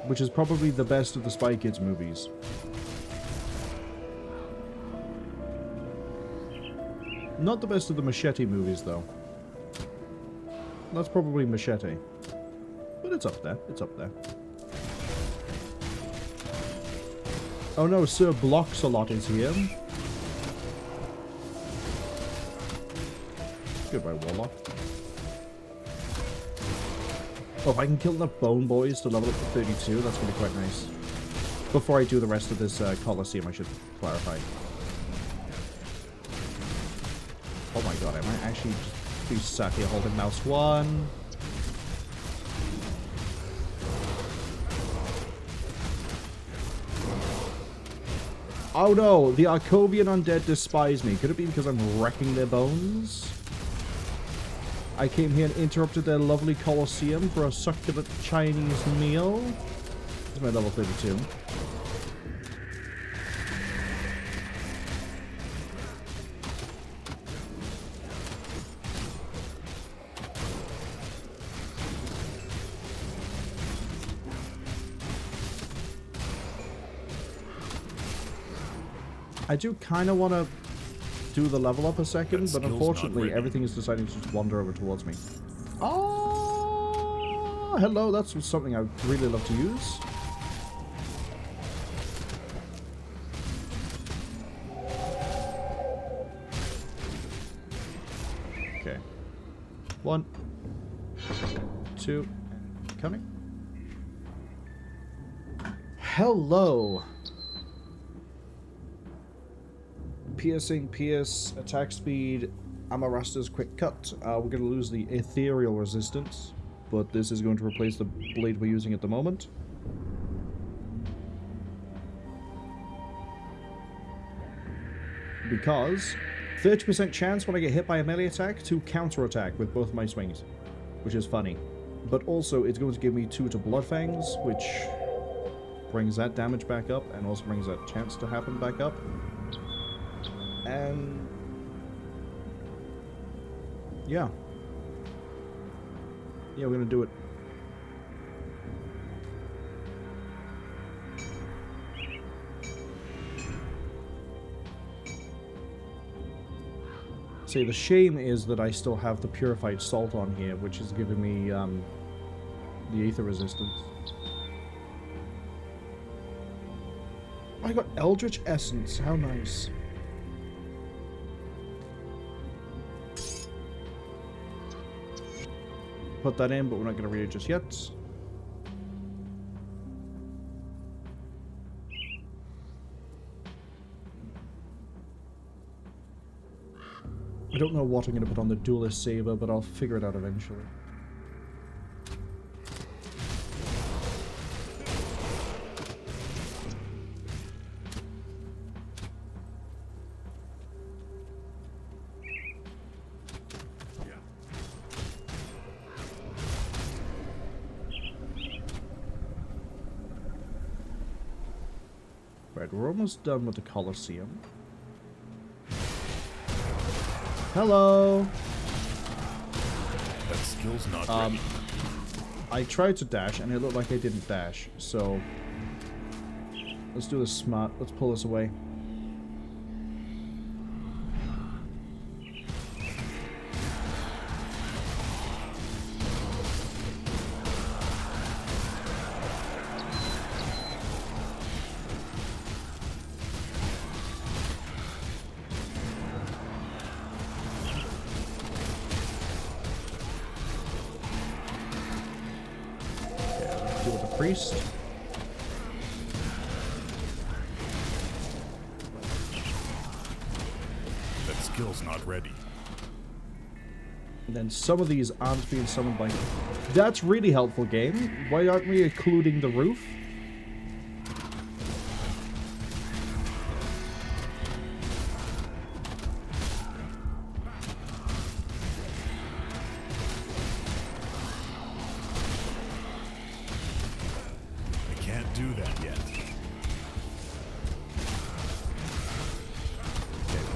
Which is probably the best of the Spy Kids movies. Not the best of the Machete movies, though. That's probably Machete. But it's up there. It's up there. Oh no, Sir Blox-a-Lot is here. Goodbye, Warlock. Oh, if I can kill enough Bone Boys to level up to 32, that's going to be quite nice. Before I do the rest of this Colosseum, I should clarify. Oh my god, I might actually just be sat here holding mouse 1. Oh no, the Arkovian Undead despise me. Could it be because I'm wrecking their bones? I came here and interrupted their lovely Colosseum for a succulent Chinese meal. This is my level 32. I do kind of want to do the level up a second, but unfortunately everything is deciding to just wander over towards me. Oh, hello, that's something I would really love to use. Okay. 1, 2, coming. Hello. Piercing, pierce, attack speed, Amarasta's quick cut. We're going to lose the ethereal resistance, but this is going to replace the blade we're using at the moment. Because 30% chance when I get hit by a melee attack to counter-attack with both my swings, which is funny. But also it's going to give me 2 to Blood Fangs, which brings that damage back up, and also brings that chance to happen back up. And yeah. Yeah, we're gonna do it. See, the shame is that I still have the purified salt on here, which is giving me the aether resistance. I got Eldritch Essence, how nice. Put that in, but we're not going to read it just yet. I don't know what I'm going to put on the Duelist Saber, but I'll figure it out eventually. Right, we're almost done with the Colosseum. Hello! That skill's not ready. I tried to dash, and it looked like I didn't dash, so... Let's do this smart. Let's pull this away. Priest. That skill's not ready. And then some of these aren't being summoned by... That's really helpful, game. Why aren't we including the roof?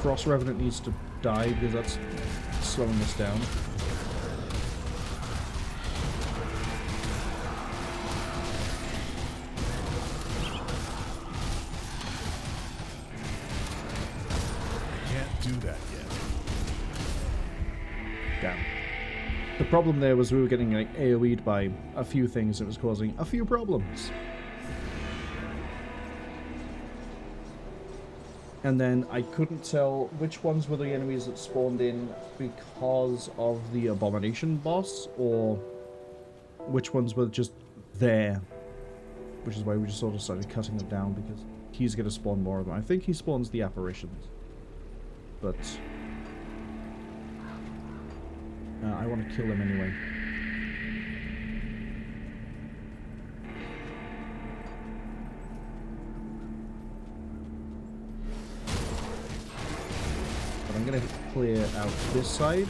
Frost Revenant needs to die because that's slowing us down. Can't do that yet. Damn. The problem there was we were getting like AoE'd by a few things that was causing a few problems. And then I couldn't tell which ones were the enemies that spawned in because of the Abomination boss, or which ones were just there. Which is why we just sort of started cutting them down, because he's going to spawn more of them. I think he spawns the apparitions. But I want to kill him anyway. I'm going to clear out this side.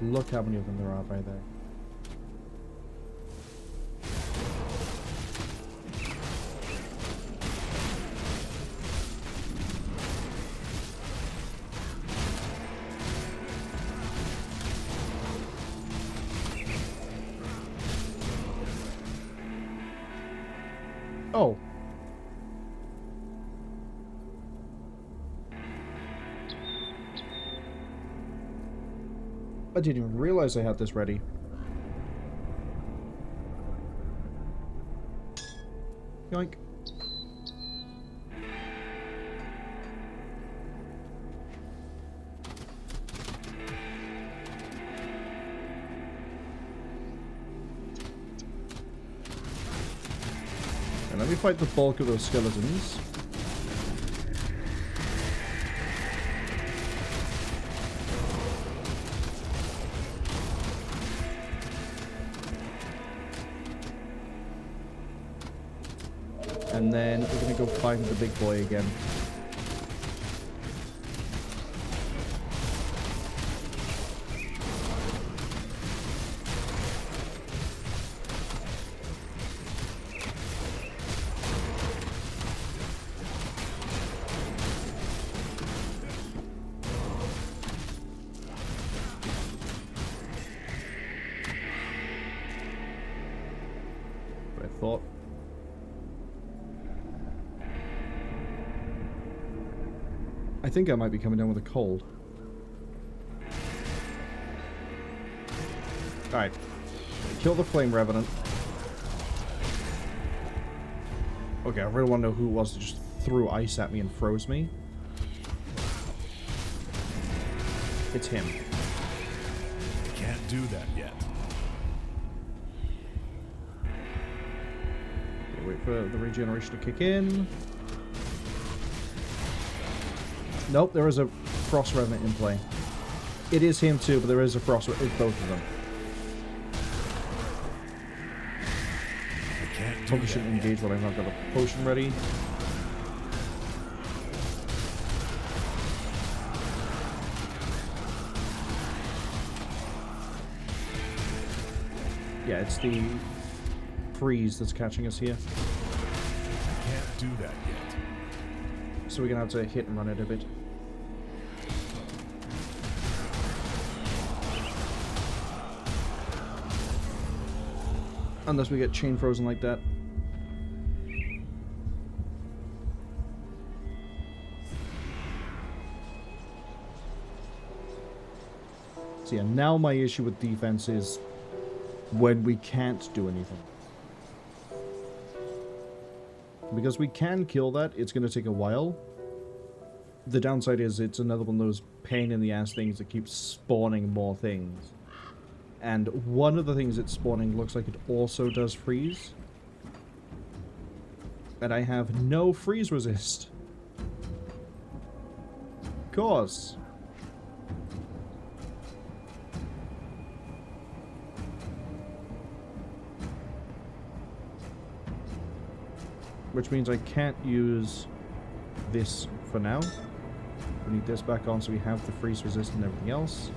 Look how many of them there are right there. Oh. I didn't even realize I had this ready. Yoink. And let me fight the bulk of those skeletons. And then we're going to go find the big boy again. I think I might be coming down with a cold. Alright. Kill the Flame Revenant. Okay, I really want to know who it was that just threw ice at me and froze me. It's him. Can't do that yet. Okay, wait for the regeneration to kick in. Nope, there is a Frost Revenant in play. It is him too, but there is a Frost Revenant. It's both of them. Probably shouldn't engage when I've not got a potion ready. Yeah, it's the freeze that's catching us here. Can't do that yet. So we're gonna have to hit and run it a bit. Unless we get chain frozen like that. So yeah, now my issue with defense is when we can't do anything. Because we can kill that, it's going to take a while. The downside is it's another one of those pain in the ass things that keeps spawning more things. And one of the things it's spawning looks like it also does freeze. And I have no freeze resist. Of course. Which means I can't use this for now. We need this back on so we have the freeze resist and everything else.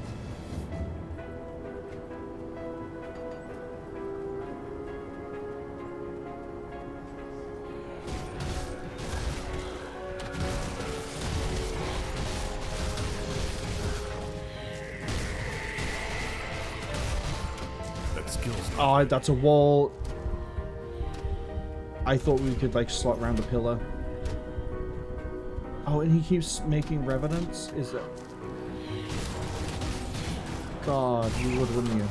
Oh, that's a wall. I thought we could, like, slot around the pillar. Oh, and he keeps making revenants? Is that... God, you would, wouldn't you?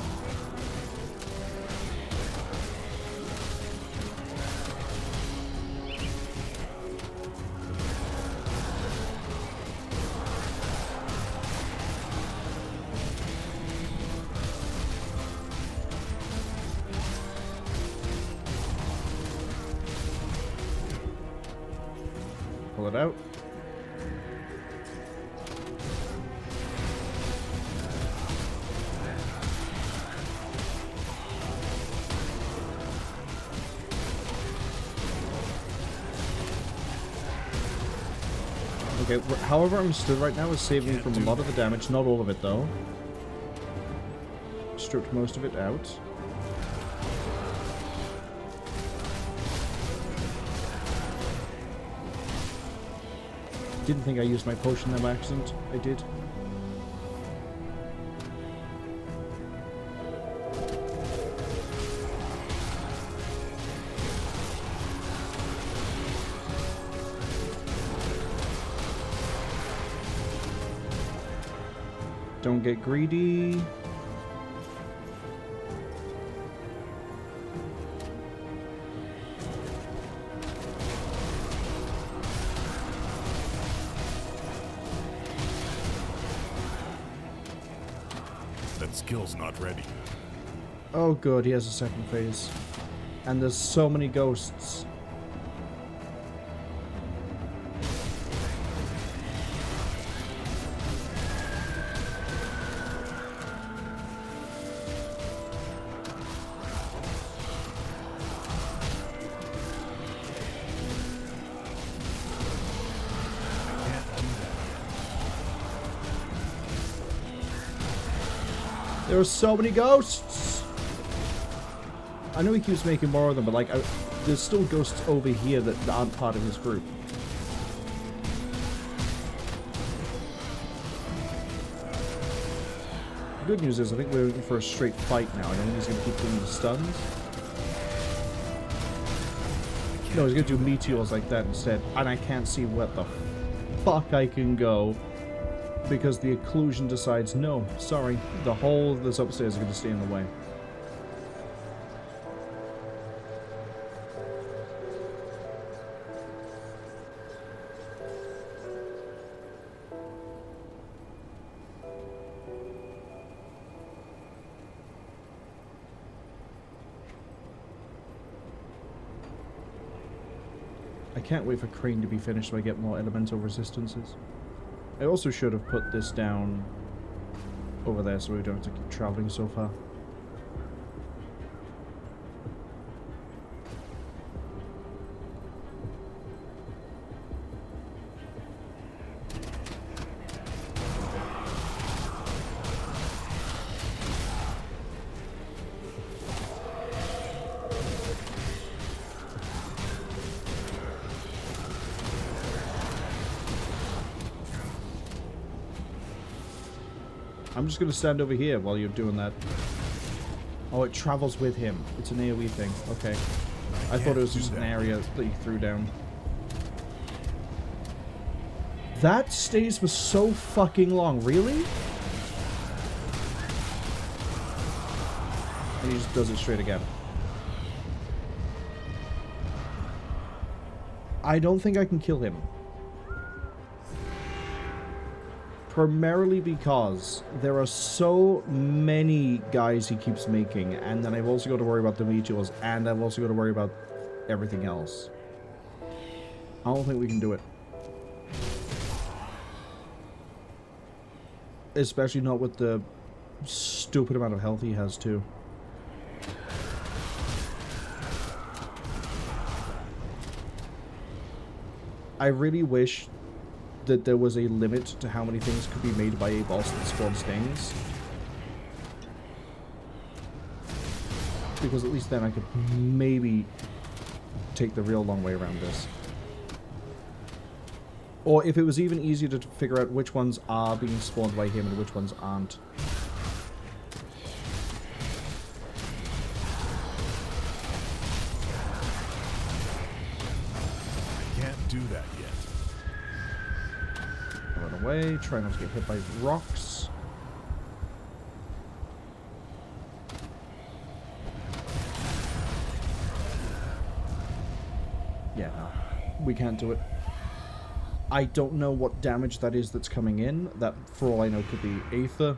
Pull it out. Okay, however I'm stood right now is saving me from a lot of the damage, not all of it though. Stripped most of it out. Didn't think I used my potion there by accident. I did. Don't get greedy. That skill's not ready. Oh good, he has a second phase. And there's so many ghosts. There are so many ghosts! I know he keeps making more of them, but like, there's still ghosts over here that aren't part of his group. The good news is I think we're looking for a straight fight now. I don't think he's going to keep doing the stuns. No, he's going to do meteors like that instead. And I can't see what the fuck I can go because the occlusion decides, no, sorry, the whole of this upstairs is going to stay in the way. I can't wait for Crane to be finished so I get more elemental resistances. I also should have put this down over there so we don't have to keep traveling so far. I'm just going to stand over here while you're doing that. Oh, it travels with him. It's an AoE thing. Okay. I thought it was just an area that you threw down. That stays for so fucking long. Really? And he just does it straight again. I don't think I can kill him. Primarily because there are so many guys he keeps making, and then I've also got to worry about the meteors, and I've also got to worry about everything else. I don't think we can do it. Especially not with the stupid amount of health he has, too. I really wish that there was a limit to how many things could be made by a boss that spawns things. Because at least then I could maybe take the real long way around this. Or if it was even easier to figure out which ones are being spawned by him and which ones aren't. I can't do that yet. Run away, try not to get hit by rocks. Yeah, no. We can't do it. I don't know what damage that is that's coming in. That, for all I know, could be Aether.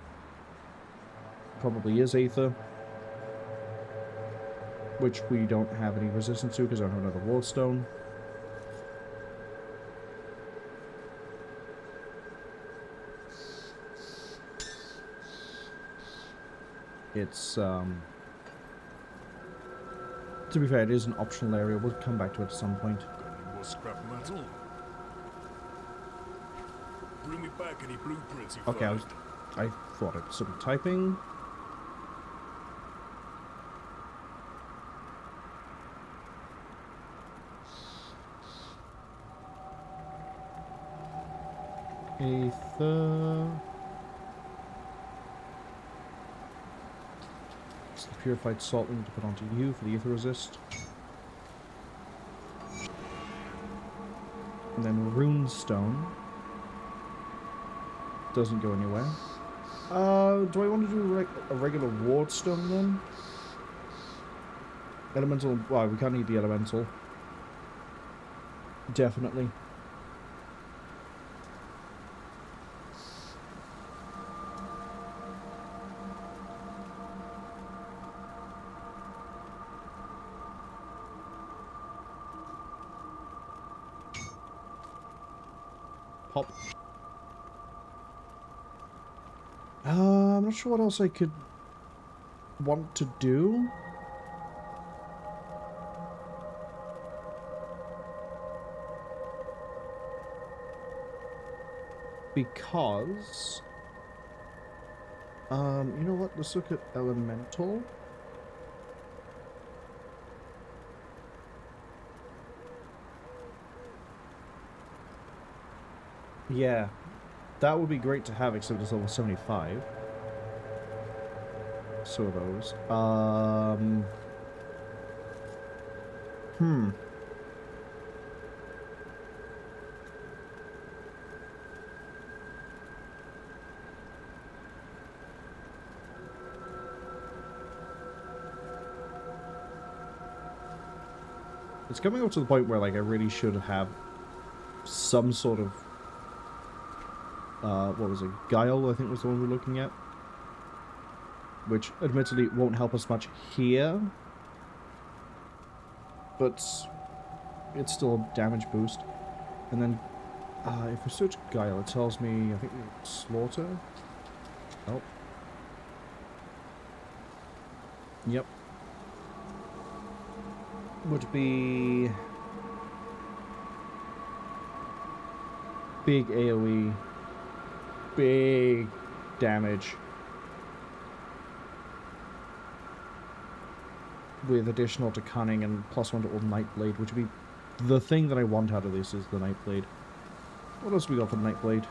Probably is Aether. Which we don't have any resistance to because I don't have another Wardstone. It's, to be fair, it is an optional area. We'll come back to it at some point. Got any more scrap metal? Bring me back any blueprints you Okay, find. I thought it. Some typing. Aether. It's the purified salt we need to put onto you for the Aether resist. And then runestone. Doesn't go anywhere. Do I want to do a regular wardstone then? Elemental. Well, we can't need the elemental. Definitely. Pop. I'm not sure what else I could want to do. Because, you know what? Let's look at elemental. Yeah, that would be great to have, except it's level 75. So are those. It's coming up to the point where, like, I really should have some sort of, what was it, Guile, I think was the one we were looking at. Which, admittedly, won't help us much here. But it's still a damage boost. And then, if we search Guile, it tells me, I think, Slaughter? Oh. Yep. Would be big AoE, big damage with additional to cunning and +1 to all Nightblade, which would be the thing that I want out of this is the Nightblade. What else we got for Nightblade?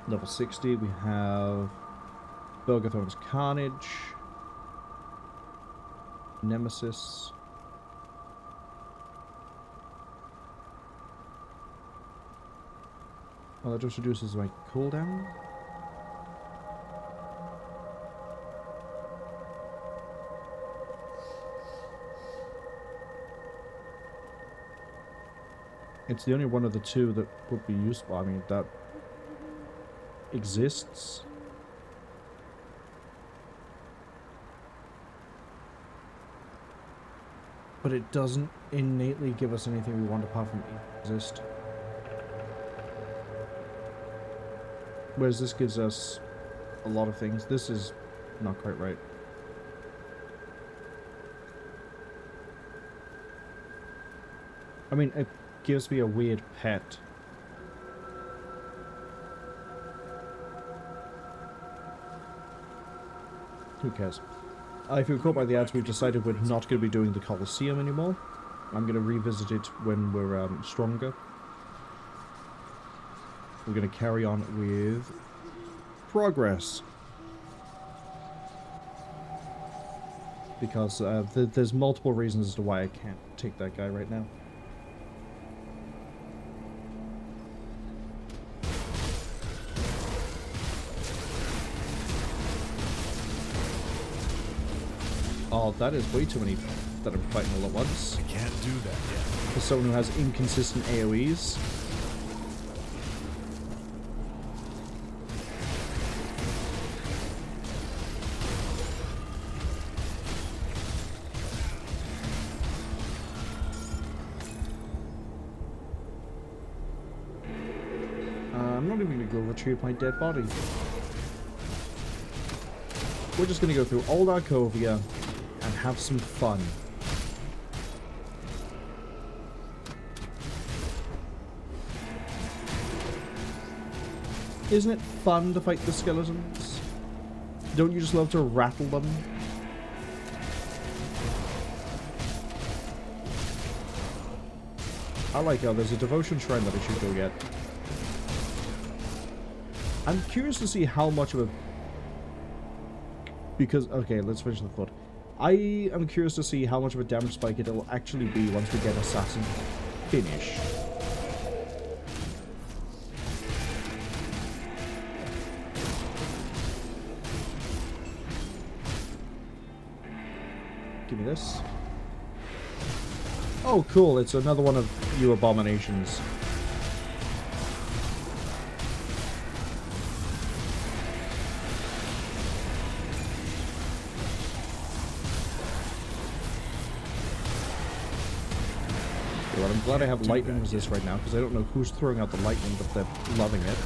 Level 60, we have Burrwich Carnage. Nemesis. Oh, that just reduces my cooldown. It's the only one of the two that would be useful. I mean, that exists. But it doesn't innately give us anything we want apart from exist. Whereas this gives us a lot of things. This is not quite right. I mean, it gives me a weird pet. Who cares? If you were caught by the ads, we've decided we're not going to be doing the Colosseum anymore. I'm going to revisit it when we're stronger. We're going to carry on with progress. Because there's multiple reasons as to why I can't take that guy right now. Oh, that is way too many that I'm fighting all at once. I can't do that yet. For someone who has inconsistent AoEs. I'm not even going to go retrieve my dead body. We're just going to go through old Arkovia and have some fun. Isn't it fun to fight the skeletons? Don't you just love to rattle them? I like how there's a devotion shrine that I should go get. I'm curious to see how much of a... Because, okay, let's finish the thought. I am curious to see how much of a damage spike it will actually be once we get Assassin finish. Give me this. Oh, cool, it's another one of your abominations. Well, I'm glad I have lightning resist right now, because I don't know who's throwing out the lightning, but they're loving it.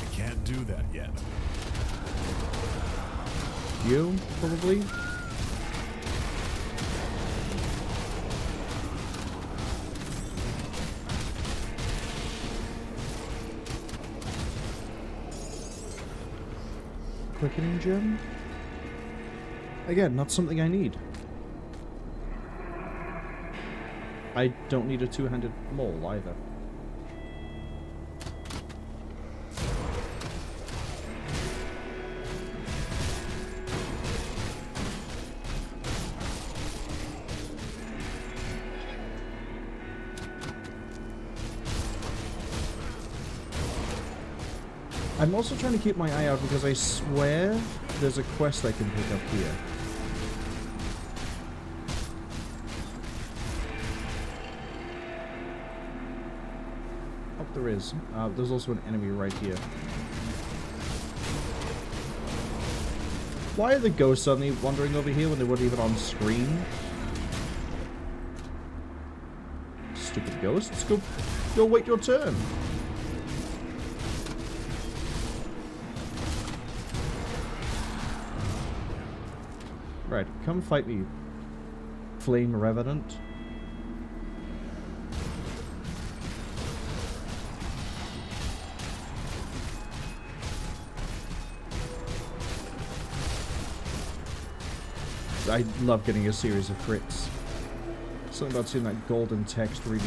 I can't do that yet. You, probably? Quickening gem? Again, not something I need. I don't need a two-handed mole either. I'm also trying to keep my eye out because I swear there's a quest I can pick up here. Oh, there is. There's also an enemy right here. Why are the ghosts suddenly wandering over here when they weren't even on screen? Stupid ghosts. Go wait your turn. Right, come fight me, Flame Revenant. I love getting a series of crits. Something about seeing that golden text really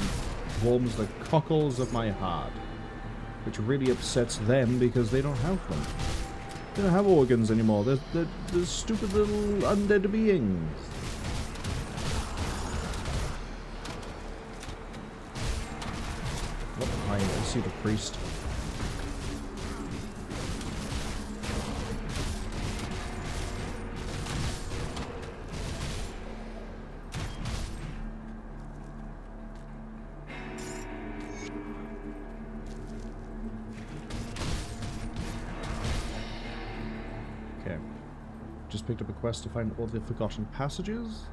warms the cockles of my heart. Which really upsets them because they don't have them. They don't have organs anymore. They're stupid little undead beings. Oh, I see the priest. Just picked up a quest to find all the forgotten passages.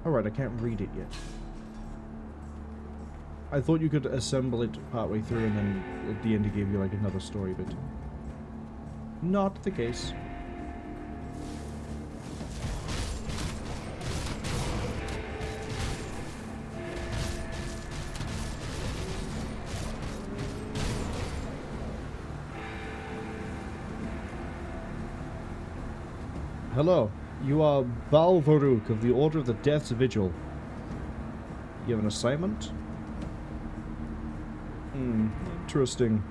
Alright, I can't read it yet. I thought you could assemble it partway through and then at the end it gave you like another story bit. Not the case. Hello, you are Balvaruk of the Order of the Death's Vigil. You have an assignment? Interesting.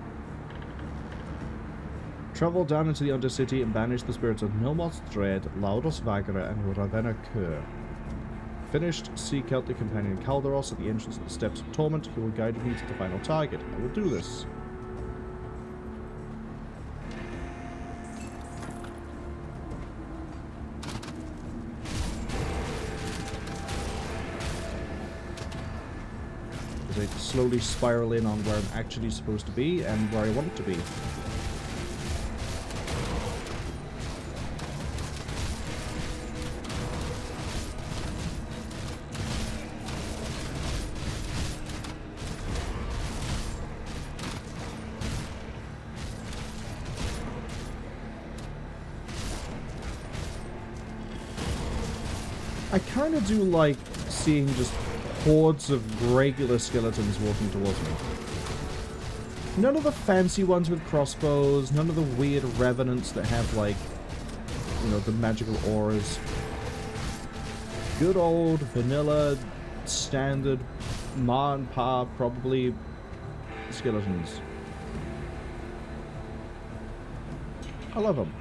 Travel down into the Undercity and banish the spirits of Milmoth's Dread, Laudos Vagara, and Ravenna Kur. Finished, seek out the companion Calderos at the entrance of the Steps of Torment, who will guide me to the final target. I will do this. I slowly spiral in on where I'm actually supposed to be and where I want it to be. I kind of do like seeing just hordes of regular skeletons walking towards me. None of the fancy ones with crossbows, none of the weird revenants that have, like, you know, the magical auras. Good old vanilla, standard, ma and pa, probably, skeletons. I love them.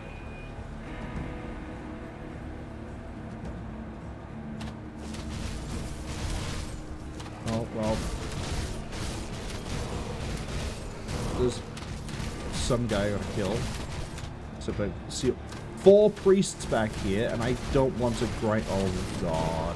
Oh, well. There's some guy I gotta kill. Except I see 4 priests back here, and I don't want to grind. Oh, God.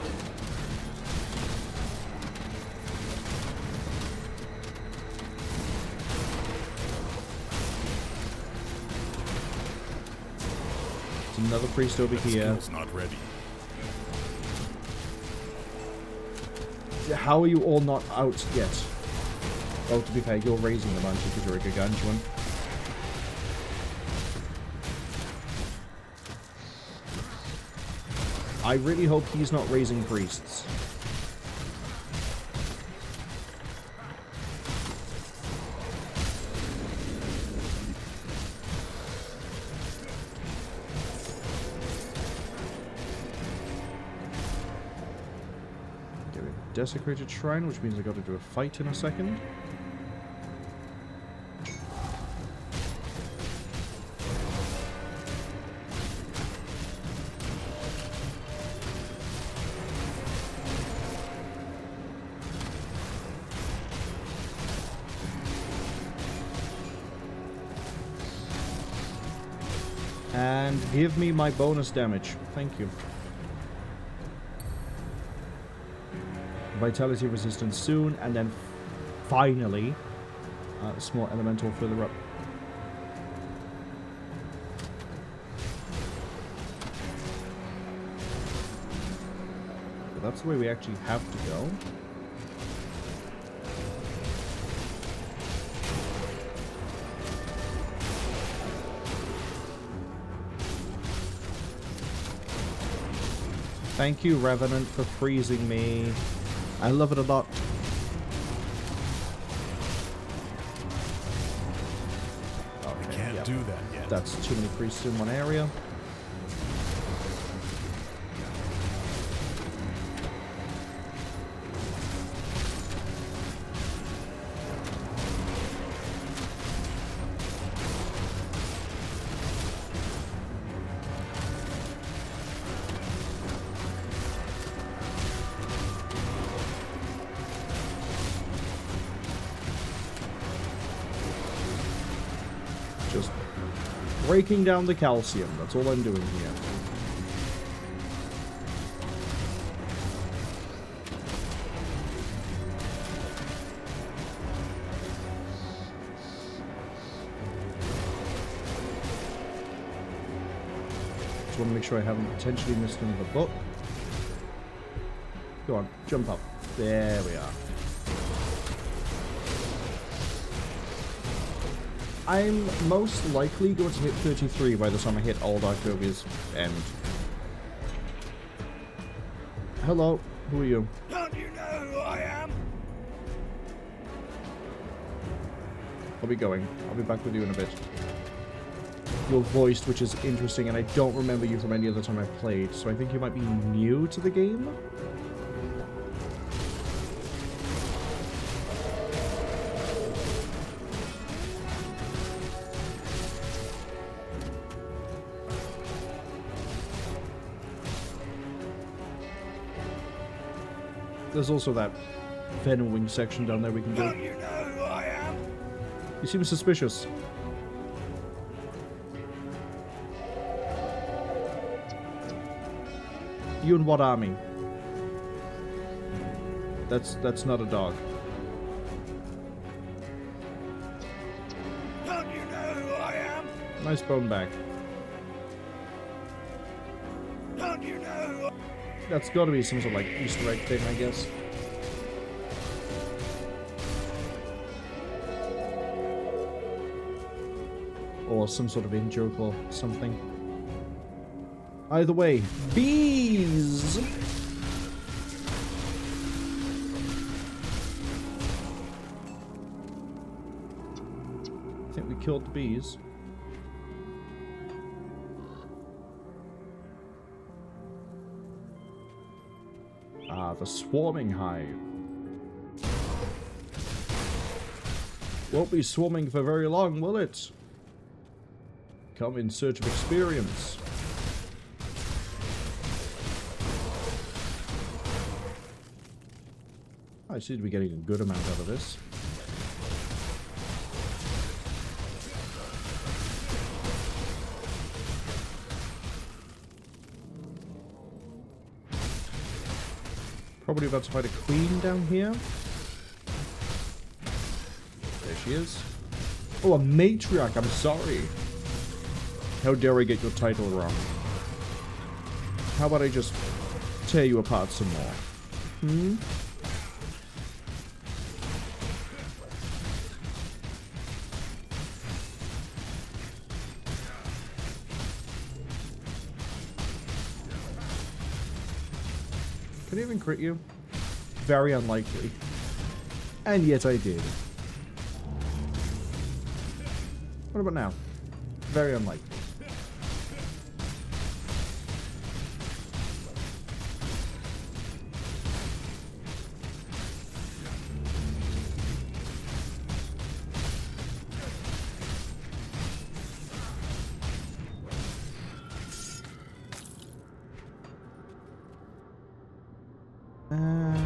There's another priest over here. Not ready. How are you all not out yet? Oh, to be fair, you're raising them, aren't you, because you're a gargantuan. I really hope he's not raising priests. Desecrated Shrine, which means I got to do a fight in a second. And give me my bonus damage. Thank you. Vitality resistance soon, and then finally, small elemental further up. But that's the way we actually have to go. Thank you, Revenant, for freezing me. I love it a lot. We can't do that yet. That's too many priests in one area. Just breaking down the calcium. That's all I'm doing here. Just want to make sure I haven't potentially missed another book. Go on, jump up. There we are. I'm most likely going to hit 33 by the time I hit old Arkovia's end. Hello, who are you? Don't you know who I am? I'll be going. I'll be back with you in a bit. You're voiced, which is interesting, and I don't remember you from any other time I've played, so I think you might be new to the game? There's also that Venom Wing section down there we can do. Don't you know who I am? You seem suspicious. You in what army? That's not a dog. Don't you know who I am? Nice bone back. Don't you know who I am? That's got to be some sort of like Easter egg thing, I guess. Or some sort of in-joke or something. Either way, bees! I think we killed the bees. Ah, the swarming hive. Won't be swarming for very long, will it? Come in search of experience. I seem to be getting a good amount out of this. Probably about to fight a queen down here. There she is. Oh, a matriarch, I'm sorry. How dare I get your title wrong? How about I just tear you apart some more? Hmm? Can I even crit you? Very unlikely. And yet I did. What about now? Very unlikely.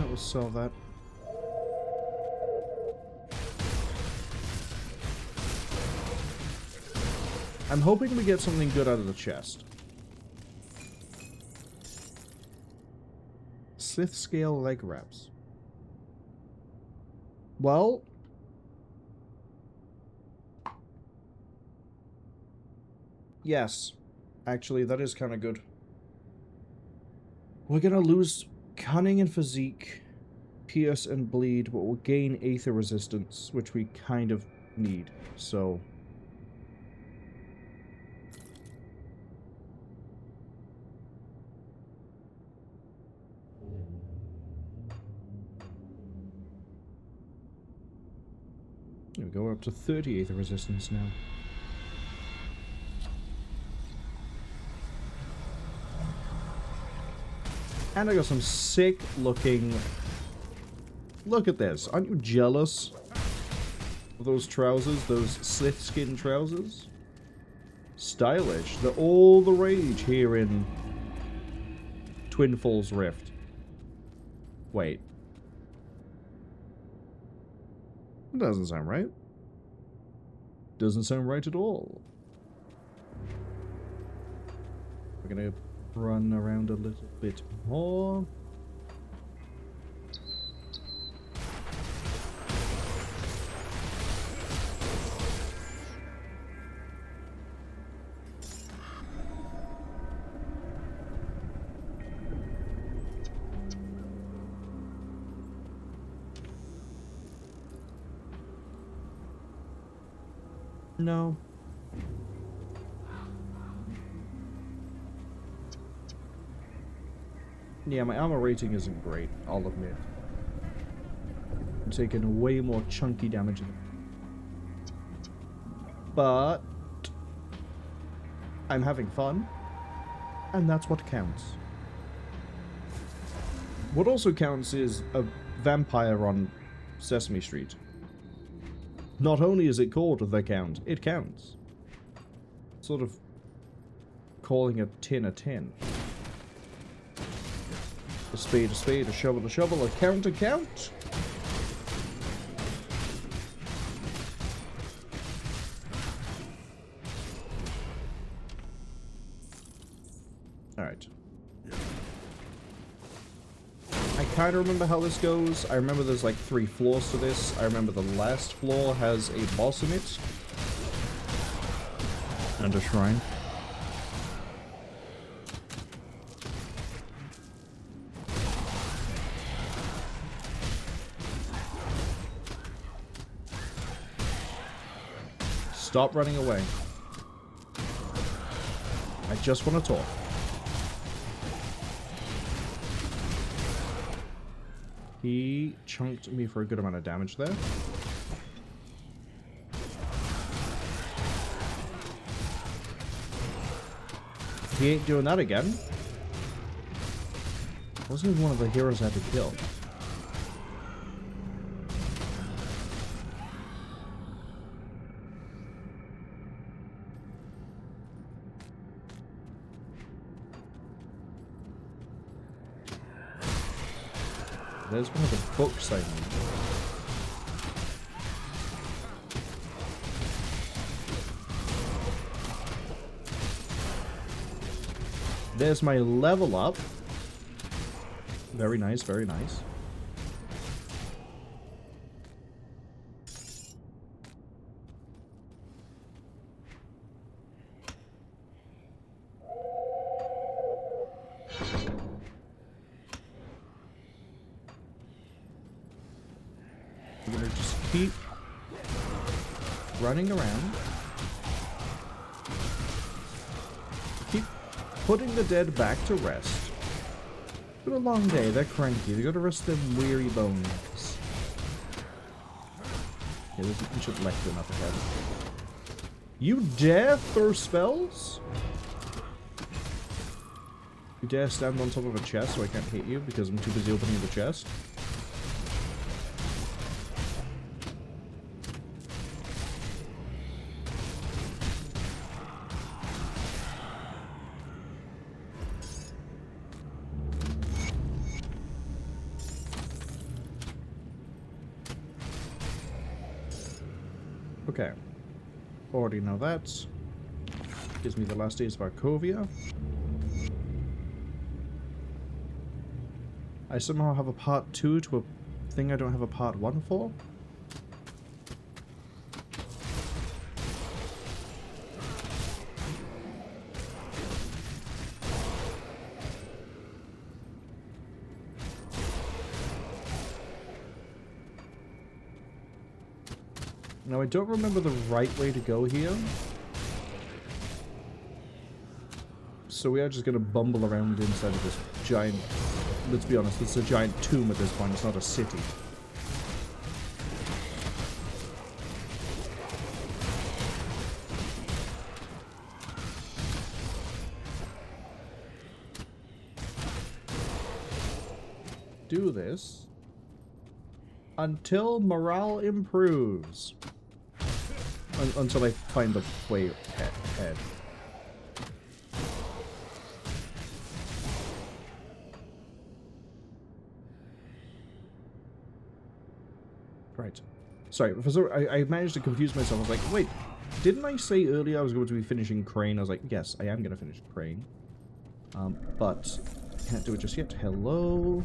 We'll solve that. I'm hoping we get something good out of the chest. Slith scale leg wraps. Well, yes. Actually, that is kind of good. We're gonna lose cunning and physique, pierce and bleed, but we'll gain aether resistance, which we kind of need. So there we go, we're up to 30 aether resistance now. And I got some sick looking... Look at this. Aren't you jealous of those trousers? Those slith skin trousers? Stylish. They're all the rage here in Twin Falls Rift. Wait. That doesn't sound right. Doesn't sound right at all. We're gonna run around a little bit more. No. Yeah, my armor rating isn't great, I'll admit. I'm taking way more chunky damage than... But... I'm having fun. And that's what counts. What also counts is a vampire on Sesame Street. Not only is it called The Count, it counts. Sort of calling a tin a tin. A spade, a shovel, a count, a count. Alright. I kind of remember how this goes. I remember there's like 3 floors to this. I remember the last floor has a boss in it. And a shrine. Stop running away. I just want to talk. He chunked me for a good amount of damage there. He ain't doing that again. Wasn't even one of the heroes I had to kill. There's one of the books I need. There's my level up. Very nice, very nice. We're gonna just keep running around. Keep putting the dead back to rest. It's been a long day, they're cranky, they gotta rest their weary bones. Yeah, there's an ancient lectern up ahead. You dare throw spells? You dare stand on top of a chest so I can't hit you because I'm too busy opening the chest? Okay. Already know that. Gives me the last days of Arkovia. I somehow have a part 2 to a thing I don't have a part 1 for. Now I don't remember the right way to go here. So we are just going to bumble around inside of this giant... Let's be honest, it's a giant tomb at this point, it's not a city. Do this until morale improves. Until I find the way ahead. Right. Sorry, I managed to confuse myself. I was like, wait, didn't I say earlier I was going to be finishing Crane? I was like, yes, I am going to finish Crane. But can't do it just yet. Hello?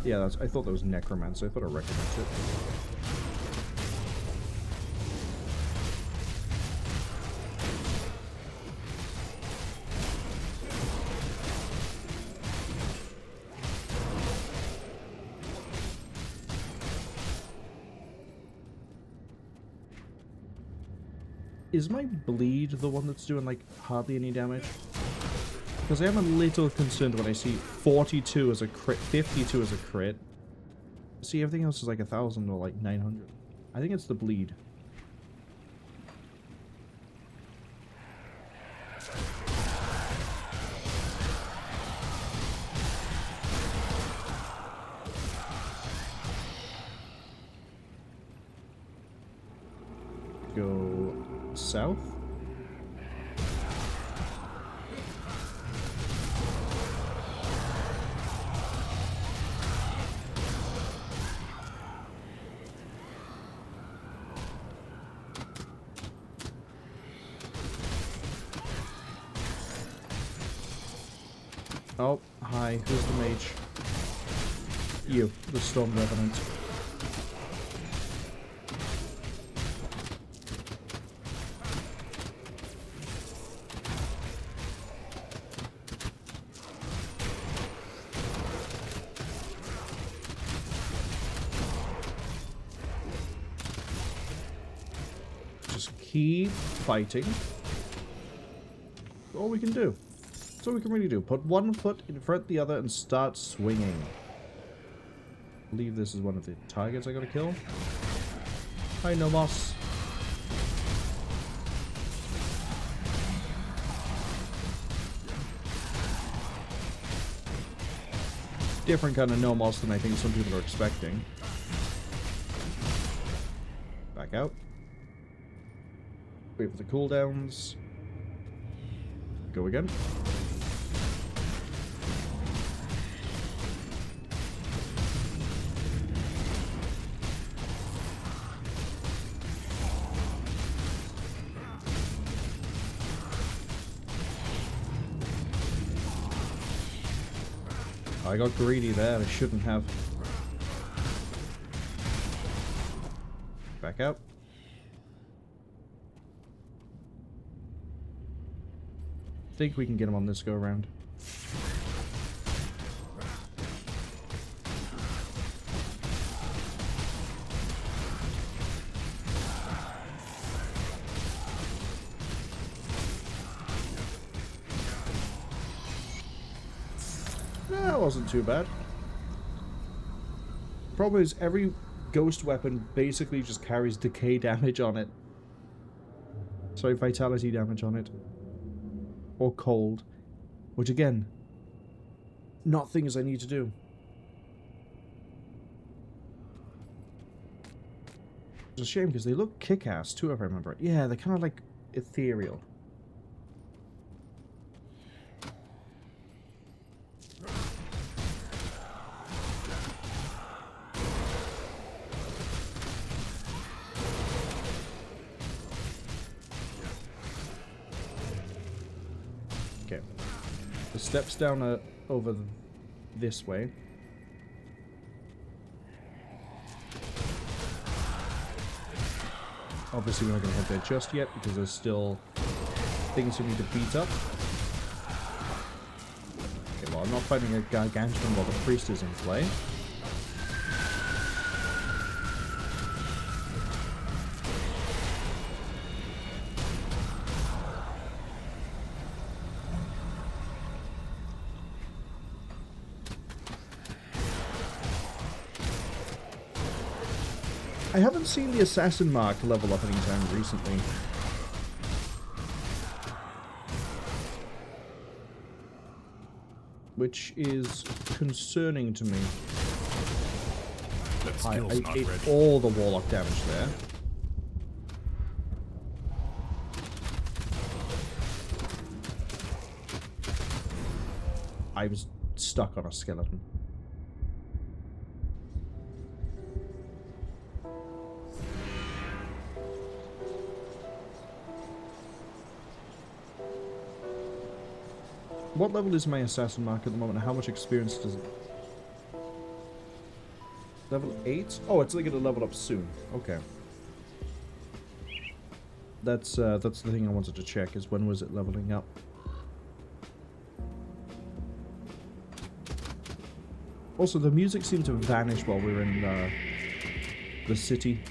Yeah, I thought that was Necromancer. I thought I recognized it. Is my bleed the one that's doing, like, hardly any damage? Because I am a little concerned when I see 42 as a crit, 52 as a crit. See, everything else is like 1,000 or like 900. I think it's the bleed. Go south. Oh, hi, who's the mage? You, the Storm Revenant. Just keep fighting. That's all we can do. That's all we can really do. Put one foot in front of the other and start swinging. I believe this is one of the targets I gotta kill. Hi, Nomos. Different kind of Nomos than I think some people are expecting. Back out. Wait for the cooldowns. Go again. I got greedy there, I shouldn't have. Back out. Think we can get him on this go around. That wasn't too bad. Problem is, every ghost weapon basically just carries decay damage on it. Sorry, vitality damage on it. Or cold. Which again, not things I need to do. It's a shame because they look kick-ass too, if I remember it. Yeah, they're kind of like ethereal. The steps down are over this way. Obviously we're not going to head there just yet because there's still things we need to beat up. Okay, well I'm not fighting a gargantuan while the priest is in play. I haven't seen the assassin mark level up anytime recently. Which is concerning to me. I ate all the warlock damage there. I was stuck on a skeleton. What level is my assassin mark at the moment? How much experience does it... Level 8? Oh, it's like gonna level up soon. Okay. That's the thing I wanted to check, is when was it leveling up? Also, the music seemed to vanish while we were in the city.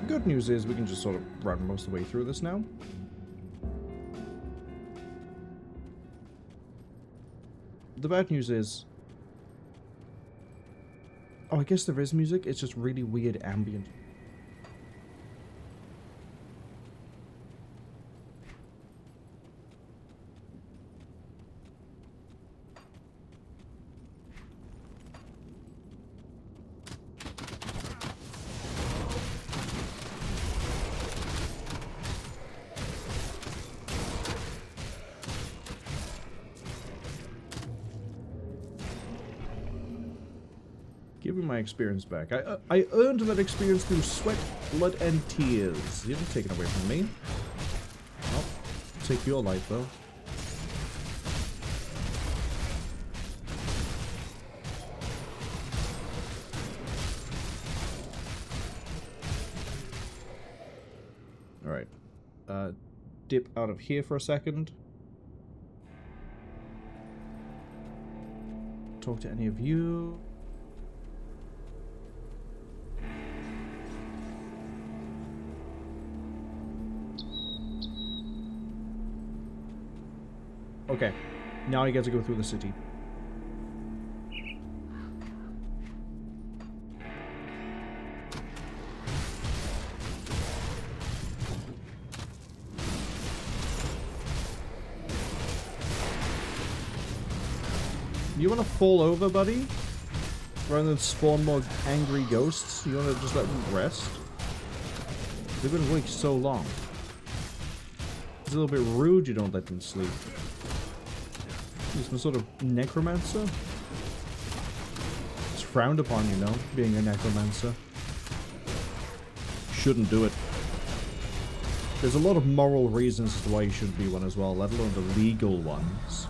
Good news is we can just sort of run most of the way through this now. The bad news is... Oh, I guess there is music, it's just really weird ambient. Give me my experience back. I earned that experience through sweat, blood, and tears. You didn't take it away from me. I'll take your life, though. Alright. Dip out of here for a second. Talk to any of you. Okay, now I get to go through the city. You wanna fall over, buddy? Rather than spawn more angry ghosts? You wanna just let them rest? They've been awake so long. It's a little bit rude you don't let them sleep. You're some sort of necromancer? It's frowned upon, you know, being a necromancer. Shouldn't do it. There's a lot of moral reasons as to why you shouldn't be one as well, let alone the legal ones.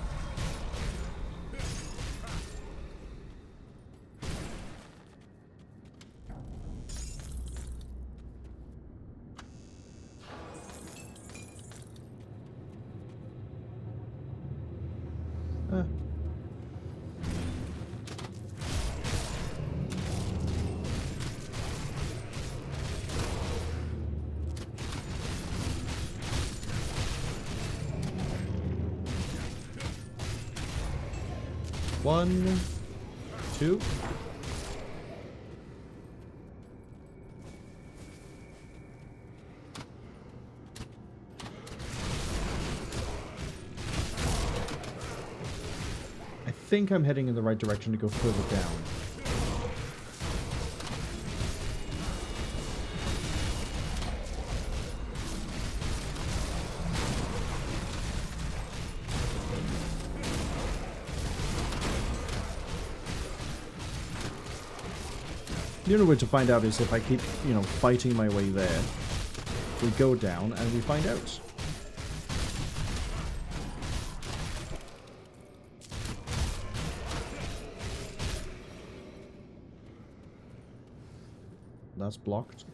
One, two. I think I'm heading in the right direction to go further down. The only way to find out is if I keep, you know, fighting my way there. We go down and we find out. That's blocked.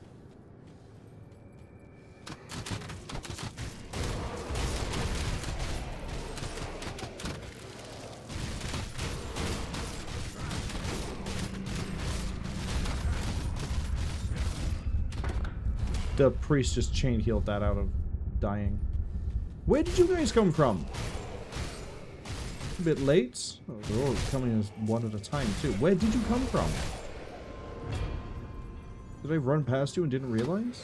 The priest just chain healed that out of dying. Where did you guys come from? A bit late. Oh, they're all coming as one at a time too. Where did you come from? Did I run past you and didn't realize?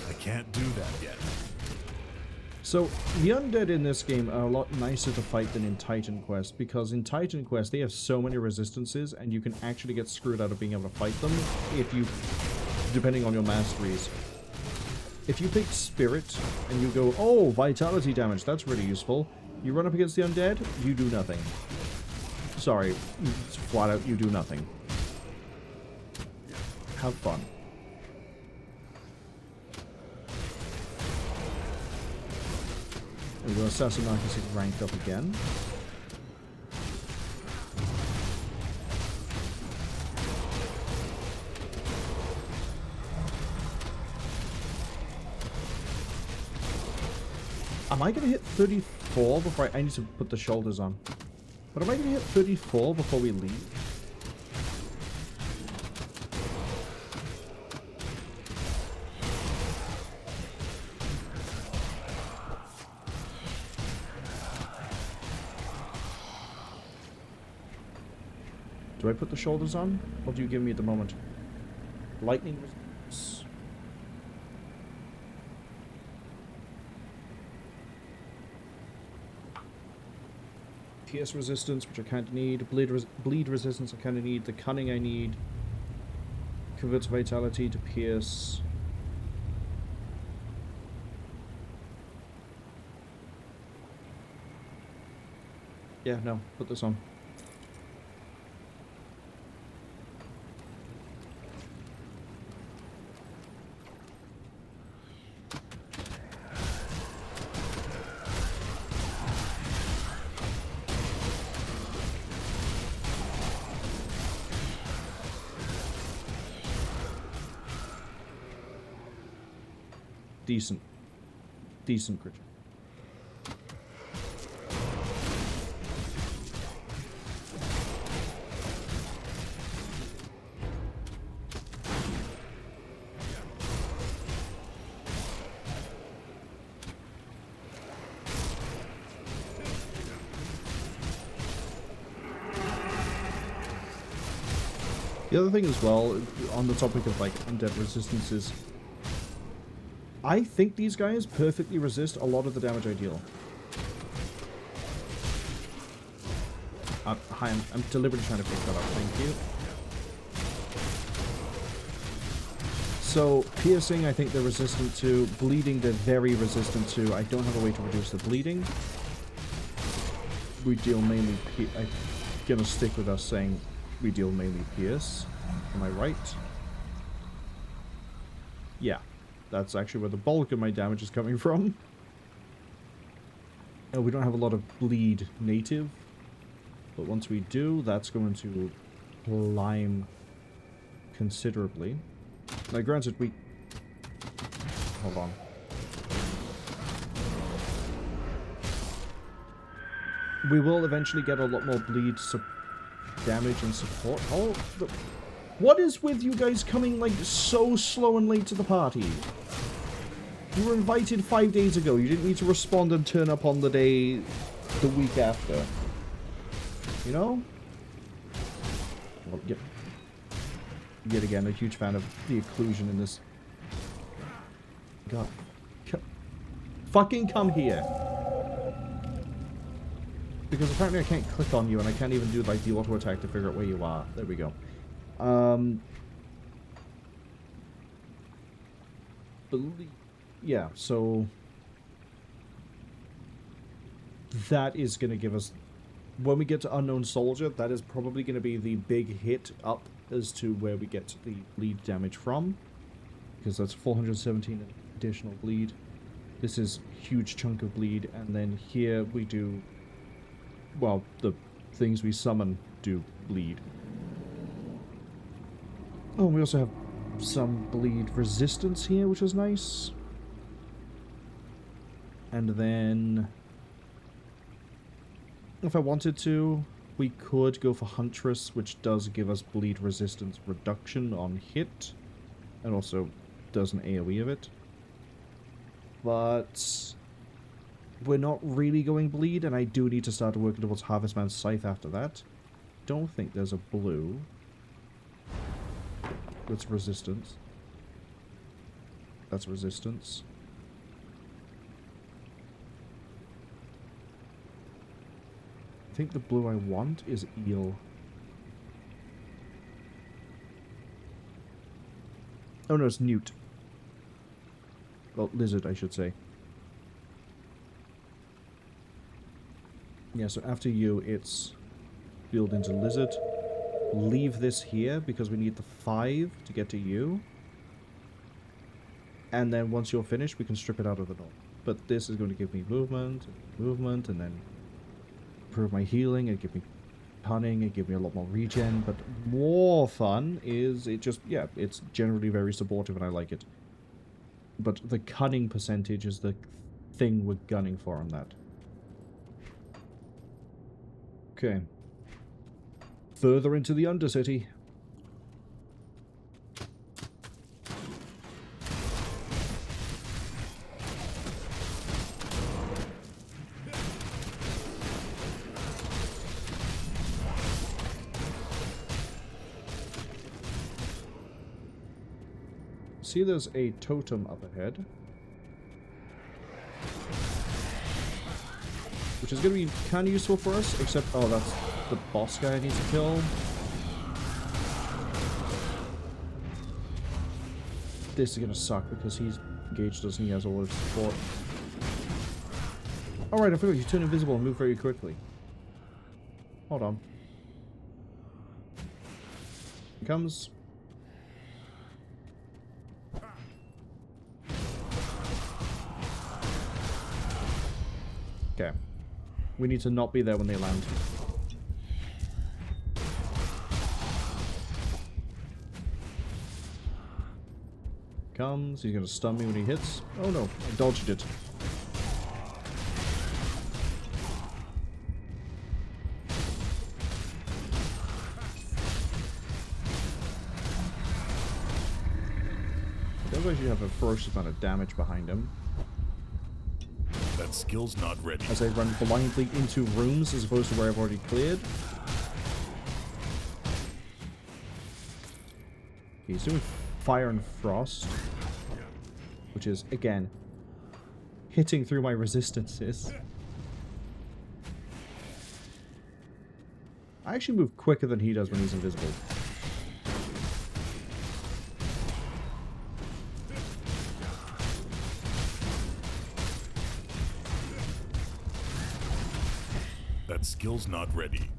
I can't do that yet. So, the undead in this game are a lot nicer to fight than in Titan Quest, because in Titan Quest they have so many resistances, and you can actually get screwed out of being able to fight them if you, depending on your masteries. If you pick Spirit, and you go, oh, Vitality damage, that's really useful, you run up against the undead, you do nothing. Sorry, it's flat out, you do nothing. Have fun. There we go, Assassin Marcus is ranked up again. Am I going to hit 34 before I need to put the shoulders on? But am I going to hit 34 before we leave? Do I put the shoulders on? What do you give me at the moment? Lightning resistance. Pierce resistance, which I kind of need. Bleed resistance, I kind of need. The cunning, I need. Converts vitality to pierce. Yeah, no, put this on. Decent creature. The other thing as well, on the topic of like undead resistances, I think these guys perfectly resist a lot of the damage I deal. Hi, I'm deliberately trying to pick that up, thank you. So, piercing, I think they're resistant to. Bleeding, they're very resistant to. I don't have a way to reduce the bleeding. We deal mainly... I'm gonna stick with us saying we deal mainly pierce. Am I right? Yeah. That's actually where the bulk of my damage is coming from. Oh, we don't have a lot of bleed native. But once we do, that's going to climb considerably. Now, granted, we... Hold on. We will eventually get a lot more bleed damage and support. Oh, what is with you guys coming, like, so slow and late to the party? You were invited 5 days ago. You didn't need to respond and turn up on the day the week after. You know? Well, yet again, a huge fan of the occlusion in this. God. Fucking come here. Because apparently I can't click on you and I can't even do, like, the auto attack to figure out where you are. There we go. believe... Yeah, so... That is going to give us... When we get to Unknown Soldier, that is probably going to be the big hit up as to where we get the bleed damage from. Because that's 417 additional bleed. This is a huge chunk of bleed, and then here we do... Well, the things we summon do bleed. Oh, we also have some bleed resistance here, which is nice. And then... If I wanted to, we could go for Huntress, which does give us bleed resistance reduction on hit. And also does an AoE of it. But... We're not really going bleed, and I do need to start working towards Harvestman's Scythe after that. Don't think there's a blue. That's resistance. That's resistance. I think the blue I want is eel. Oh no, it's newt. Well, lizard, I should say. Yeah, so after you, it's build into lizard. Leave this here because we need the 5 to get to you. And then once you're finished, we can strip it out of the norm. But this is going to give me movement, and then improve my healing, and give me cunning, and give me a lot more regen. But more fun is it just, yeah, it's generally very supportive and I like it. But the cunning percentage is the thing we're gunning for on that. Okay. Further into the Undercity. See, there's a totem up ahead, which is going to be kind of useful for us, except... Oh, that's the boss guy I need to kill. This is going to suck because he's engaged us and he has all his support. Alright, I forgot you turn invisible and move very quickly. Hold on. Here comes. Okay. We need to not be there when they land. Comes, he's gonna stun me when he hits. Oh no, I dodged it. He does actually have a ferocious amount of damage behind him. That skill's not ready. As I run blindly into rooms as opposed to where I've already cleared. He's doing fire and frost, which is, again, hitting through my resistances. I actually move quicker than he does when he's invisible. That skill's not ready.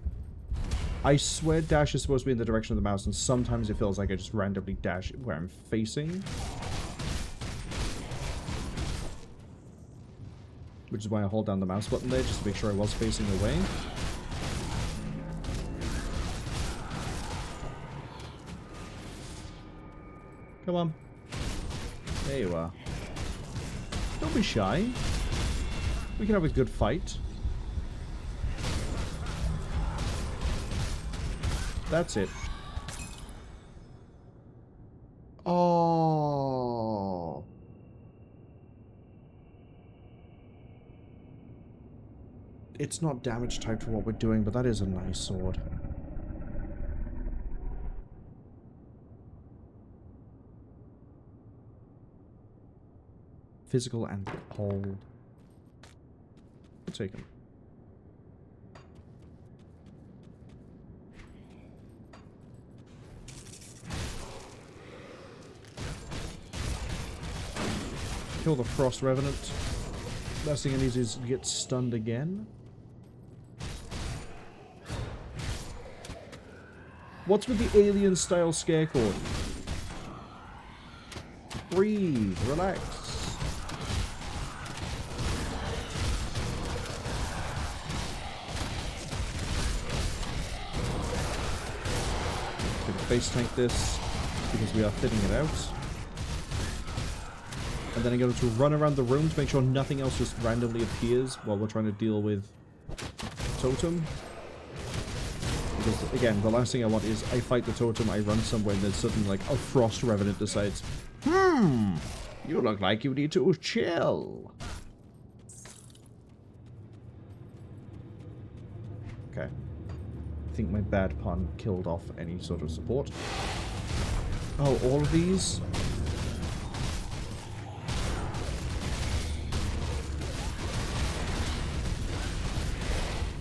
I swear dash is supposed to be in the direction of the mouse, and sometimes it feels like I just randomly dash where I'm facing. Which is why I hold down the mouse button there, just to make sure I was facing away. Come on. There you are. Don't be shy. We can have a good fight. That's it. Oh. It's not damage typed for what we're doing, but that is a nice sword. Physical and cold. I'll take him. kill the Frost Revenant. Last thing I need is to get stunned again. What's with the alien-style scarecrow? Breathe. Relax. Gonna face tank this because we are thinning it out. And then I'm going to run around the room to make sure nothing else just randomly appears while we're trying to deal with Totem. Because, again, the last thing I want is I fight the Totem, I run somewhere, and then suddenly, like, a Frost Revenant decides, you look like you need to chill. Okay. I think my bad pun killed off any sort of support. Oh, all of these?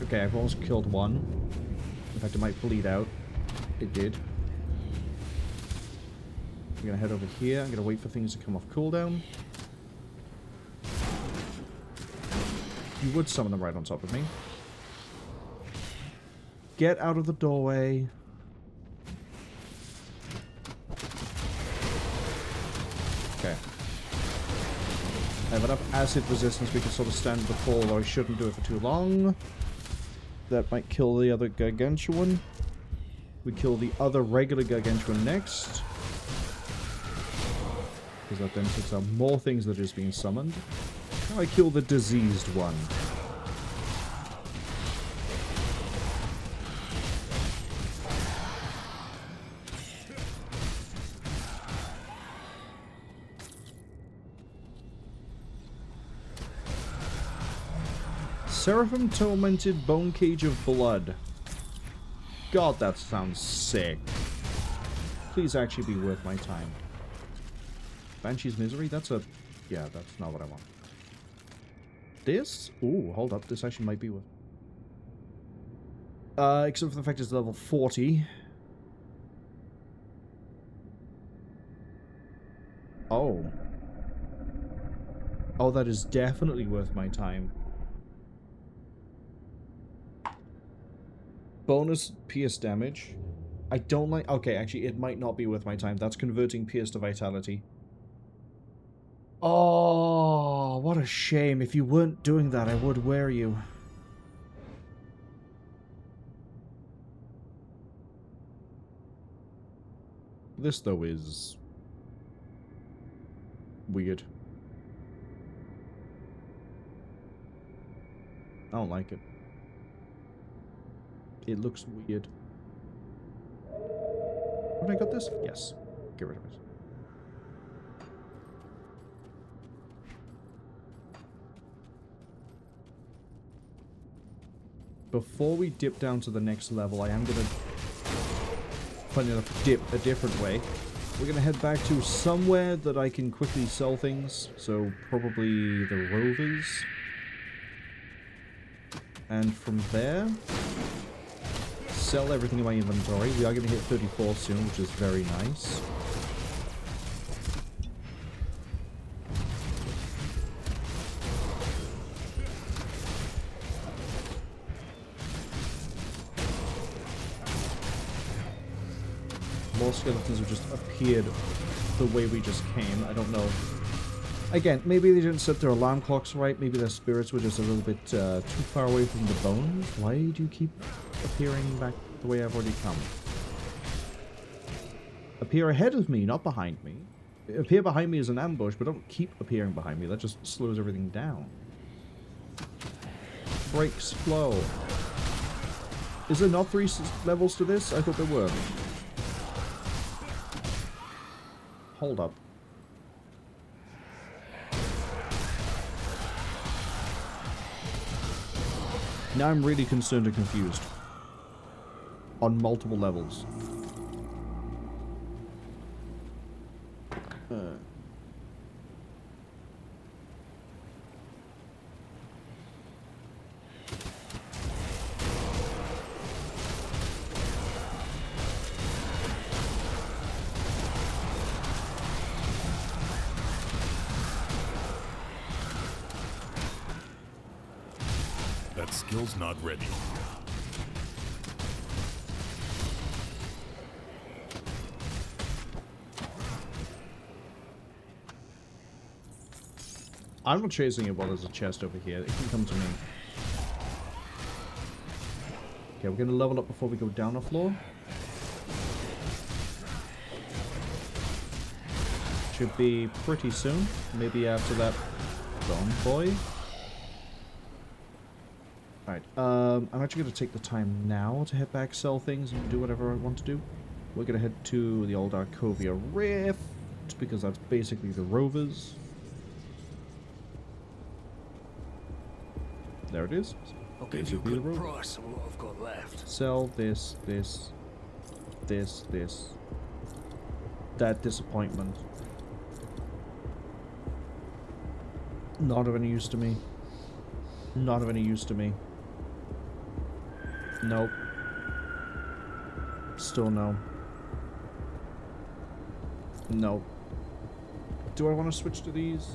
Okay, I've almost killed one. In fact, it might bleed out. It did. I'm gonna head over here. I'm gonna wait for things to come off cooldown. You would summon them right on top of me. Get out of the doorway. Okay. I have enough acid resistance we can sort of stand the fall, although I shouldn't do it for too long. That might kill the other gargantuan. We kill the other regular gargantuan next. Because that then takes out more things that are just being summoned. Now I kill the diseased one. Seraphim Tormented Bone Cage of Blood. God, that sounds sick. Please actually be worth my time. Banshee's Misery? That's a... yeah, that's not what I want. This? Ooh, hold up. This actually might be worth... except for the fact it's level 40. Oh. Oh, that is definitely worth my time. Bonus pierce damage. I don't like... okay, actually, it might not be worth my time. That's converting pierce to vitality. Oh, what a shame. If you weren't doing that, I would wear you. This, though, is... weird. I don't like it. It looks weird. Have I got this? Yes. Get rid of it. Before we dip down to the next level, I am going to, funny enough, dip a different way. We're going to head back to somewhere that I can quickly sell things. So, probably the Rovers. And from there... sell everything in my inventory. We are going to hit 34 soon, which is very nice. More skeletons have just appeared the way we just came. I don't know. Again, maybe they didn't set their alarm clocks right. Maybe their spirits were just a little bit too far away from the bones. Why do you keep appearing back the way I've already come? Appear ahead of me, not behind me. Appear behind me as an ambush, but don't keep appearing behind me. That just slows everything down. Breaks flow. Is there not 3 levels to this? I thought there were. Hold up. Now I'm really concerned and confused. On multiple levels. skill's not ready. I'm not chasing it while there's a chest over here. It can come to me. Okay, we're going to level up before we go down a floor. Should be pretty soon. Maybe after that Gone Boy. Alright, I'm actually going to take the time now to head back, sell things, and do whatever I want to do. We're going to head to the old Arkovia Rift, because that's basically the Rovers. There it is. I'll give you a good price on what I've got left. Sell this, this, this, this. That disappointment. Not of any use to me. Not of any use to me. Nope. Still no. Nope. Do I want to switch to these?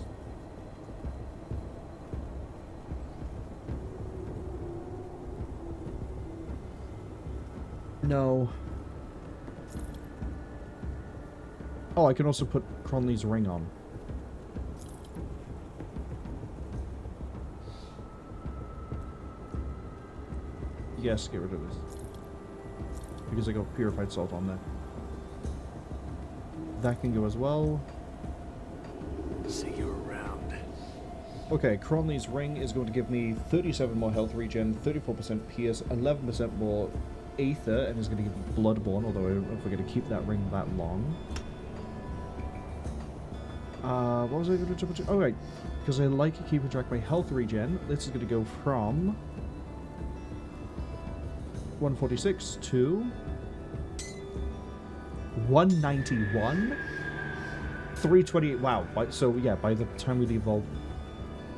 No. Oh, I can also put Cronley's ring on. Yes, get rid of this. Because I got purified salt on there. That can go as well. See you around. Okay, Cronley's ring is going to give me 37 more health regen, 34% pierce, 11% more Aether, and is going to give me Bloodborne, although I don't know if we're going to keep that ring that long. What was I going to do? Oh, right. Because I like keeping track of my health regen, this is going to go from 146 to 191, 328. Wow. So yeah, by the time we leave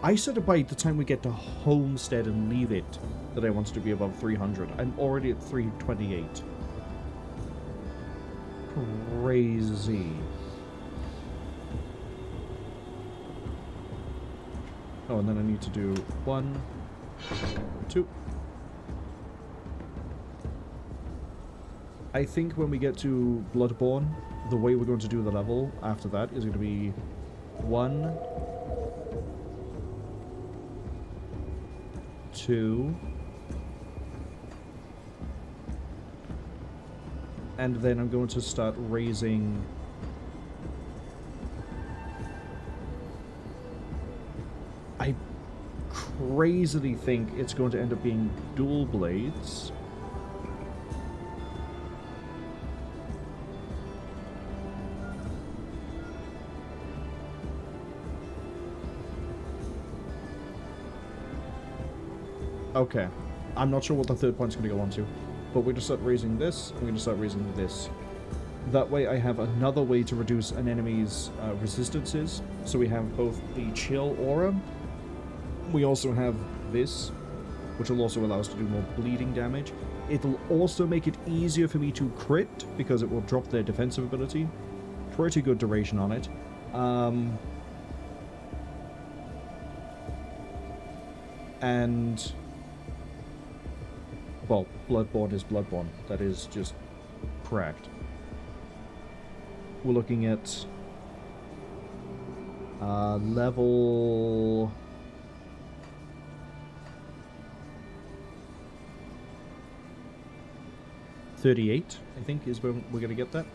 I said it by the time we get to Homestead and leave it that I wanted to be above 300. I'm already at 328. Crazy. Oh, and then I need to do 1, 2. I think when we get to Bloodborne, the way we're going to do the level after that is going to be 1, 2, and then I'm going to start raising I crazily think it's going to end up being dual blades. Okay. I'm not sure what the third point's going to go on to, but we're going to start raising this, we're going to start raising this. That way I have another way to reduce an enemy's resistances. So we have both the chill aura, we also have this, which will also allow us to do more bleeding damage. It'll also make it easier for me to crit, because it will drop their defensive ability. Pretty good duration on it. And well, Bloodborne is Bloodborne. That is just cracked. We're looking at level 38, I think, is where we're going to get that.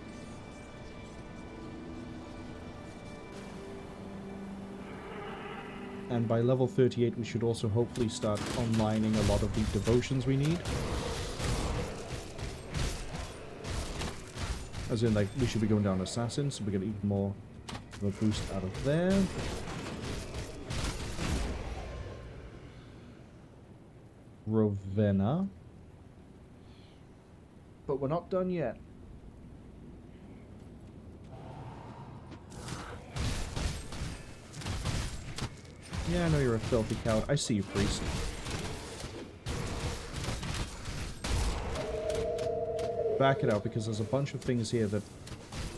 And by level 38, we should also hopefully start onlining a lot of the devotions we need. As in, like, we should be going down Assassin, so we get even more of a boost out of there. Ravenna. But we're not done yet. Yeah, I know you're a filthy coward. I see you, priest. Back it out, because there's a bunch of things here that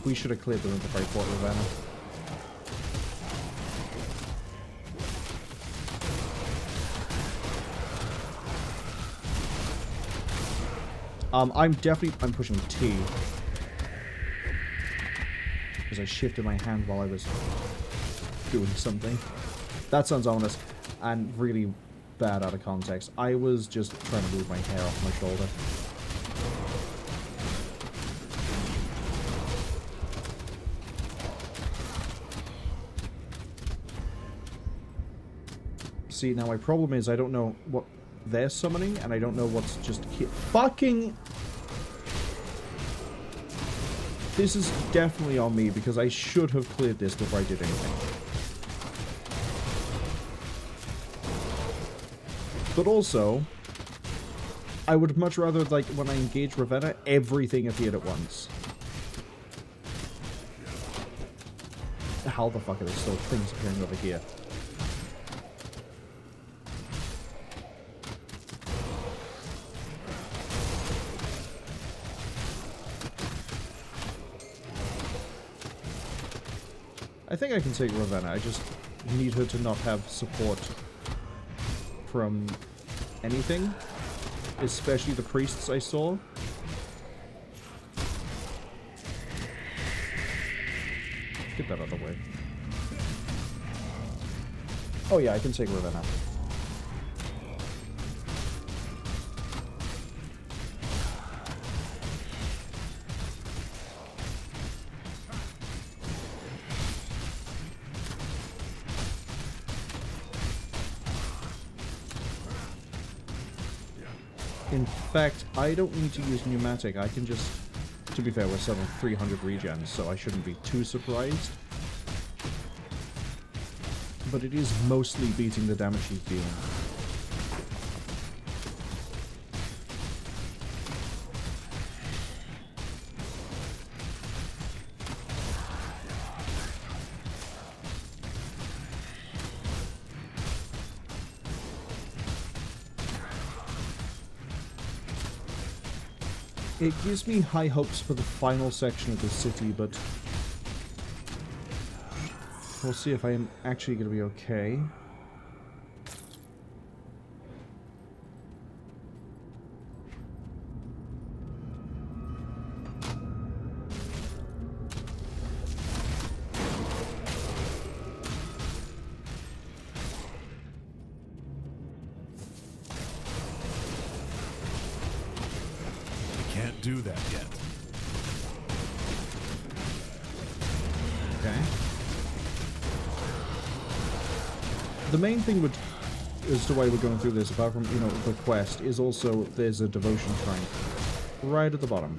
we should have cleared them before I fought Ravenna. I'm pushing T. Because I shifted my hand while I was doing something. That sounds ominous and really bad out of context. I was just trying to move my hair off my shoulder. See, now my problem is I don't know what they're summoning, and I don't know what's just fucking... This is definitely on me, because I should have cleared this before I did anything. But also, I would much rather, like, when I engage Ravenna, everything appeared at once. How the fuck are there still things appearing over here? I think I can take Ravenna. I just need her to not have support from anything, especially the priests I saw. Get that out of the way. Oh yeah, I can take Ravenna. In fact, I don't need to use pneumatic. I can just... To be fair, we're selling 300 regens, so I shouldn't be too surprised. But it is mostly beating the damage he's dealing. It gives me high hopes for the final section of the city, but we'll see if I am actually going to be okay. Do that yet. Okay. The main thing as to why we're going through this, apart from, you know, the quest, is also there's a devotion shrine right at the bottom.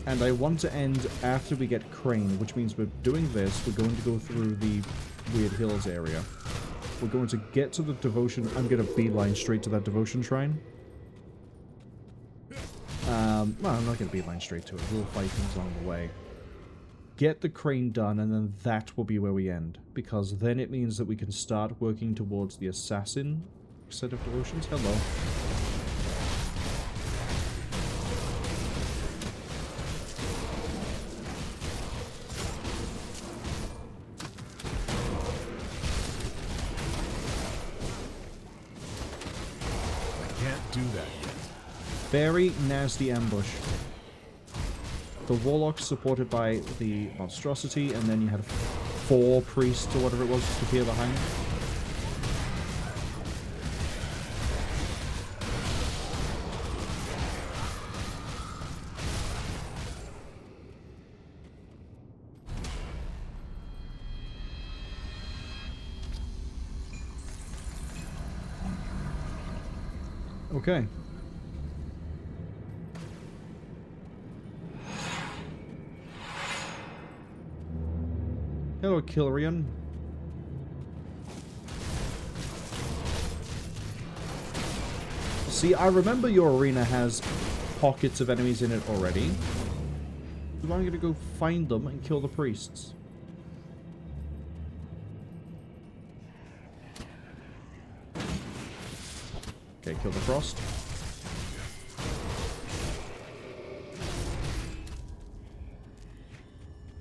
And I want to end after we get Crane, which means we're doing this, we're going to go through the Weird Hills area. We're going to get to the devotion, I'm going to beeline straight to that devotion shrine. Well, I'm not going to beeline straight to it. We'll fight things along the way. Get the Crane done, and then that will be where we end. Because then it means that we can start working towards the Assassin set of devotions. Hello. I can't do that yet. Very nasty ambush. The Warlock supported by the Monstrosity, and then you had 4 priests or whatever it was just appear behind. Okay. Hello, Killrian. See, I remember your arena has pockets of enemies in it already. So I'm gonna go find them and kill the priests. Okay, kill the Frost.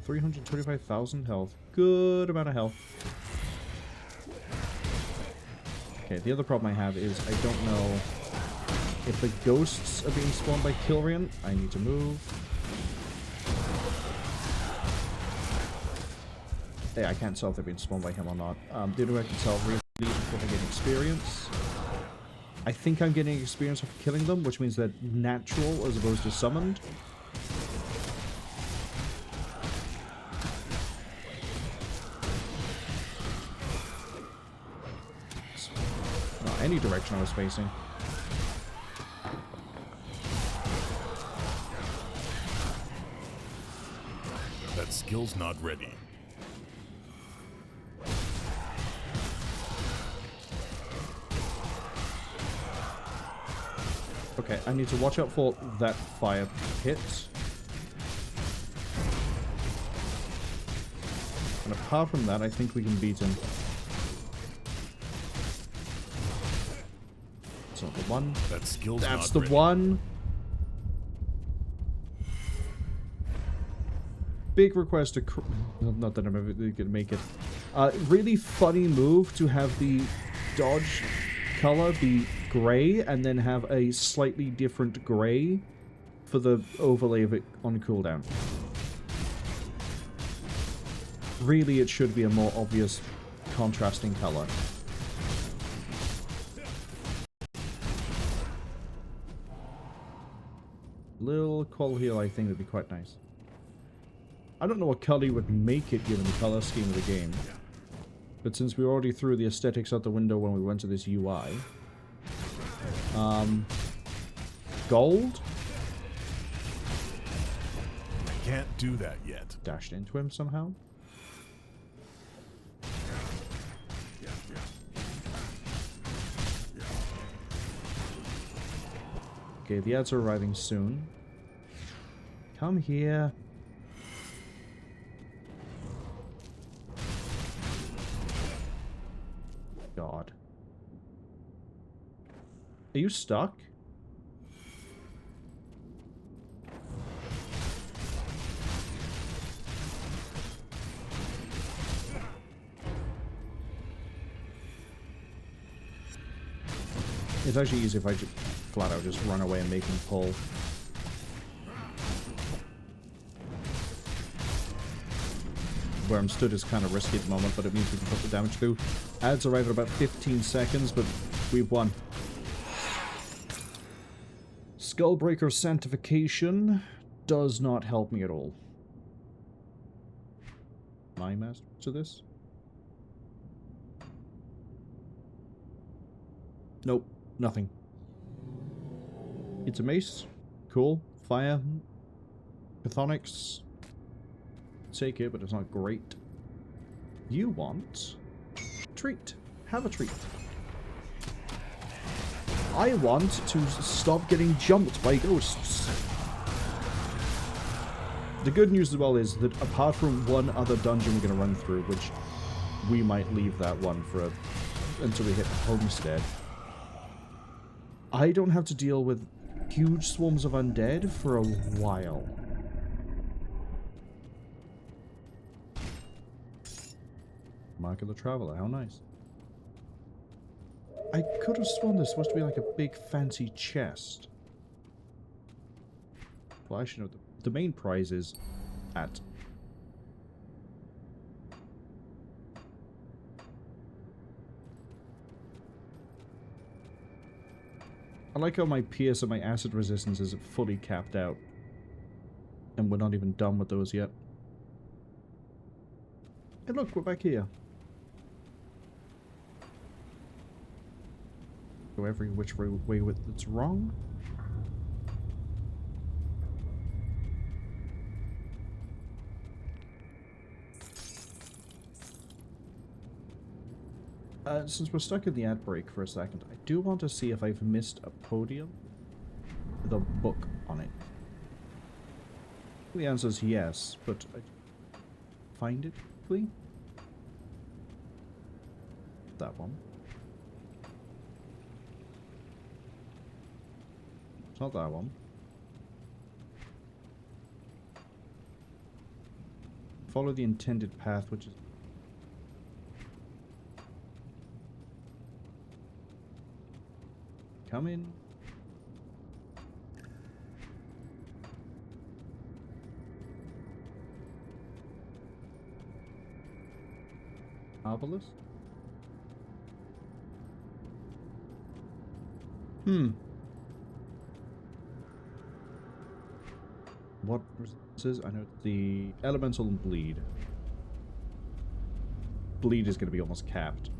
$325,000 health. Good amount of health. Okay, the other problem I have is I don't know If the ghosts are being spawned by Kilrian, I need to move. Yeah, I can't tell if they're being spawned by him or not. The only way I can tell really is if I get experience. I think I'm getting experience of killing them, which means they're natural as opposed to summoned. Not any direction I was facing. That skill's not ready. Okay, I need to watch out for that fire pit. And apart from that, I think we can beat him. That's not the one. That skill's That's not the ready. one. Big request to... Not that I'm ever going to make it. Really funny move to have the dodge color be gray and then have a slightly different gray for the overlay of it on cooldown. Really, it should be a more obvious contrasting color. Little qual heal, I think, would be quite nice. I don't know what color would make it given the color scheme of the game. But since we already threw the aesthetics out the window when we went to this UI... gold? I can't do that yet. Dashed into him somehow? Okay, the ads are arriving soon. Come here. God. Are you stuck? It's actually easy if I just flat out just run away and make him pull. Where I'm stood is kind of risky at the moment, but it means we can put the damage through. Ads arrive at about 15 seconds, but we've won. Skullbreaker Sanctification does not help me at all. Am I master to this? Nope, nothing. It's a mace. Cool. Fire. Chthonics. Take it, but it's not great. You want... treat. Have a treat. I want to stop getting jumped by ghosts. The good news as well is that apart from one other dungeon we're going to run through, which we might leave that one for until we hit Homestead, I don't have to deal with huge swarms of undead for a while. Mark of the Traveler, how nice. I could have sworn there's supposed to be like a big fancy chest. Well, I should know the main prize is at. I like how my pierce and my acid resistance is fully capped out. And we're not even done with those yet. Hey look, we're back here. Go every which way it's wrong. Since we're stuck in the ad break for a second, I do want to see if I've missed a podium with a book on it. The answer is yes, but I find it quickly. That one. It's not that one. Follow the intended path, which is... Come in. Marvelous. What resistances? I know the elemental and bleed. Bleed is going to be almost capped.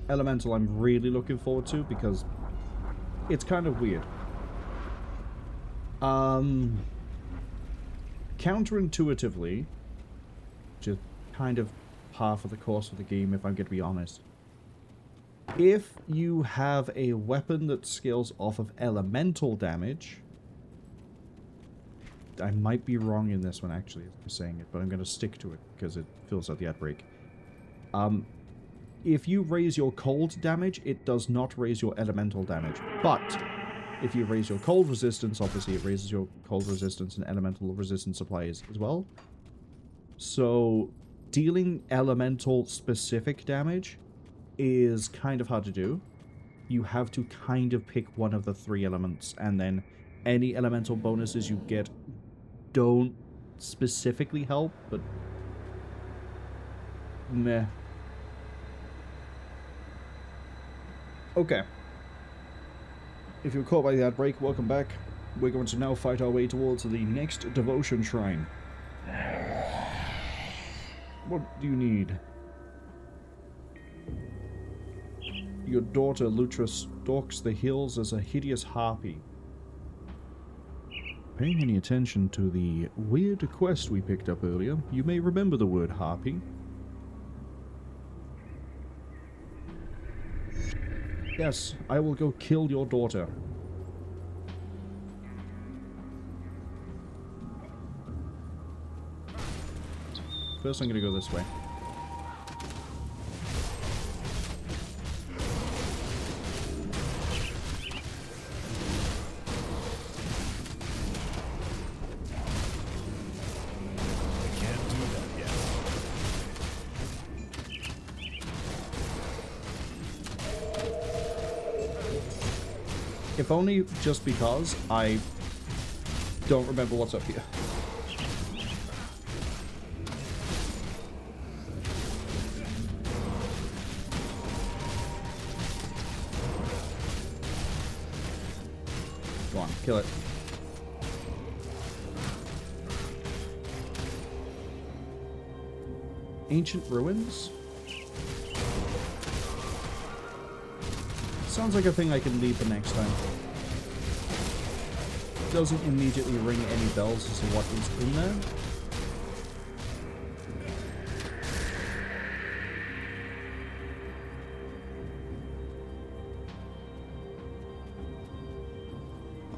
Elemental I'm really looking forward to because it's kind of weird. Counterintuitively, just kind of par for the course of the game if I'm going to be honest. If you have a weapon that scales off of elemental damage, I might be wrong in this one actually, as I'm saying it, but I'm going to stick to it because it fills out the ad break. If you raise your cold damage, it does not raise your elemental damage. But if you raise your cold resistance, obviously it raises your cold resistance and elemental resistance applies as well. So dealing elemental specific damage is kind of hard to do. You have to kind of pick one of the 3 elements, and then any elemental bonuses you get don't specifically help, but meh. Okay. If you're caught by the ad break, welcome back. We're going to now fight our way towards the next devotion shrine. What do you need? Your daughter, Lutra, stalks the hills as a hideous harpy. Paying any attention to the weird quest we picked up earlier, you may remember the word harpy. Yes, I will go kill your daughter. First I'm gonna go this way. If only just because I don't remember what's up here. Go on, kill it. Ancient ruins? Sounds like a thing I can leave for next time. Doesn't immediately ring any bells as to what is in there.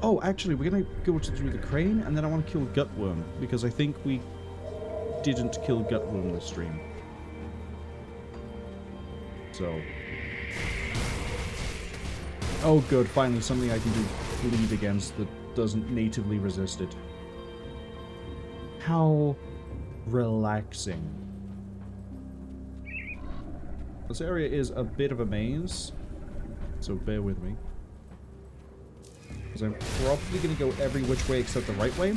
Oh, actually, we're gonna go through the crane, and then I want to kill Gutworm, because I think we didn't kill Gutworm this stream. So... oh good, finally something I can do bleed against that doesn't natively resist it. How relaxing. This area is a bit of a maze, so bear with me. Because I'm probably going to go every which way except the right way.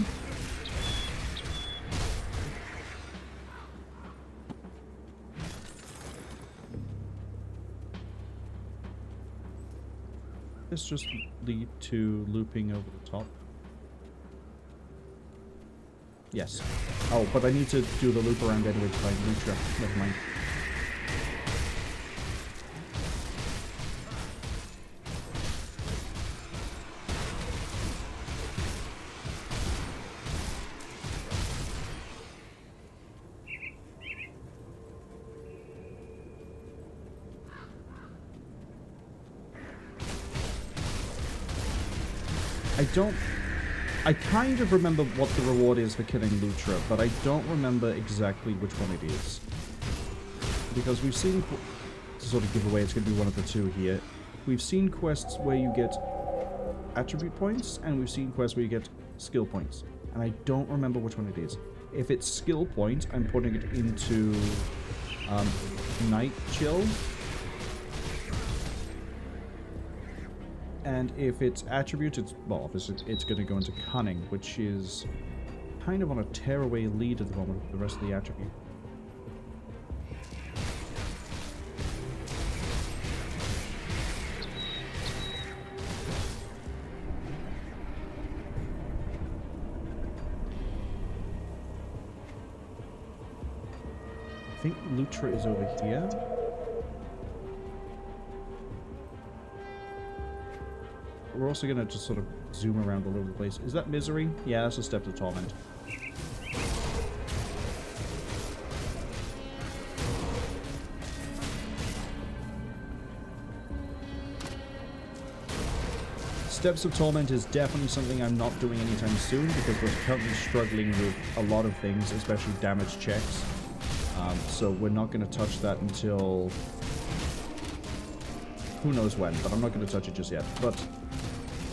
This just lead to looping over the top. Yes. Oh, but I need to do the loop around anyway to find Lutra. Never mind. I kind of remember what the reward is for killing Lutra, but I don't remember exactly which one it is. Because we've seen, to sort of give away, it's going to be one of the two here. We've seen quests where you get attribute points, and we've seen quests where you get skill points. And I don't remember which one it is. If it's skill point, I'm putting it into Night Chill. And if it's attribute, well, obviously it's going to go into Cunning, which is kind of on a tearaway lead at the moment with the rest of the attribute. think Lutra is over here. We're also going to just sort of zoom around all over the place. Is that Misery? Yeah, that's a Step to Torment. Steps of Torment is definitely something I'm not doing anytime soon because we're currently struggling with a lot of things, especially damage checks. So we're not going to touch that until who knows when, but I'm not going to touch it just yet. But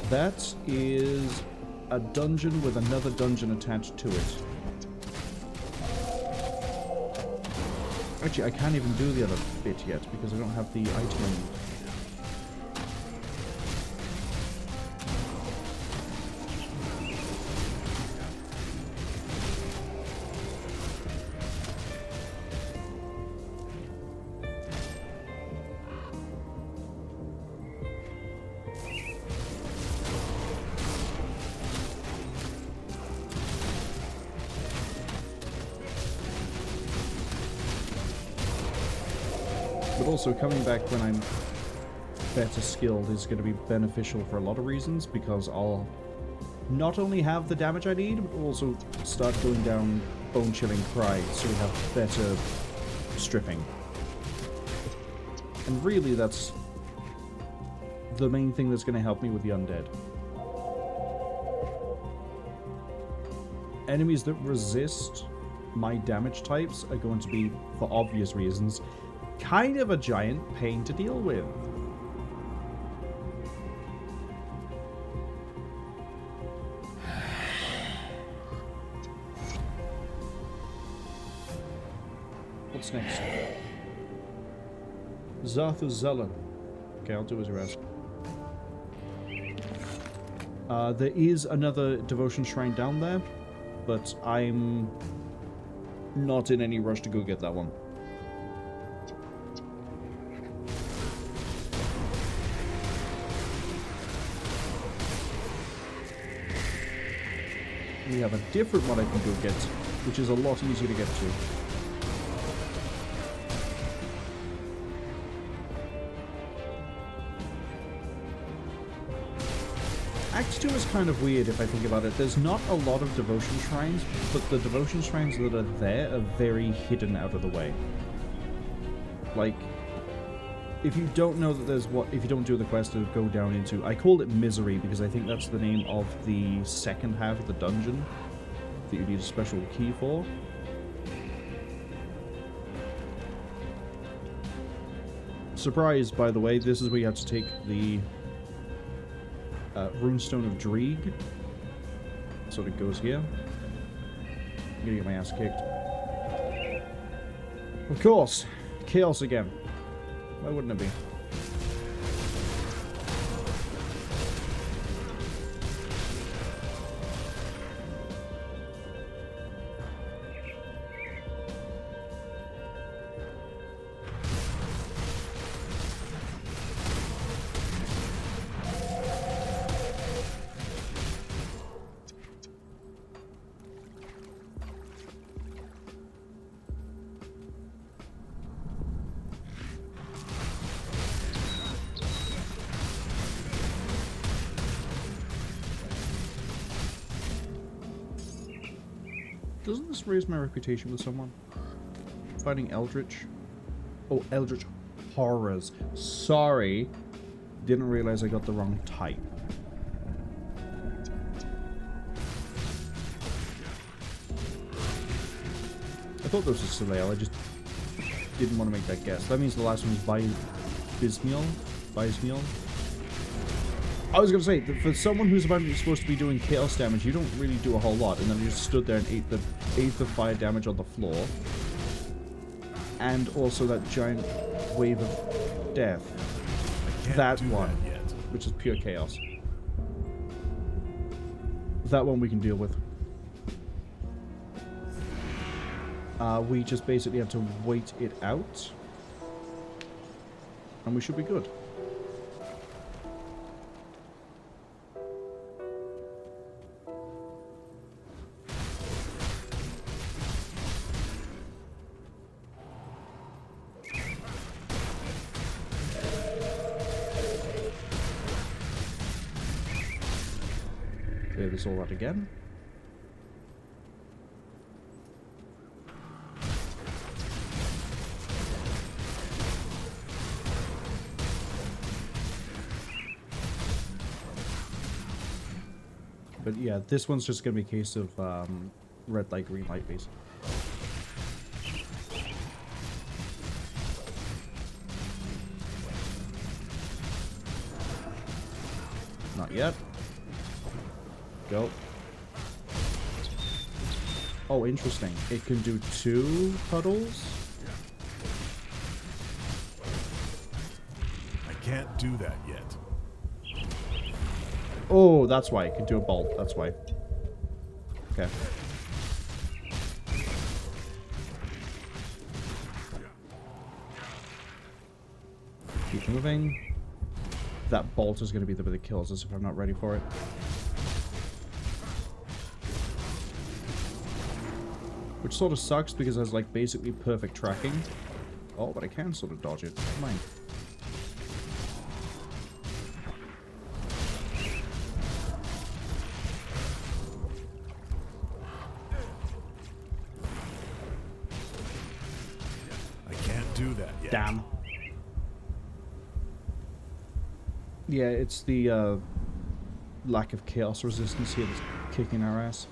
that is a dungeon with another dungeon attached to it. Actually, I can't even do the other bit yet because I don't have the item I need. But also, coming back when I'm better skilled is going to be beneficial for a lot of reasons, because I'll not only have the damage I need, but also start going down bone-chilling cry, so we have better stripping. And really, that's the main thing that's going to help me with the undead. Enemies that resist my damage types are going to be, for obvious reasons, kind of a giant pain to deal with. What's next? Zarthuzellan. Okay, I'll do as you're asking. There is another devotion shrine down there, but I'm not in any rush to go get that one. We have a different one I can go get, which is a lot easier to get to. Act 2 is kind of weird if I think about it. There's not a lot of devotion shrines, but the devotion shrines that are there are very hidden out of the way. Like, if you don't know that there's if you don't do the quest to go down into, I call it Misery because I think that's the name of the second half of the dungeon that you need a special key for. Surprise, by the way, this is where you have to take the Runestone of Dreeg. So it goes here. I'm gonna get my ass kicked. Of course, Chaos again. Why wouldn't it be? Doesn't this raise my reputation with someone? Fighting Eldritch? Oh, Eldritch Horrors. Sorry. Didn't realize I got the wrong type. I thought this was Soleil, I just didn't want to make that guess. That means the last one is Bismiel. I was going to say, for someone who's supposed to be doing chaos damage, you don't really do a whole lot, and then you just stood there and ate the fire damage on the floor. And also that giant wave of death. That one, which is pure chaos. That one we can deal with. We just basically have to wait it out. And we should be good. Clear this all out again. But yeah, this one's just going to be a case of red light, green light, basically. Not yet. Go. Oh, interesting. It can do 2 puddles? I can't do that yet. Oh, that's why. It can do a bolt. That's why. Okay. Keep moving. That bolt is going to be the bit that kills us if I'm not ready for it. Which sort of sucks because it has like basically perfect tracking. Oh, but I can sort of dodge it. Never mind. I can't do that yet. Damn. Yeah, it's the lack of chaos resistance here that's kicking our ass.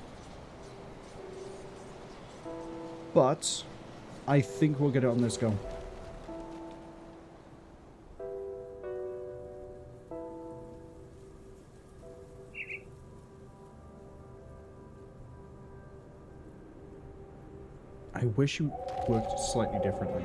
But I think we'll get it on this go. I wish you worked slightly differently.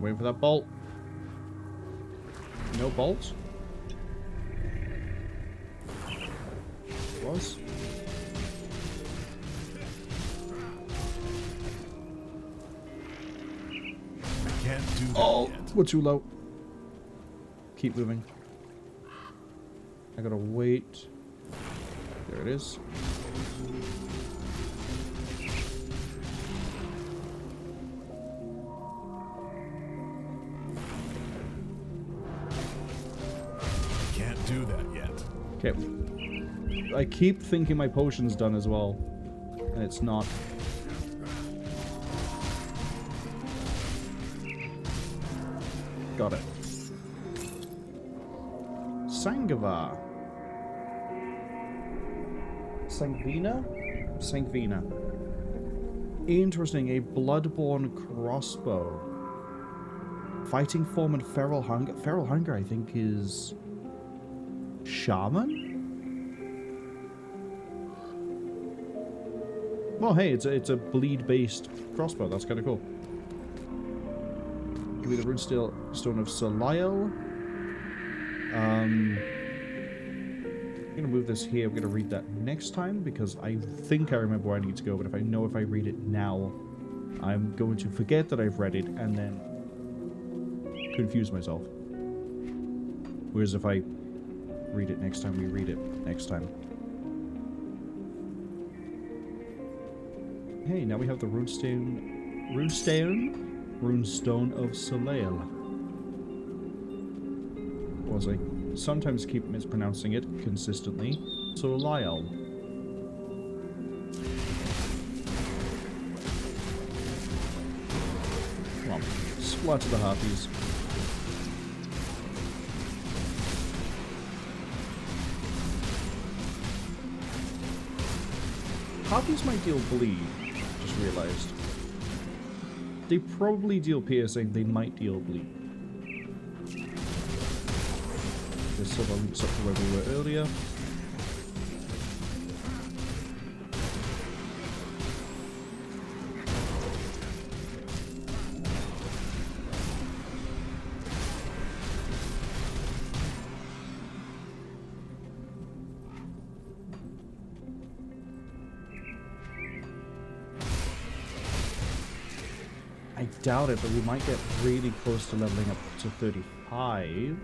Waiting for that bolt. No bolts. Was. I can't do that yet. We're too low. Keep moving. I gotta wait. There it is. Can't do that yet. Okay. I keep thinking my potion's done as well, and it's not. Got it. Sangavar. Sangvina? Sangvina. Interesting, a bloodborne crossbow. Fighting form and feral hunger. Feral hunger, I think, is shaman? Well, hey, it's a bleed-based crossbow. That's kind of cool. Give me the runestone of Soliel. I'm going to move this here. I'm going to read that next time because I think I remember where I need to go, but if I read it now, I'm going to forget that I've read it and then confuse myself. Whereas if I read it next time, we read it next time. Hey, now we have the runestone of Soliel. Was I sometimes keep mispronouncing it consistently. Soliel. Come on, splatter the harpies. Harpies might deal bleed, just realized. They probably deal piercing, they might deal bleed. This sort of links up to where we were earlier. I doubt it, but we might get really close to leveling up to 35.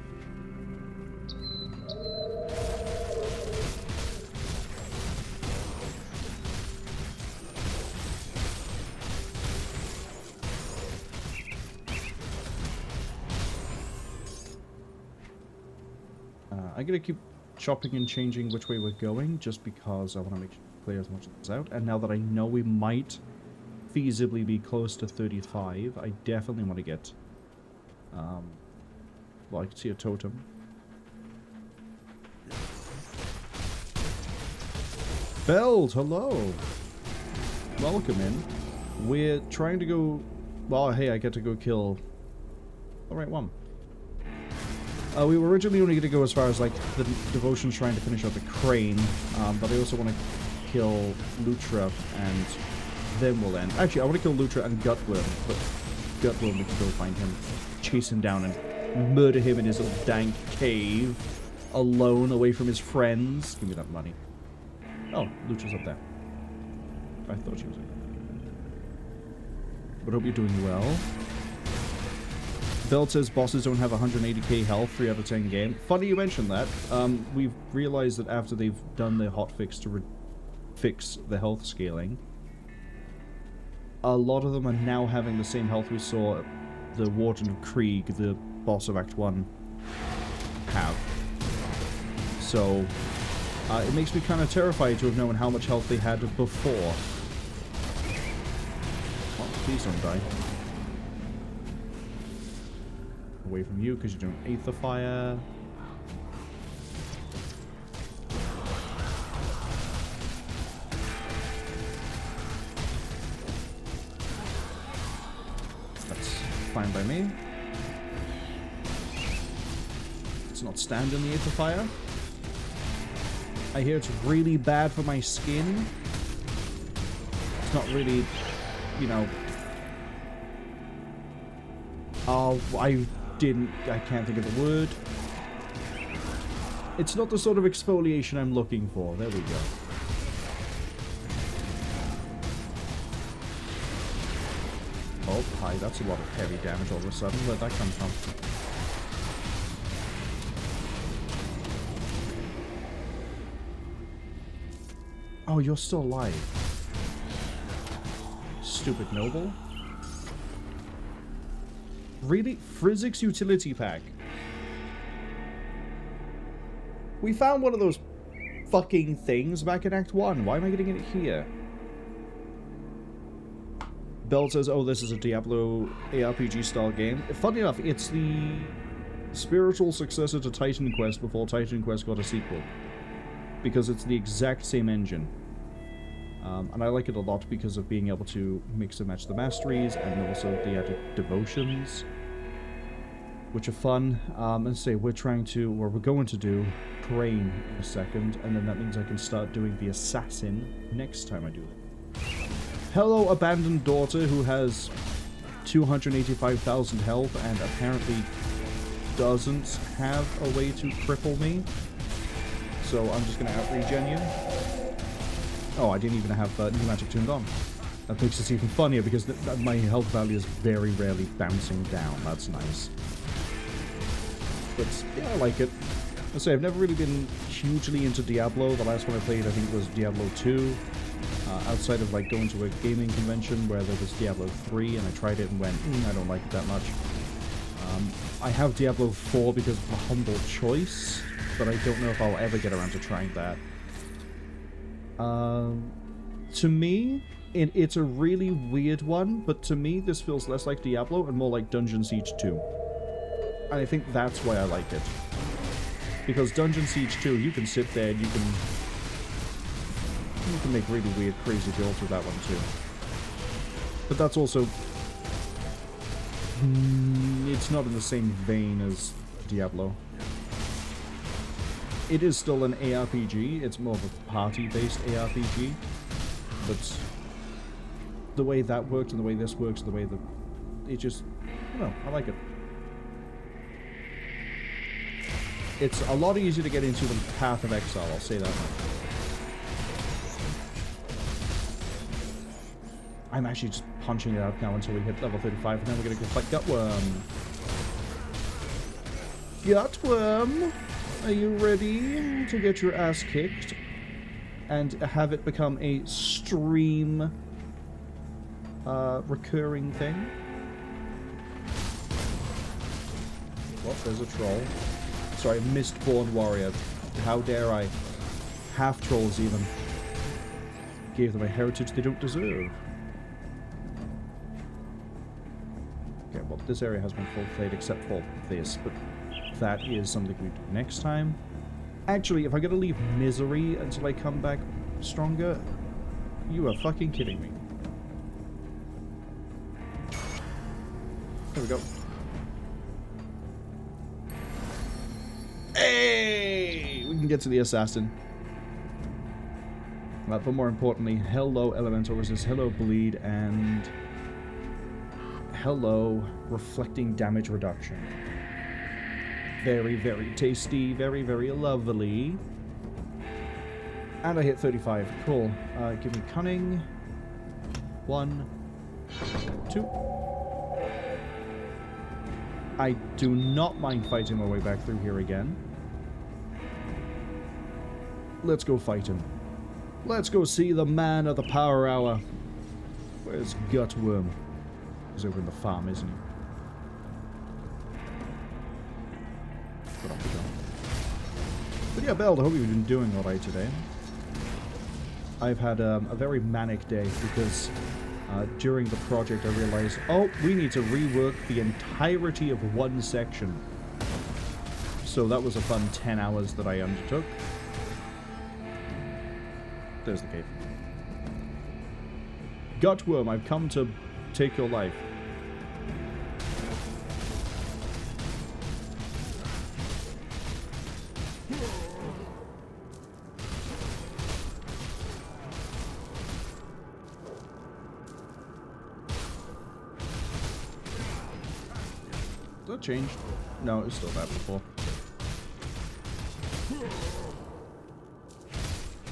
I'm gonna keep chopping and changing which way we're going, just because I want to make sure to clear as much of this out. And now that I know we might feasibly be close to 35, I definitely want to get... well, I can see a totem. Belt, hello! Welcome in. We're trying to go... Well, hey, I get to go kill the right one. We were originally only going to go as far as, like, the Devotion's trying to finish out the Crane, but I also want to kill Lutra, and then we'll end. Actually, I want to kill Lutra and Gutworm, but Gutworm, we can go find him, chase him down, and murder him in his little dank cave, alone, away from his friends. Give me that money. Oh, Lutra's up there. I thought she was in there. But hope you're doing well. Belt says bosses don't have 180k health 3 out of 10 game. Funny you mentioned that. We've realized that after they've done their hotfix to fix the health scaling, a lot of them are now having the same health we saw the Warden of Krieg, the boss of Act 1, have. So, it makes me kind of terrified to have known how much health they had before. Oh, please don't die. Away from you because you're doing Aether Fire. That's fine by me. Let's not stand in the Aether Fire. I hear it's really bad for my skin. It's not really, you know... I can't think of the word. It's not the sort of exfoliation I'm looking for. There we go. Oh, hi, that's a lot of heavy damage all of a sudden. Where'd that come from? Oh, you're still alive. Stupid noble. Really? Frizzik's Utility Pack. We found one of those fucking things back in Act 1. Why am I getting it here? Bell says, oh, this is a Diablo ARPG style game. Funny enough, it's the spiritual successor to Titan Quest before Titan Quest got a sequel. Because it's the exact same engine. And I like it a lot because of being able to mix and match the masteries and also the added devotions, which are fun. And say we're going to do Crane in a second, and then that means I can start doing the Assassin next time I do it. Hello, Abandoned Daughter, who has 285,000 health and apparently doesn't have a way to cripple me. So I'm just going to out-regen you. Oh, I didn't even have new magic turned on. That makes it even funnier because my health value is very rarely bouncing down. That's nice. But yeah, I like it. I say I've never really been hugely into Diablo. The last one I played, I think, was Diablo 2. Outside of like going to a gaming convention where there was Diablo 3, and I tried it and went, I don't like it that much. I have Diablo 4 because of a humble choice, but I don't know if I'll ever get around to trying that. To me, it's a really weird one, but to me this feels less like Diablo and more like Dungeon Siege 2. And I think that's why I like it. Because Dungeon Siege 2, you can sit there and you can make really weird, crazy builds with that one too. But that's also... it's not in the same vein as Diablo. It is still an ARPG, it's more of a party-based ARPG, but the way that works and the way this works, the way that... it just... I don't know, I like it. It's a lot easier to get into than Path of Exile, I'll say that much. I'm actually just punching it out now until we hit level 35, and then we're going to go fight Gutworm. Gutworm, are you ready to get your ass kicked and have it become a stream recurring thing? Well, there's a troll. Sorry, Mistborn Warrior. How dare I? Half trolls even. Gave them a heritage they don't deserve. Okay, well, this area has been full played except for this, but that is something we do next time. Actually, if I gotta leave misery until I come back stronger, you are fucking kidding me. There we go. Hey! We can get to the assassin. But more importantly, hello elemental resist, hello bleed, and hello reflecting damage reduction. Very, very tasty, very, very lovely. And I hit 35. Cool. Give me cunning. 1, 2. I do not mind fighting my way back through here again. Let's go fight him. Let's go see the man of the power hour. Where's Gutworm? He's over in the farm, isn't he? But off we go. But yeah, Beld, I hope you've been doing alright today. I've had a very manic day because during the project I realized, oh, we need to rework the entirety of one section. So that was a fun 10 hours that I undertook. There's the cave. Gutworm, I've come to take your life. That changed? No, it was still that before.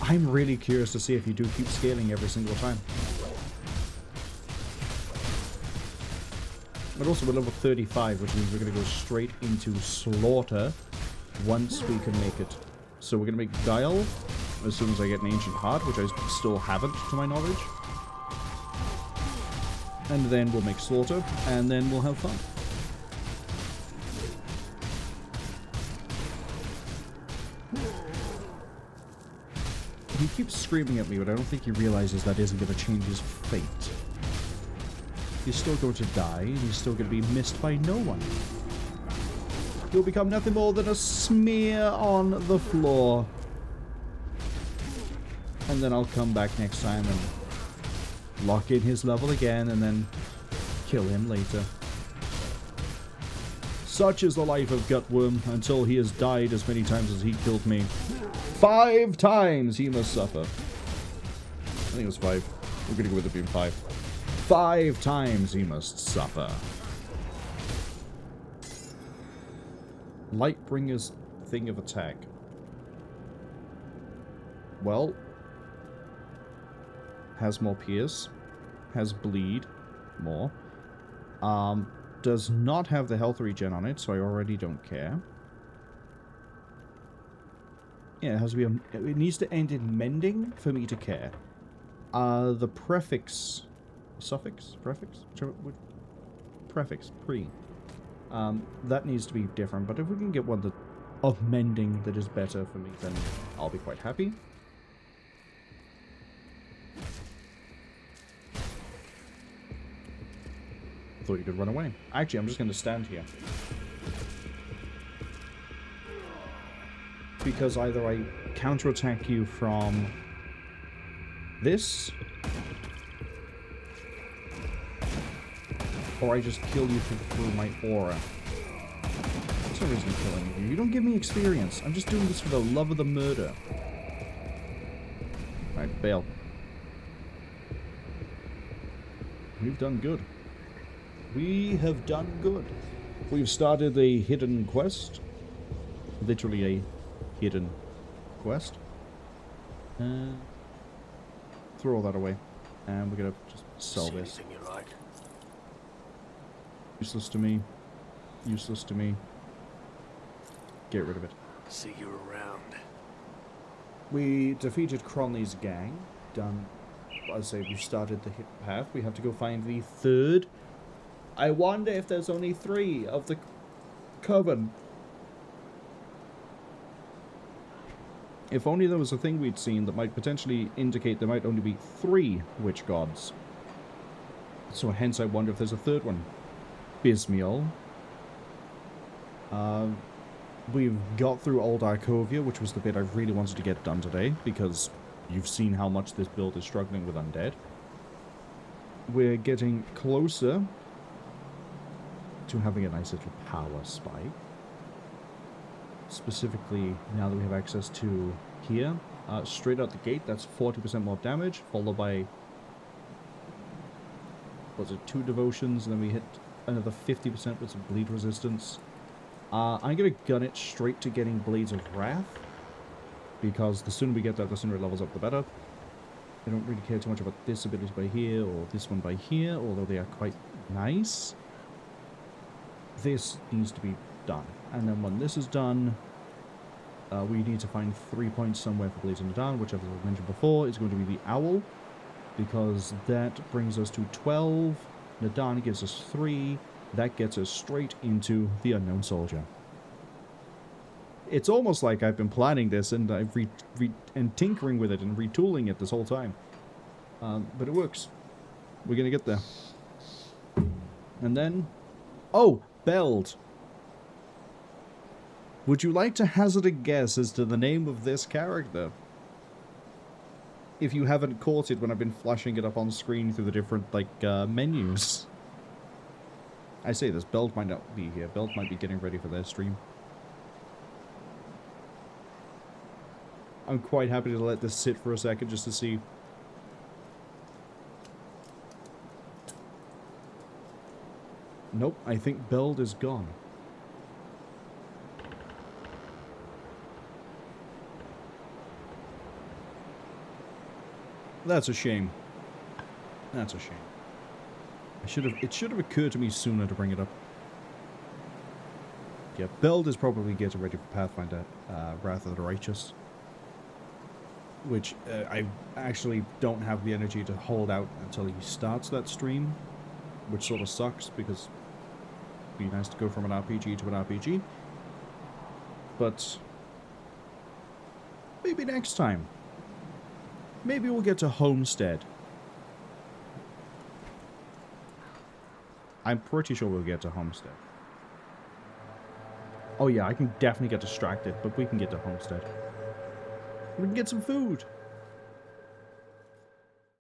I'm really curious to see if you do keep scaling every single time. But also we're level 35, which means we're going to go straight into slaughter once we can make it. So we're going to make Guile as soon as I get an Ancient Heart, which I still haven't, to my knowledge. And then we'll make Slaughter, and then we'll have fun. He keeps screaming at me, but I don't think he realizes that isn't going to change his fate. He's still going to die, and he's still going to be missed by no one. He'll become nothing more than a smear on the floor. And then I'll come back next time and lock in his level again, and then kill him later. Such is the life of Gutworm, until he has died as many times as he killed me. 5 times he must suffer. I think it was 5. We're gonna go with it being 5. 5 times he must suffer. Lightbringer's thing of attack. Well, has more pierce, has bleed, more. Does not have the health regen on it, so I already don't care. Yeah, it has to be it needs to end in mending for me to care. The prefix, suffix, prefix, prefix, pre. That needs to be different, but if we can get one of mending that is better for me, then I'll be quite happy. I thought you could run away. Actually, I'm just going to stand here. Because either I counterattack you from this, or I just kill you through my aura. There's no reason to kill any of you. You don't give me experience. I'm just doing this for the love of the murder. Alright, bail. We've done good. We have done good. We've started a hidden quest. Literally a hidden quest. Throw all that away. And we're gonna just sell this. You like? Useless to me. Useless to me. Get rid of it. See you around. We defeated Cronley's gang. Done. I say we started the hit path. We have to go find the third. I wonder if there's only 3 of the Coven. If only there was a thing we'd seen that might potentially indicate there might only be 3 witch gods. So hence I wonder if there's a third one. Bismiel. We've got through Old Arkovia, which was the bit I really wanted to get done today, because you've seen how much this build is struggling with Undead. We're getting closer to having a nice little power spike. Specifically, now that we have access to here, straight out the gate, that's 40% more damage, followed by, was it 2 devotions, and then we hit another 50% with some bleed resistance. I'm going to gun it straight to getting Blades of Wrath, because the sooner we get that, the sooner it levels up, the better. I don't really care too much about this ability by here, or this one by here, although they are quite nice. This needs to be done. And then when this is done, we need to find 3 points somewhere for Blades of Nadan, which, as I mentioned before, is going to be the Owl, because that brings us to 12. Nadan gives us 3. That gets us straight into the Unknown Soldier. It's almost like I've been planning this and I've and tinkering with it and retooling it this whole time. But it works. We're going to get there. And then... Oh! Beld! Would you like to hazard a guess as to the name of this character? If you haven't caught it when I've been flashing it up on screen through the different, like, menus. I say this, Beld might not be here. Beld might be getting ready for their stream. I'm quite happy to let this sit for a second just to see. Nope, I think Beld is gone. That's a shame. That's a shame. It should have occurred to me sooner to bring it up. Yeah, Beld is probably getting ready for Pathfinder Wrath of the Righteous. Which I actually don't have the energy to hold out until he starts that stream. Which sort of sucks, because it'd be nice to go from an RPG to an RPG. But maybe next time. Maybe we'll get to Homestead. I'm pretty sure we'll get to Homestead. Oh yeah, I can definitely get distracted, but we can get to Homestead. We can get some food.